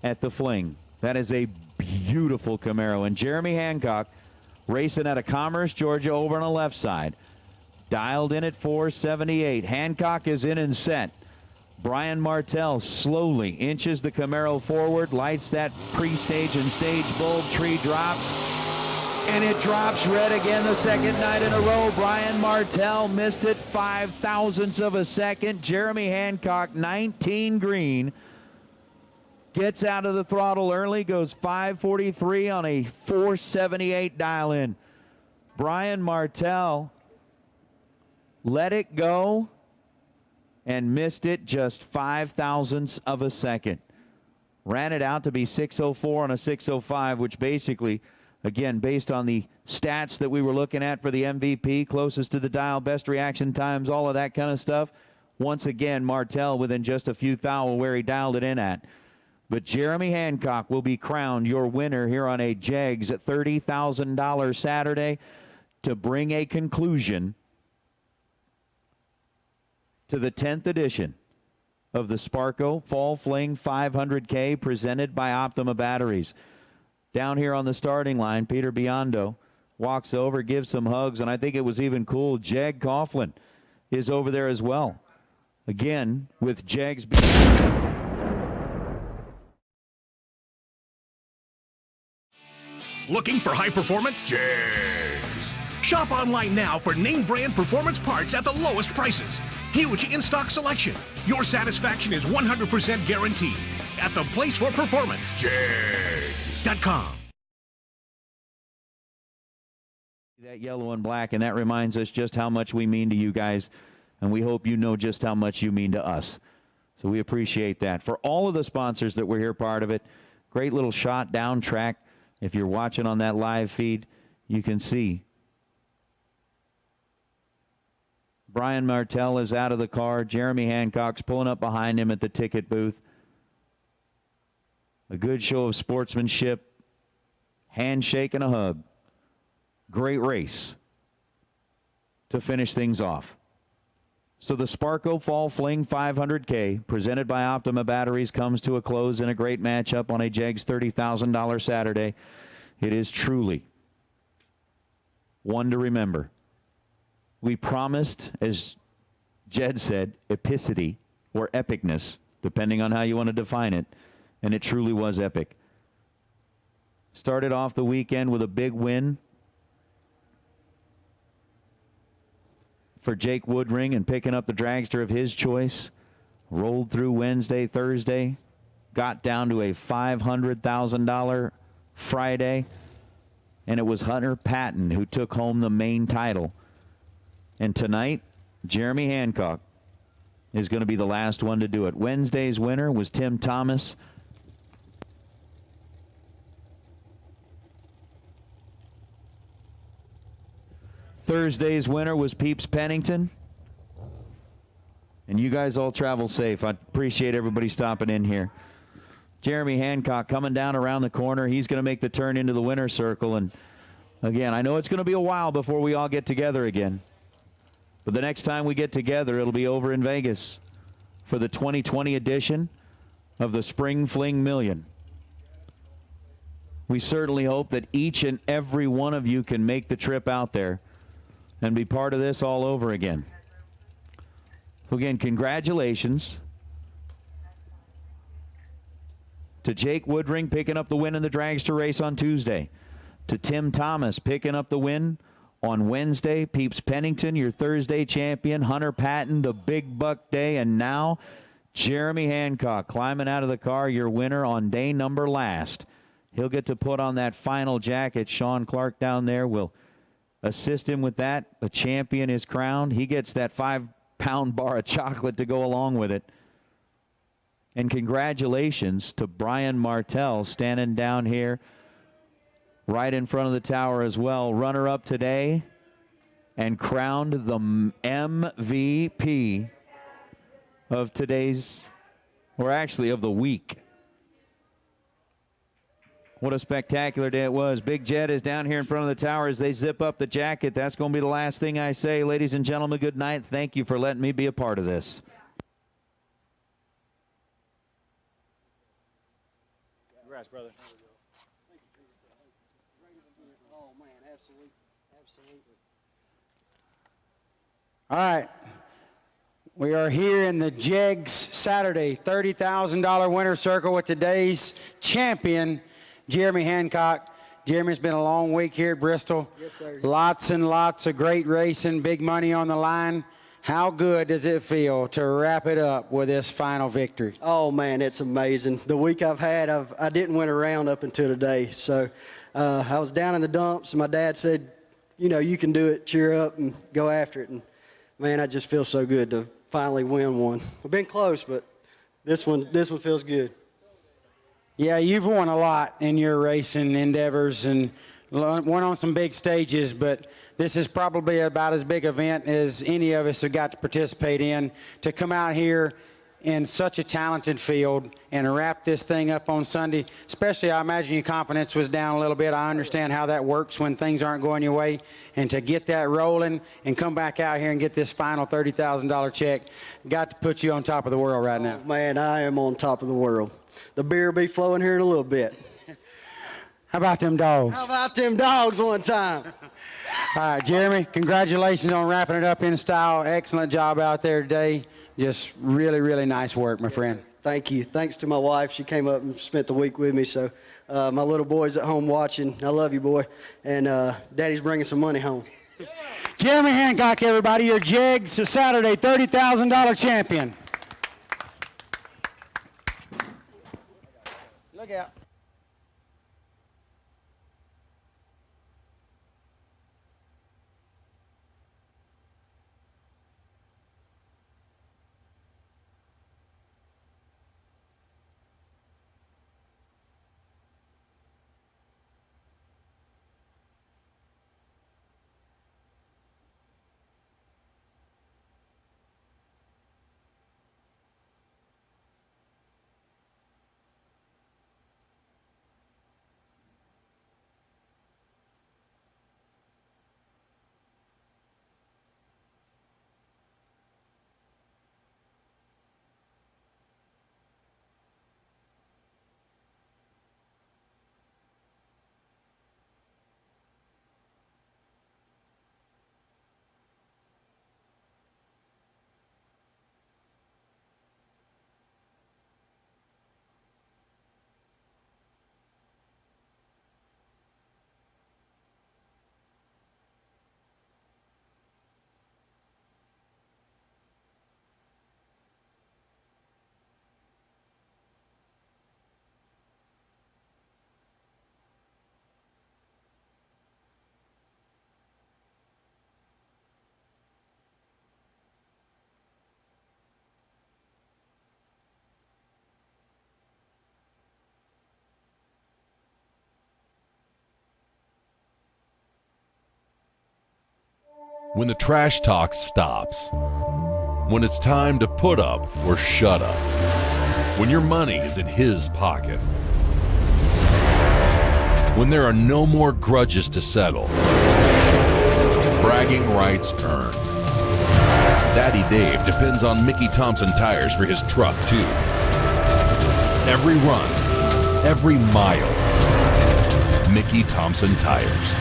at the Fling. That is a beautiful Camaro. And Jeremy Hancock racing out of Commerce, Georgia, over on the left side. Dialed in at 478. Hancock is in and set. Brian Martell slowly inches the Camaro forward, lights that pre-stage and stage bulb, tree drops, and it drops red again the second night in a row. Brian Martell missed it 0.005 of a second. Jeremy Hancock, 19 green, gets out of the throttle early, goes 543 on a 478 dial in. Brian Martell let it go and missed it just 0.005 of a second. Ran it out to be 604 on a 605, which basically, again, based on the stats that we were looking at for the MVP, closest to the dial, best reaction times, all of that kind of stuff. Once again, Martell within just a few thou where he dialed it in at. But Jeremy Hancock will be crowned your winner here on a Jegs at $30,000 Saturday. to bring a conclusion to the 10th edition of the Sparco Fall Fling 500K presented by Optima Batteries. Down here on the starting line, Peter Biondo walks over, gives some hugs, and I think it was even cool. Jeg Coughlin is over there as well. Again, with Jegs. Looking for high performance? Jegs. Shop online now for name brand performance parts at the lowest prices. Huge in-stock selection. Your satisfaction is 100% guaranteed. At the place for performance, Jegs.com. That yellow and black, and that reminds us just how much we mean to you guys, and we hope you know just how much you mean to us. So we appreciate that. For all of the sponsors that were here part of it, great little shot down track. If you're watching on that live feed, you can see Brian Martell is out of the car. Jeremy Hancock's pulling up behind him at the ticket booth. A good show of sportsmanship, handshake and a hug. Great race to finish things off. So the Sparco Fall Fling 500K, presented by Optima Batteries, comes to a close in a great matchup on a Jegs $30,000 Saturday. It is truly one to remember. We promised, as Jed said, epicity or epicness, depending on how you want to define it, and it truly was epic. Started off the weekend with a big win for Jake Woodring and picking up the dragster of his choice. Rolled through Wednesday, Thursday, got down to a $500,000 Friday, and it was Hunter Patton who took home the main title. And tonight, Jeremy Hancock is going to be the last one to do it. Wednesday's winner was Tim Thomas. Thursday's winner was Peeps Pennington. And you guys all travel safe. I appreciate everybody stopping in here. Jeremy Hancock coming down around the corner. He's going to make the turn into the winner's circle. And again, I know it's going to be a while before we all get together again. But the next time we get together, it'll be over in Vegas for the 2020 edition of the Spring Fling Million. We certainly hope that each and every one of you can make the trip out there and be part of this all over again. Again, congratulations to Jake Woodring picking up the win in the dragster race on Tuesday. To Tim Thomas picking up the win on Wednesday. Peeps Pennington, your Thursday champion. Hunter Patton, the big buck day. And now Jeremy Hancock climbing out of the car, your winner on day number last. He'll get to put on that final jacket. Sean Clark down there will assist him with that. A champion is crowned. He gets that 5-pound bar of chocolate to go along with it. And congratulations to Brian Martell standing down here right in front of the tower as well. Runner-up today and crowned the MVP of today's, or actually of the week. What a spectacular day it was. Big Jet is down here in front of the tower as they zip up the jacket. That's going to be the last thing I say. Ladies and gentlemen, good night. Thank you for letting me be a part of this. Congrats, brother. Oh, man, absolutely. All right. We are here in the Jegs Saturday $30,000 winner circle with today's champion, Jeremy Hancock. Jeremy, it's been a long week here at Bristol. Yes, sir. Lots and lots of great racing, big money on the line. How good does it feel to wrap it up with this final victory? Oh, man, it's amazing. The week I've had, I didn't win a round up until today. So I was down in the dumps, and my dad said, you know, you can do it, cheer up, and go after it. And, man, I just feel so good to finally win one. We've been close, but this one feels good. Yeah, you've won a lot in your racing endeavors and won on some big stages, but this is probably about as big an event as any of us have got to participate in. To come out here in such a talented field and wrap this thing up on Sunday. Especially, I imagine your confidence was down a little bit. I understand how that works when things aren't going your way. And to get that rolling and come back out here and get this final $30,000 check, got to put you on top of the world right now. Man, I am on top of the world. The beer will be flowing here in a little bit. How about them dogs? How about them dogs one time? All right, Jeremy, congratulations on wrapping it up in style. Excellent job out there today. Just really, really nice work, my friend. Thank you. Thanks to my wife. She came up and spent the week with me. So my little boy's at home watching. I love you, boy. And Daddy's bringing some money home. Jeremy Hancock, everybody, your Jegs Saturday $30,000 champion. Look out. When the trash talk stops. When it's time to put up or shut up. When your money is in his pocket. When there are no more grudges to settle. Bragging rights earned. Daddy Dave depends on Mickey Thompson tires for his truck, too. Every run, every mile. Mickey Thompson tires.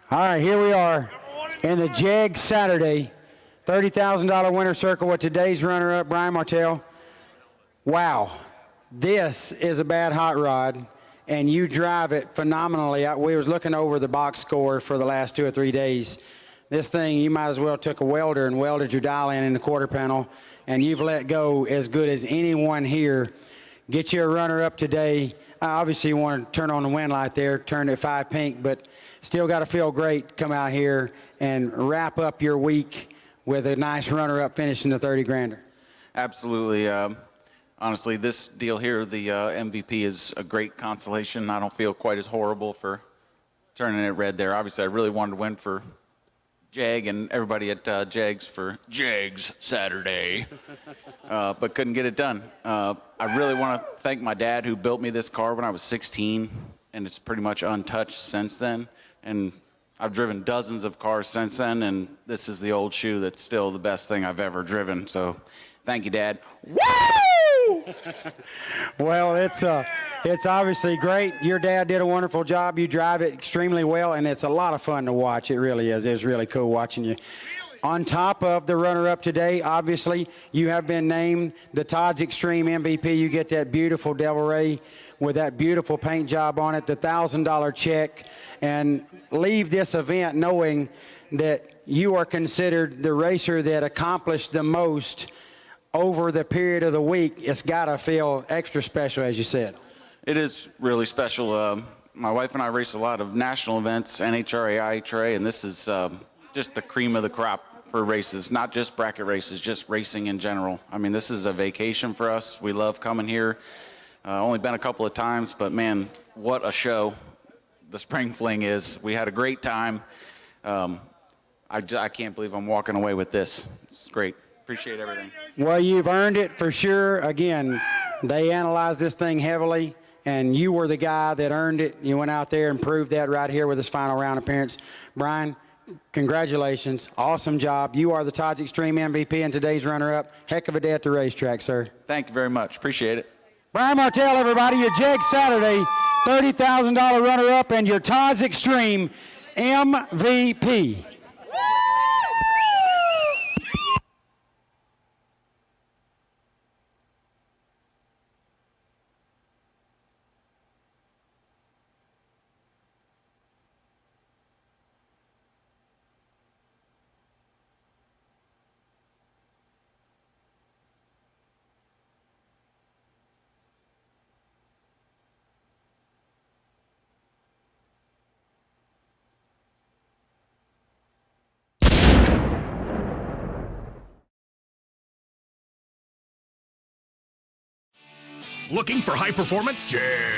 All right, here we are in the Jegs Saturday $30,000 winner circle with today's runner-up, Brian Martell. Wow, this is a bad hot rod, and you drive it phenomenally. We was looking over the box score for the last 2 or 3 days. This thing, you might as well took a welder and welded your dial in the quarter panel, and you've let go as good as anyone here. Get you a runner-up today. Obviously, you want to turn on the wind light there, turn it 5 pink, but still got to feel great. Come out here and wrap up your week with a nice runner-up finish in the 30 grander. Absolutely. Honestly, this deal here, the MVP, is a great consolation. I don't feel quite as horrible for turning it red there. Obviously, I really wanted to win for Jag and everybody at Jegs for Jegs Saturday, but couldn't get it done. I really want to thank my dad who built me this car when I was 16, and it's pretty much untouched since then. And I've driven dozens of cars since then, and this is the old shoe that's still the best thing I've ever driven. So thank you, Dad. Woo! Well, it's obviously great. Your dad did a wonderful job. You drive it extremely well, and it's a lot of fun to watch. It really is. It's really cool watching you. On top of the runner-up today, obviously, you have been named the Todd's Extreme MVP. You get that beautiful Devil Ray with that beautiful paint job on it, the $1,000 check, and leave this event knowing that you are considered the racer that accomplished the most over the period of the week. It's got to feel extra special, as you said. It is really special. My wife and I race a lot of national events, NHRA, IHRA, and this is just the cream of the crop for races, not just bracket races, just racing in general. I mean, this is a vacation for us. We love coming here. Only been a couple of times, but man, what a show the Spring Fling is. We had a great time. I can't believe I'm walking away with this. It's great. Appreciate everything. Well, you've earned it for sure. Again, they analyzed this thing heavily, and you were the guy that earned it. You went out there and proved that right here with this final round appearance. Brian, congratulations. Awesome job. You are the Todd's Extreme MVP and today's runner-up. Heck of a day at the racetrack, sir. Thank you very much. Appreciate it. Brian Martell, everybody, your Jag Saturday $30,000 runner-up and your Todd's Extreme MVP. Looking for high performance? Jegs.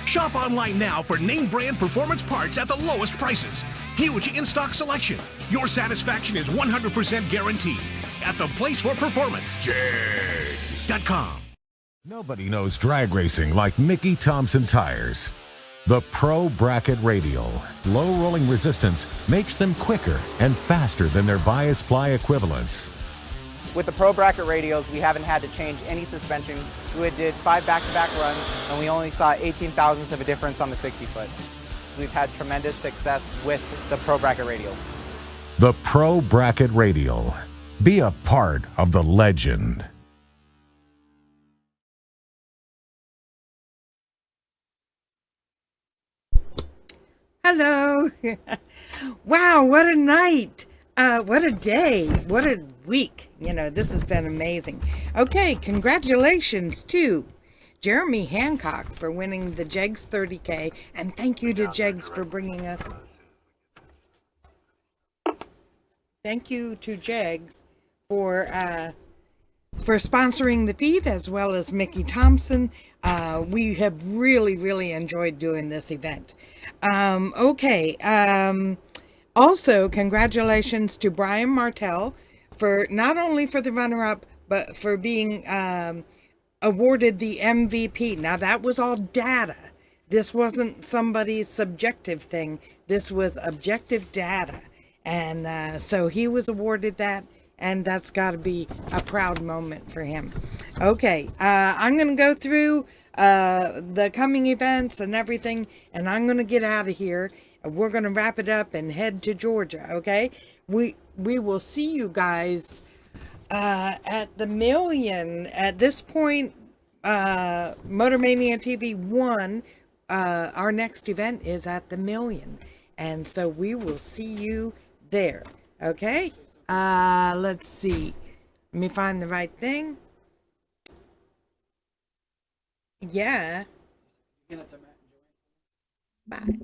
Shop online now for name brand performance parts at the lowest prices. Huge in-stock selection. Your satisfaction is 100% guaranteed at the place for performance. Jegs.com. Nobody knows drag racing like Mickey Thompson Tires. The Pro Bracket Radial low rolling resistance makes them quicker and faster than their bias ply equivalents. With the Pro Bracket radials, we haven't had to change any suspension. We did 5 back-to-back runs, and we only saw 18 thousandths of a difference on the 60-foot. We've had tremendous success with the Pro Bracket radials. The Pro Bracket Radial. Be a part of the legend. Hello. Wow, what a night. What a day. What a week. You know, this has been amazing. Okay, congratulations to Jeremy Hancock for winning the Jegs 30K, and thank you to Jegs for bringing us. Thank you to Jegs for sponsoring the feed, as well as Mickey Thompson. We have really enjoyed doing this event. Also, congratulations to Brian Martell for not only for the runner-up, but for being awarded the MVP. Now, that was all data. This wasn't somebody's subjective thing. This was objective data. And so he was awarded that, and that's got to be a proud moment for him. Okay, I'm going to go through the coming events and everything, and I'm going to get out of here. We're going to wrap it up and head to Georgia, okay? We will see you guys at the Million. At this point, Motormania TV 1, our next event is at the Million. And so we will see you there, okay? Let's see. Let me find the right thing. Yeah. Bye.